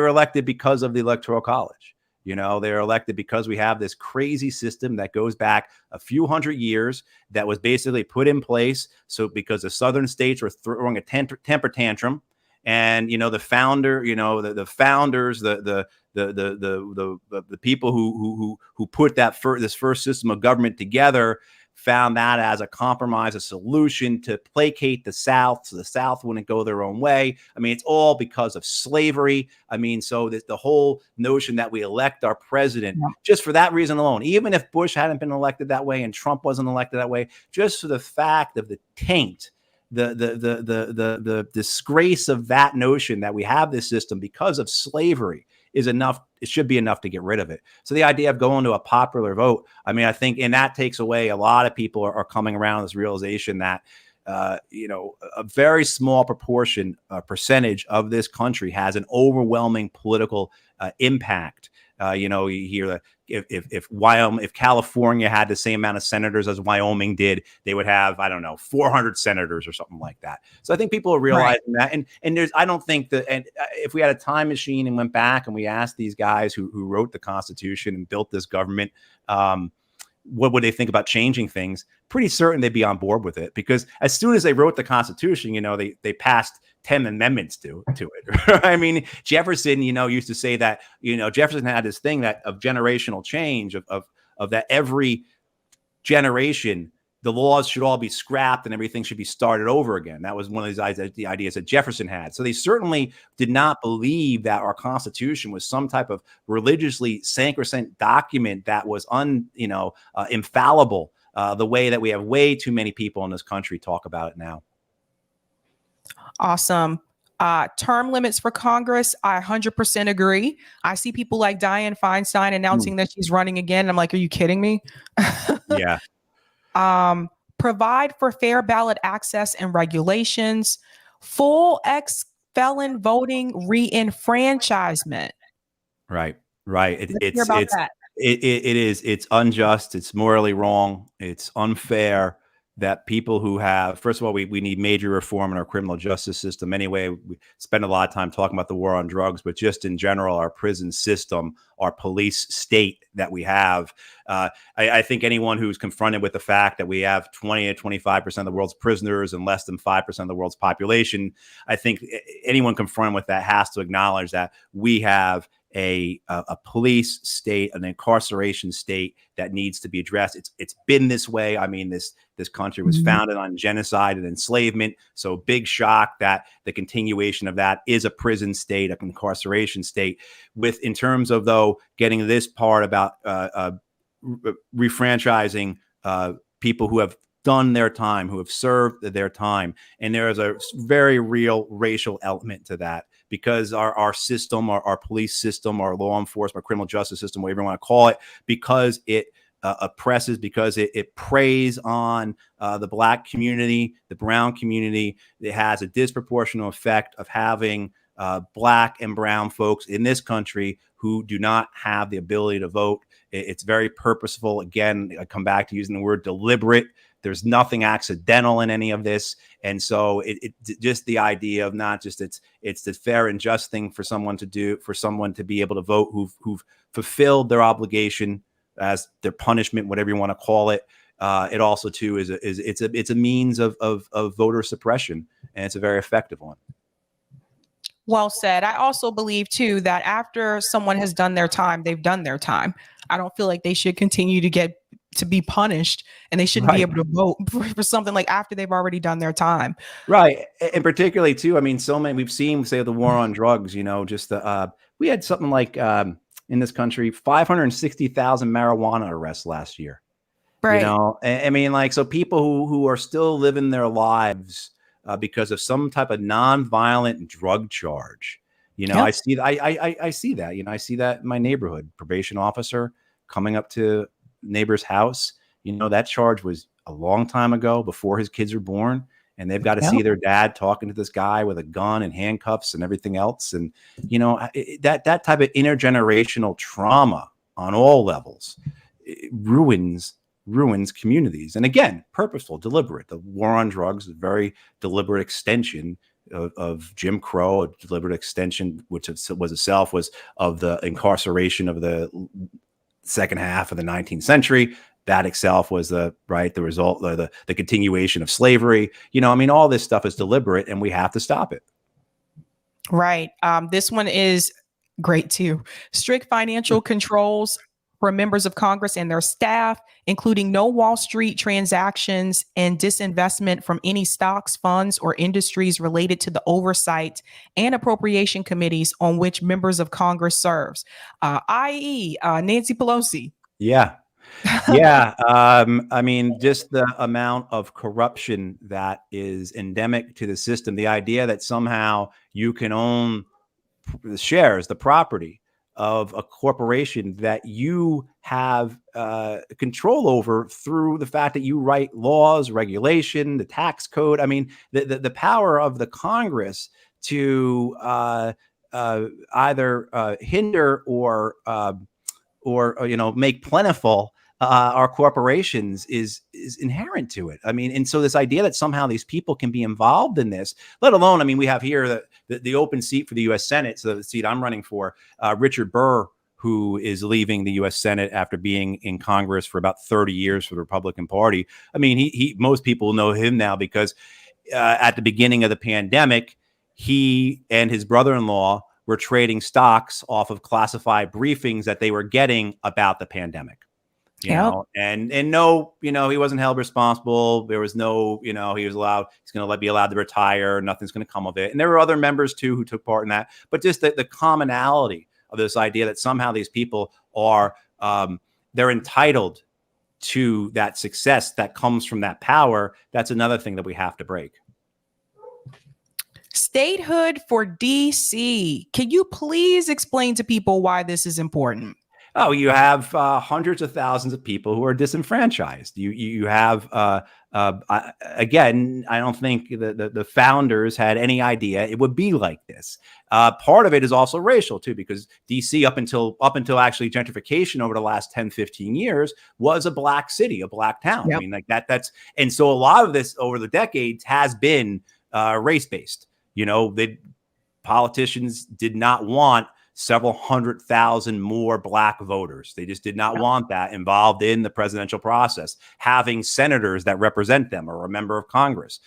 elected because of the Electoral College. They're elected because we have this crazy system that goes back a few hundred years that was basically put in place. So because the southern states were throwing a temper tantrum. And the founder, the founders, the people who put this first system of government together found that as a compromise, a solution to placate the South, so the South wouldn't go their own way. It's all because of slavery. So the whole notion that we elect our president just for that reason alone, even if Bush hadn't been elected that way and Trump wasn't elected that way, just for the fact of the taint. The disgrace of that notion that we have this system because of slavery is enough. It should be enough to get rid of it. So the idea of going to a popular vote, I think, and that takes away, a lot of people are coming around this realization that, a very small percentage of this country has an overwhelming political impact. You hear that if California had the same amount of senators as Wyoming did, they would have, 400 senators or something like that. So I think people are realizing that. And I don't think that, and if we had a time machine and went back and we asked these guys who wrote the Constitution and built this government, what would they think about changing things? Pretty certain they'd be on board with it, because as soon as they wrote the Constitution, they passed 10 amendments to it. Jefferson, used to say that, Jefferson had this thing that of generational change of that every generation, the laws should all be scrapped and everything should be started over again. That was one of the ideas that Jefferson had. So they certainly did not believe that our Constitution was some type of religiously sacrosanct document that was infallible, the way that we have way too many people in this country talk about it now. Awesome. Term limits for Congress, I 100% agree. I see people like Dianne Feinstein announcing that she's running again. I'm like, are you kidding me? Yeah. Provide for fair ballot access and regulations, full ex-felon voting re-enfranchisement. Right. It's unjust. It's morally wrong. It's unfair. that people who have, first of all, we need major reform in our criminal justice system. Anyway, we spend a lot of time talking about the war on drugs, but just in general, our prison system, our police state that we have. I think anyone who's confronted with the fact that we have 20 to 25% of the world's prisoners and less than 5% of the world's population, I think anyone confronted with that has to acknowledge that we have a police state, an incarceration state that needs to be addressed. It's been this way. I mean, this country was founded on genocide and enslavement. So big shock that the continuation of that is a prison state, an incarceration state. With in terms of though getting this part about refranchising people who have done their time, who have served their time, and there is a very real racial element to that. Because our system, our police system, our law enforcement, our criminal justice system, whatever you want to call it, because it oppresses, because it preys on the Black community, the brown community, it has a disproportionate effect of having Black and brown folks in this country who do not have the ability to vote. It's very purposeful. Again, I come back to using the word deliberate. There's nothing accidental in any of this. And so it just the idea of not just it's the fair and just thing for someone to do, for someone to be able to vote who've fulfilled their obligation as their punishment, whatever you want to call it. It also too it's a means of voter suppression, and it's a very effective one. Well said. I also believe too that after someone has done their time, they've done their time. I don't feel like they should continue to be punished, and they shouldn't be able to vote for something like after they've already done their time. Right. And particularly too, I mean, so many, we've seen, say, the war on drugs, just we had something like in this country, 560,000 marijuana arrests last year. Right. I mean, like, so people who are still living their lives because of some type of nonviolent drug charge. I see that. I see that. I see that in my neighborhood. Probation officer coming up to neighbor's house. That charge was a long time ago, before his kids were born, and they've got to see their dad talking to this guy with a gun and handcuffs and everything else. And that type of intergenerational trauma on all levels ruins communities. And again, purposeful, deliberate. The war on drugs is a very deliberate extension of Jim Crow, a deliberate extension, which was itself was of the incarceration of the second half of the 19th century. That itself was the result, the continuation of slavery. All this stuff is deliberate, and we have to stop it. Right. This one is great too. Strict financial controls for members of Congress and their staff, including no Wall Street transactions and disinvestment from any stocks, funds, or industries related to the oversight and appropriation committees on which members of Congress serves, i.e. Nancy Pelosi. Yeah. Yeah. I mean, just the amount of corruption that is endemic to the system, the idea that somehow you can own the shares, the property of a corporation that you have control over through the fact that you write laws, regulation, the tax code. I mean, the power of the Congress to either hinder or make plentiful our corporations is inherent to it. I mean, and so this idea that somehow these people can be involved in this, let alone, I mean, we have here the open seat for the U.S. Senate, so the seat I'm running for, Richard Burr, who is leaving the U.S. Senate after being in Congress for about 30 years for the Republican Party. I mean, he most people know him now because at the beginning of the pandemic, he and his brother-in-law were trading stocks off of classified briefings that they were getting about the pandemic. You know, and no, he wasn't held responsible. There was no, he was he's going to be allowed to retire. Nothing's going to come of it. And there were other members too who took part in that. But just the commonality of this idea that somehow these people are, they're entitled to that success that comes from that power. That's another thing that we have to break. Statehood for DC. Can you please explain to people why this is important? Oh, you have hundreds of thousands of people who are disenfranchised. You have again, I don't think the founders had any idea it would be like this. Part of it is also racial too, because DC up until actually gentrification over the last 10, 15 years was a black city, a black town. Yep. I mean, like that's and so a lot of this over the decades has been race based. You know, politicians did not want several 100,000 more black voters. They just did not want that involved in the presidential process, having senators that represent them or a member of Congress.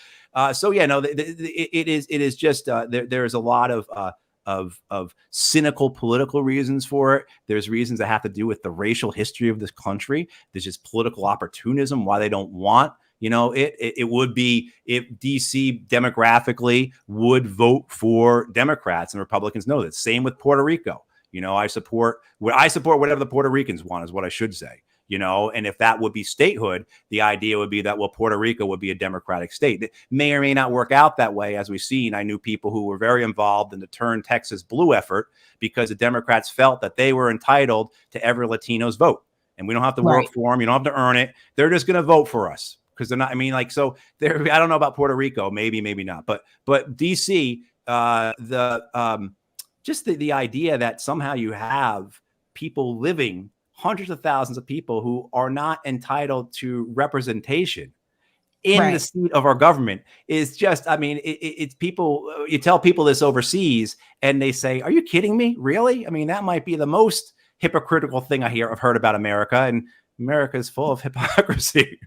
So yeah, no, it is just there's a lot of cynical political reasons for it. There's reasons that have to do with the racial history of this country. There's just political opportunism, why they don't want. You know, it would be if DC demographically would vote for Democrats, and Republicans know that. Same with Puerto Rico. You know, I support whatever the Puerto Ricans want, is what I should say. You know, and if that would be statehood, the idea would be that, well, Puerto Rico would be a democratic state. It may or may not work out that way, as we've seen. I knew people who were very involved in the Turn Texas Blue effort because the Democrats felt that they were entitled to every Latino's vote. And we don't have to work for them. You don't have to earn it. They're just going to vote for us. Because they're not, I mean, like, so there, I don't know about Puerto Rico, maybe not, but DC, just the idea that somehow you have people living, hundreds of thousands of people who are not entitled to representation in the seat of our government is just, I mean, it's people, you tell people this overseas and they say, are you kidding me? Really? I mean, that might be the most hypocritical thing I've heard about America, and America is full of hypocrisy.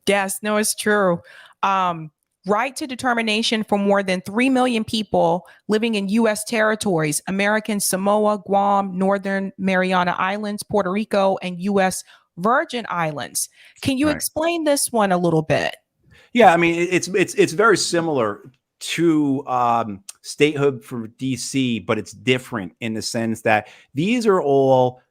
Yes, no, it's true. Right to determination for more than 3 million people living in U.S. territories, American Samoa, Guam, Northern Mariana Islands, Puerto Rico, and U.S. Virgin Islands. Can you explain this one a little bit? Yeah, I mean, it's very similar to statehood for DC, but it's different in the sense that these are all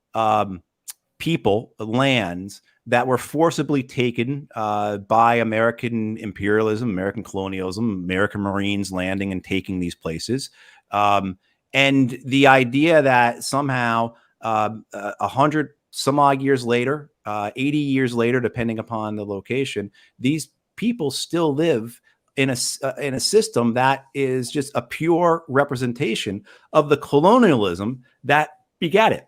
people, lands that were forcibly taken by American imperialism, American colonialism, American Marines landing and taking these places. And the idea that somehow 100 some odd years later, 80 years later, depending upon the location, these people still live in a system that is just a pure representation of the colonialism that begat it.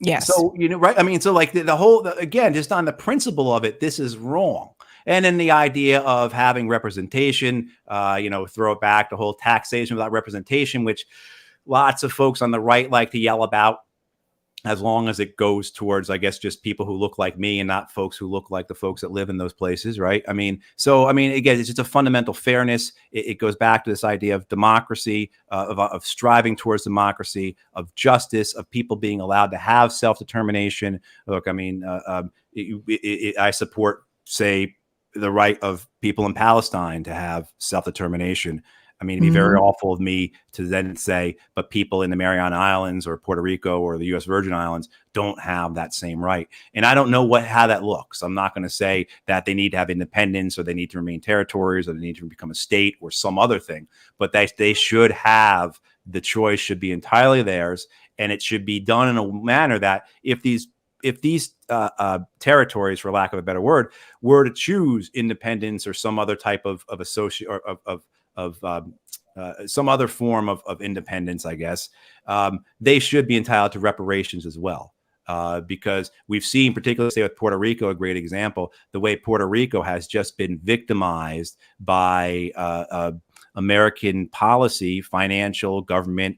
Yes. So, you know, right. I mean, so like the whole, again, just on the principle of it, this is wrong. And then the idea of having representation, you know, throw it back to whole taxation without representation, which lots of folks on the right like to yell about, as long as it goes towards, I guess, just people who look like me and not folks who look like the folks that live in those places. Right. I mean, so, I mean, again, it's just a fundamental fairness. It goes back to this idea of democracy, of striving towards democracy, of justice, of people being allowed to have self-determination. Look, I mean, I support, say, the right of people in Palestine to have self-determination. I mean, it'd be very awful of me to then say, but people in the Mariana Islands or Puerto Rico or the U.S. Virgin Islands don't have that same right. And I don't know how that looks. I'm not going to say that they need to have independence or they need to remain territories or they need to become a state or some other thing, but they should have, the choice should be entirely theirs. And it should be done in a manner that if these territories, for lack of a better word, were to choose independence or some other type of associate or of some other form of independence, I guess, they should be entitled to reparations as well. Because we've seen, particularly say with Puerto Rico, a great example, the way Puerto Rico has just been victimized by American policy, financial, government,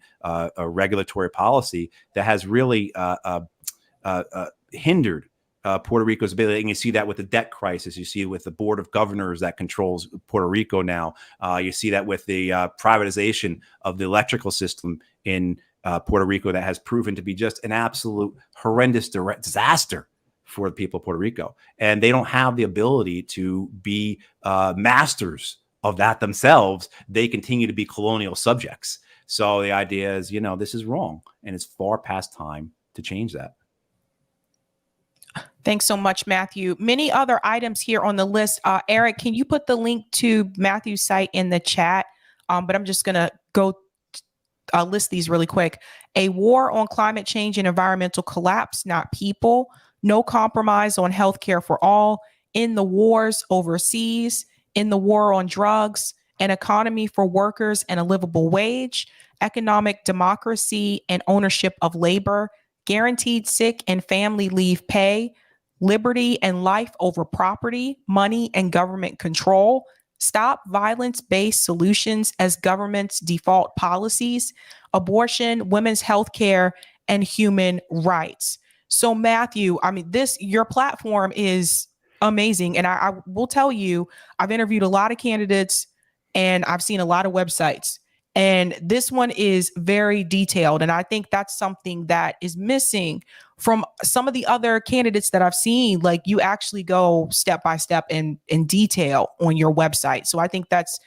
regulatory policy that has really hindered Puerto Rico's ability. And you see that with the debt crisis. You see it with the board of governors that controls Puerto Rico now. You see that with the privatization of the electrical system in Puerto Rico that has proven to be just an absolute horrendous disaster for the people of Puerto Rico. And they don't have the ability to be masters of that themselves. They continue to be colonial subjects. So the idea is, you know, this is wrong. And it's far past time to change that. Thanks so much, Matthew. Many other items here on the list. Eric, can you put the link to Matthew's site in the chat? But I'm just going to go I'll list these really quick. A war on climate change and environmental collapse, not people. No compromise on healthcare for all. In the wars overseas. In the war on drugs. An economy for workers and a livable wage. Economic democracy and ownership of labor. Guaranteed sick and family leave pay. Liberty and life over property, money, and government control. Stop violence-based solutions as government's default policies. Abortion, women's health care, and human rights. So Matthew, I mean, your platform is amazing. And I will tell you, I've interviewed a lot of candidates and I've seen a lot of websites. And this one is very detailed. And I think that's something that is missing from some of the other candidates that I've seen. Like, you actually go step by step in detail on your website. So I think that's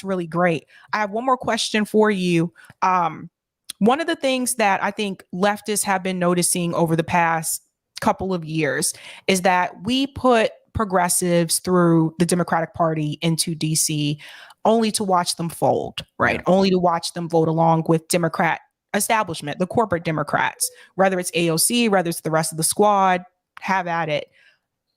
really great. I have one more question for you. One of the things that I think leftists have been noticing over the past couple of years is that we put progressives through the Democratic Party into DC only to watch them fold, right? Yeah. Only to watch them vote along with Democrat establishment, the corporate Democrats, whether it's AOC, whether it's the rest of the squad, have at it.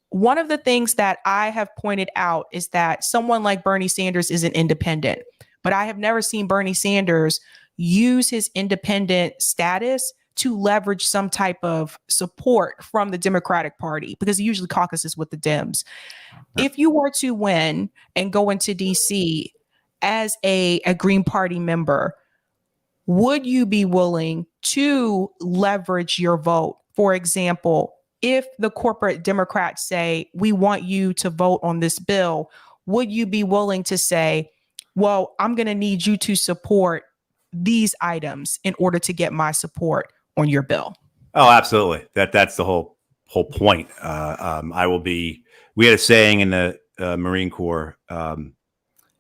One of the things that I have pointed out is that someone like Bernie Sanders is an independent, but I have never seen Bernie Sanders use his independent status to leverage some type of support from the Democratic Party, because he usually caucuses with the Dems. If you were to win and go into DC as a Green Party member, would you be willing to leverage your vote? For example, if the corporate Democrats say, we want you to vote on this bill, would you be willing to say, well, I'm going to need you to support these items in order to get my support on your bill? Oh, absolutely. That's the whole point. We had a saying in the Marine Corps,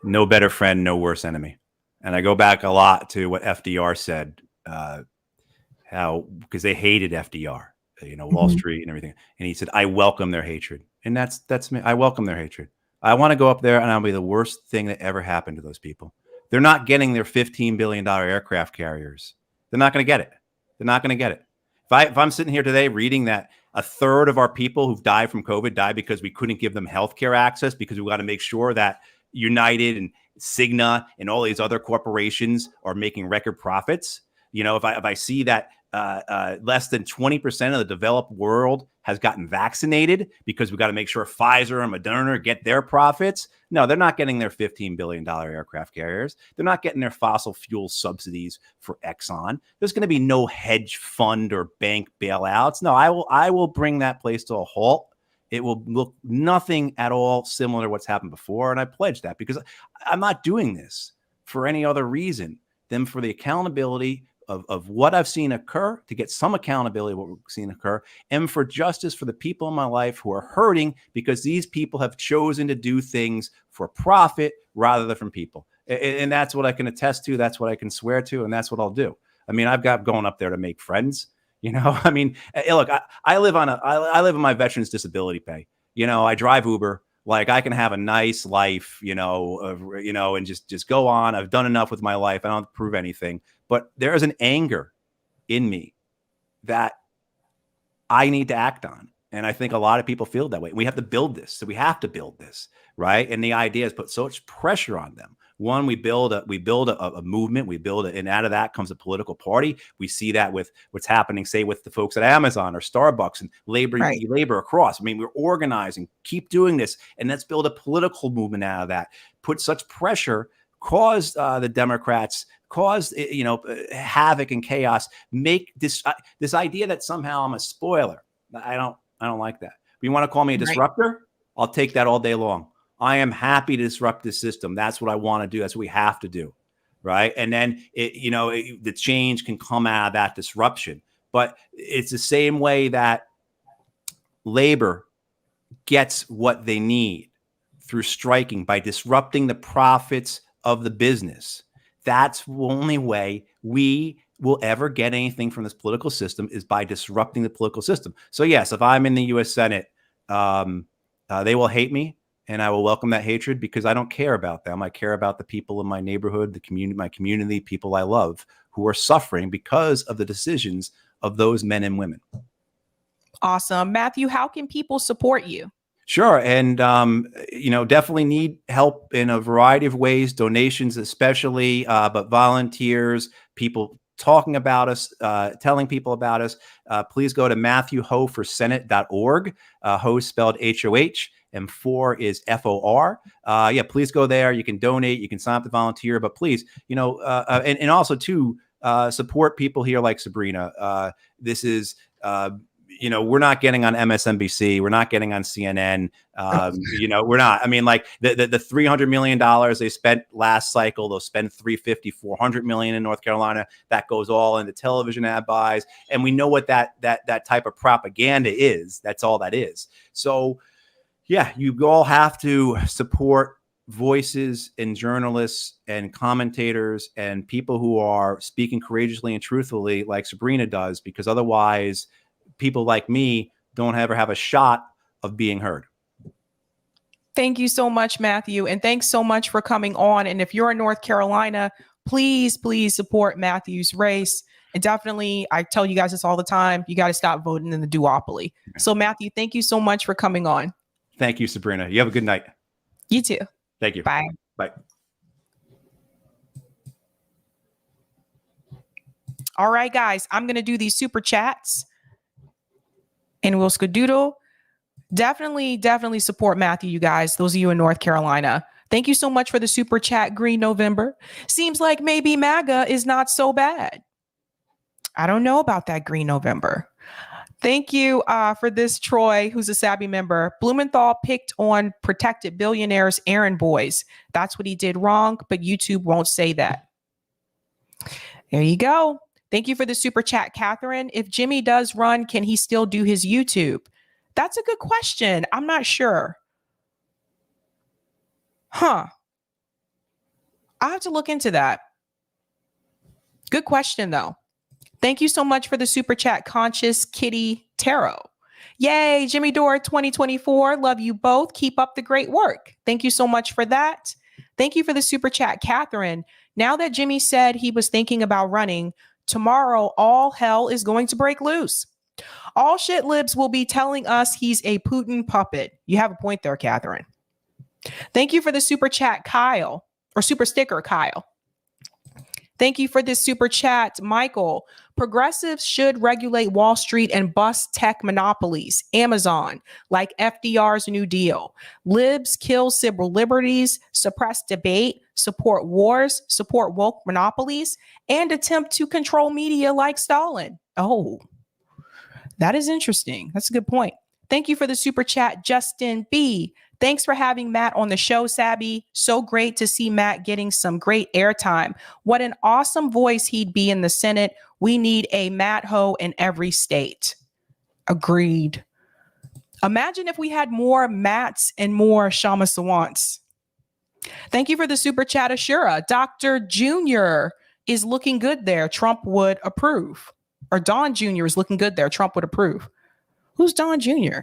no better friend, no worse enemy. And I go back a lot to what FDR said, because they hated FDR, Wall Street and everything. And he said, I welcome their hatred. And that's me. I welcome their hatred. I want to go up there and I'll be the worst thing that ever happened to those people. They're not getting their $15 billion aircraft carriers. They're not going to get it. They're not going to get it. If I'm sitting here today reading that a third of our people who've died from COVID died because we couldn't give them healthcare access, because we got to make sure that United and Cigna and all these other corporations are making record profits. If I see that less than 20% of the developed world has gotten vaccinated because we got to make sure Pfizer and Moderna get their profits. No, they're not getting their $15 billion aircraft carriers. They're not getting their fossil fuel subsidies for Exxon. There's going to be no hedge fund or bank bailouts. No, I will bring that place to a halt. It will look nothing at all similar to what's happened before. And I pledge that, because I'm not doing this for any other reason than for the accountability of what I've seen occur, to get some accountability of what we've seen occur, and for justice for the people in my life who are hurting because these people have chosen to do things for profit rather than from people. And that's what I can attest to. That's what I can swear to. And that's what I'll do. I mean, I've got going up there to make friends. I mean, look, I live on my veterans disability pay. I drive Uber. Like, I can have a nice life, and just go on. I've done enough with my life. I don't have to prove anything. But there is an anger in me that I need to act on. And I think a lot of people feel that way. We have to build this. So we have to build this, right? And the idea is put so much pressure on them. One, we build a movement, and out of that comes a political party. We see that with what's happening, say, with the folks at Amazon or Starbucks and labor across. I mean, we're organizing, keep doing this, and let's build a political movement out of that. Put such pressure, cause the Democrats, cause havoc and chaos. Make this idea that somehow I'm a spoiler. I don't like that. If you want to call me a disruptor, I'll take that all day long. I am happy to disrupt this system. That's what I want to do. That's what we have to do, right? And then the change can come out of that disruption. But it's the same way that labor gets what they need through striking, by disrupting the profits of the business. That's the only way we will ever get anything from this political system, is by disrupting the political system. So yes, if I'm in the U.S. Senate, they will hate me. and I will welcome that hatred because I don't care about them. I care about the people in my neighborhood, the community, my community, people I love who are suffering because of the decisions of those men and women. Awesome. Matthew, how can people support you? Sure. And, definitely need help in a variety of ways, donations especially, but volunteers, people talking about us, telling people about us. Please go to MatthewHoforSenate.org. Ho spelled H-O-H. And 4 is F-O-R. Please go there. You can donate. You can sign up to volunteer. But please, and also to support people here like Sabrina. This is, we're not getting on MSNBC. We're not getting on CNN. We're not. I mean, like the $300 million they spent last cycle, they'll spend $350, $400 million in North Carolina. That goes all into television ad buys. And we know what that type of propaganda is. That's all that is. So, yeah, you all have to support voices and journalists and commentators and people who are speaking courageously and truthfully like Sabrina does, because otherwise people like me don't ever have a shot of being heard. Thank you so much, Matthew. And thanks so much for coming on. And if you're in North Carolina, please support Matthew's race. And definitely, I tell you guys this all the time, you got to stop voting in the duopoly. So Matthew, thank you so much for coming on. Thank you, Sabrina. You have a good night. You too. Thank you. Bye. Bye. All right, guys, I'm going to do these super chats and we'll skadoodle. Definitely support Matthew, you guys. Those of you in North Carolina. Thank you so much for the super chat, Green November. Seems like maybe MAGA is not so bad. I don't know about that, Green November. Thank you for this, Troy, who's a Sabby member. Blumenthal picked on protected billionaires, errand boys. That's what he did wrong, but YouTube won't say that. There you go. Thank you for the super chat, Catherine. If Jimmy does run, can he still do his YouTube? That's a good question. I'm not sure. I'll have to look into that. Good question, though. Thank you so much for the super chat, Conscious Kitty Tarot. Yay, Jimmy Dore 2024. Love you both. Keep up the great work. Thank you so much for that. Thank you for the super chat, Catherine. Now that Jimmy said he was thinking about running, tomorrow all hell is going to break loose. All shit libs will be telling us he's a Putin puppet. You have a point there, Catherine. Thank you for the super chat, Kyle, or super sticker, Kyle. Thank you for this super chat, Michael. Progressives should regulate Wall Street and bust tech monopolies, Amazon, like FDR's New Deal. Libs kill civil liberties, suppress debate, support wars, support woke monopolies, and attempt to control media like Stalin. Oh, that is interesting. That's a good point. Thank you for the super chat, Justin B. Thanks for having Matt on the show, Sabby. So great to see Matt getting some great airtime. What an awesome voice he'd be in the Senate. We need a Matt Ho in every state. Agreed. Imagine if we had more Matts and more Shama Sawants. Thank you for the super chat, Ashura. Dr. Jr. is looking good there. Trump would approve. Or Don Jr. is looking good there. Trump would approve. Who's Don Jr.?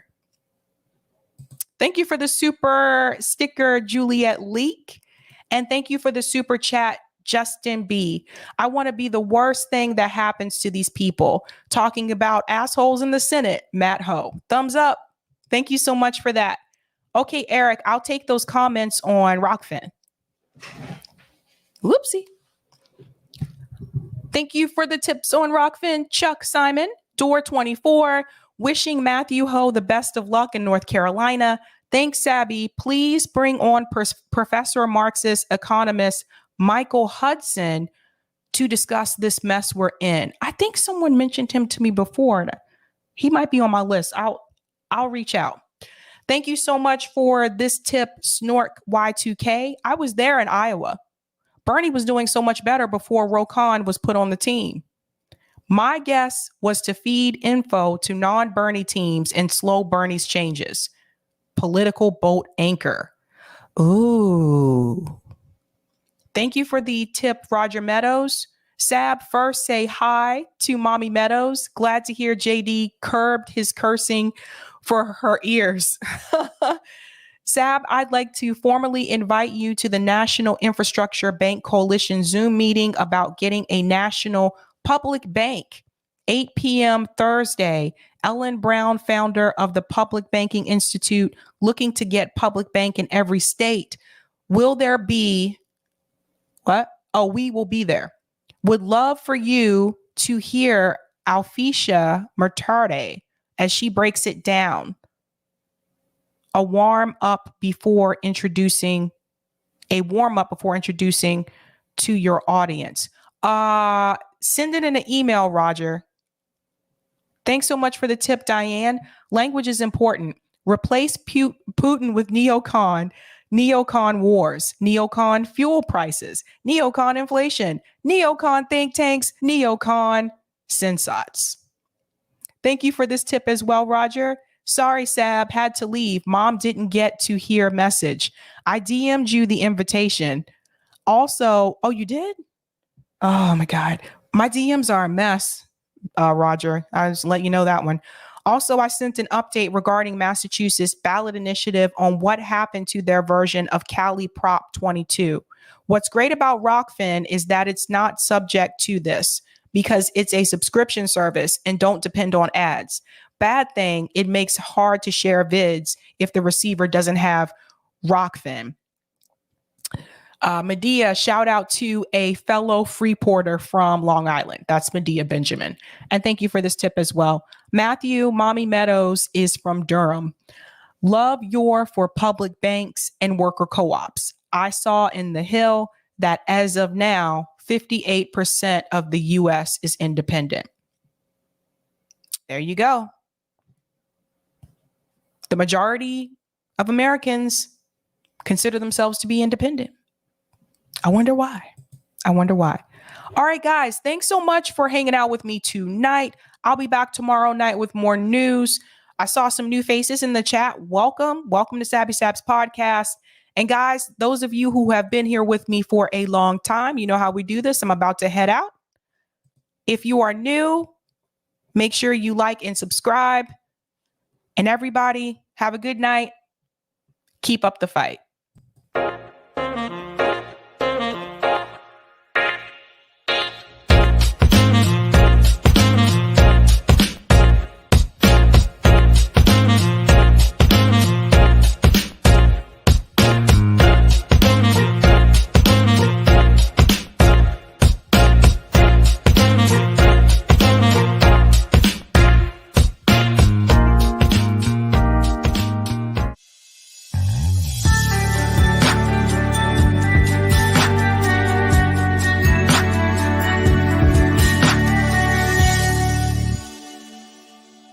Thank you for the super sticker, Juliet Leak. And thank you for the super chat, Justin B. I want to be the worst thing that happens to these people. Talking about assholes in the Senate, Matt Ho. Thumbs up. Thank you so much for that. Okay, Eric, I'll take those comments on Rockfin. Whoopsie. Thank you for the tips on Rockfin, Chuck Simon, Dore 24. Wishing Matthew Ho the best of luck in North Carolina. Thanks, Sabby. Please bring on Professor Marxist economist Michael Hudson to discuss this mess we're in. I think someone mentioned him to me before. He might be on my list. I'll reach out. Thank you so much for this tip, Snork Y2K. I was there in Iowa. Bernie was doing so much better before Rokan was put on the team. My guess was to feed info to non-Bernie teams and slow Bernie's changes. Political boat anchor. Ooh. Thank you for the tip, Roger Meadows. Sab, first say hi to Mommy Meadows. Glad to hear JD curbed his cursing for her ears. Sab, I'd like to formally invite you to the National Infrastructure Bank Coalition Zoom meeting about getting a national public bank. 8 p.m. Thursday. Ellen Brown, founder of the Public Banking Institute, looking to get public bank in every state. Will there be what? Oh, we will be there. Would love for you to hear Alficia Murtade as she breaks it down. A warm up before introducing to your audience. Send it in an email, Roger. Thanks so much for the tip, Diane. Language is important. Replace Putin with neocon wars, neocon fuel prices, neocon inflation, neocon think tanks, neocon sensots. Thank you for this tip as well, Roger. Sorry, Sab, had to leave. Mom didn't get to hear message. I DM'd you the invitation. Also, oh, you did? Oh my God. My DMs are a mess, Roger. I'll just let you know that one. Also, I sent an update regarding Massachusetts ballot initiative on what happened to their version of Cali Prop 22. What's great about Rockfin is that it's not subject to this because it's a subscription service and don't depend on ads. Bad thing, it makes it hard to share vids if the receiver doesn't have Rockfin. Medea, shout out to a fellow Freeporter from Long Island. That's Medea Benjamin. And thank you for this tip as well. Matthew, Mommy Meadows is from Durham. Love your for public banks and worker co-ops. I saw in the Hill that as of now, 58% of the U.S. is independent. There you go. The majority of Americans consider themselves to be independent. I wonder why. All right, guys, thanks so much for hanging out with me tonight. I'll be back tomorrow night with more news. I saw some new faces in the chat. Welcome to Sabby Sabs podcast. And guys, those of you who have been here with me for a long time, you know how we do this. I'm about to head out. If you are new, make sure you like and subscribe. And everybody, have a good night. Keep up the fight.